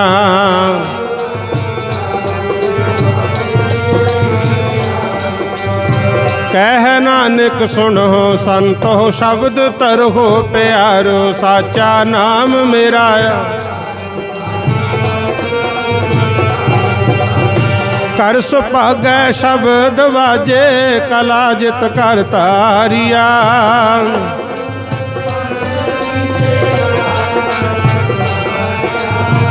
Speaker 1: कह नानक सुनो संतो शब्द तरहो प्यारो साचा नाम मेरा कर सुभागै शब्द वाजे कला जित कर तारिया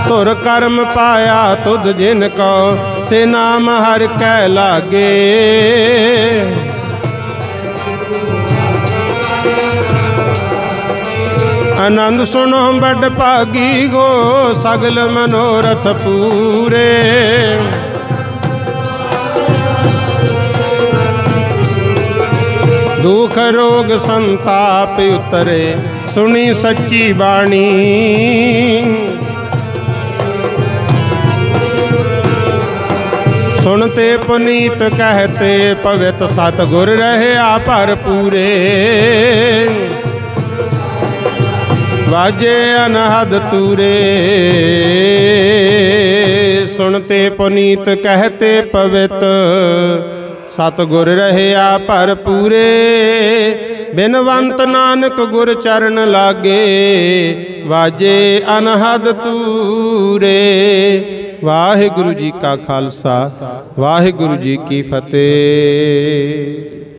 Speaker 1: तुर कर्म पाया तुध जिनको से नाम हर कै लागे आनंद सुनो बड़ भागी गो सगल मनोरथ पूरे दुख रोग संताप उतरे सुनी सच्ची बाणी सुनते पुनीत कहते पवित सतगुर रहे आपर पूरे वाजे अनहद तूरे सुनते पुनीत कहते पवित सतगुर रहे आपर पूरे बिनवंत नानक गुर चरण लागे वाजे अनहद तूरे वाहिगुरु जी का खालसा वाहिगुरु जी की फतेह।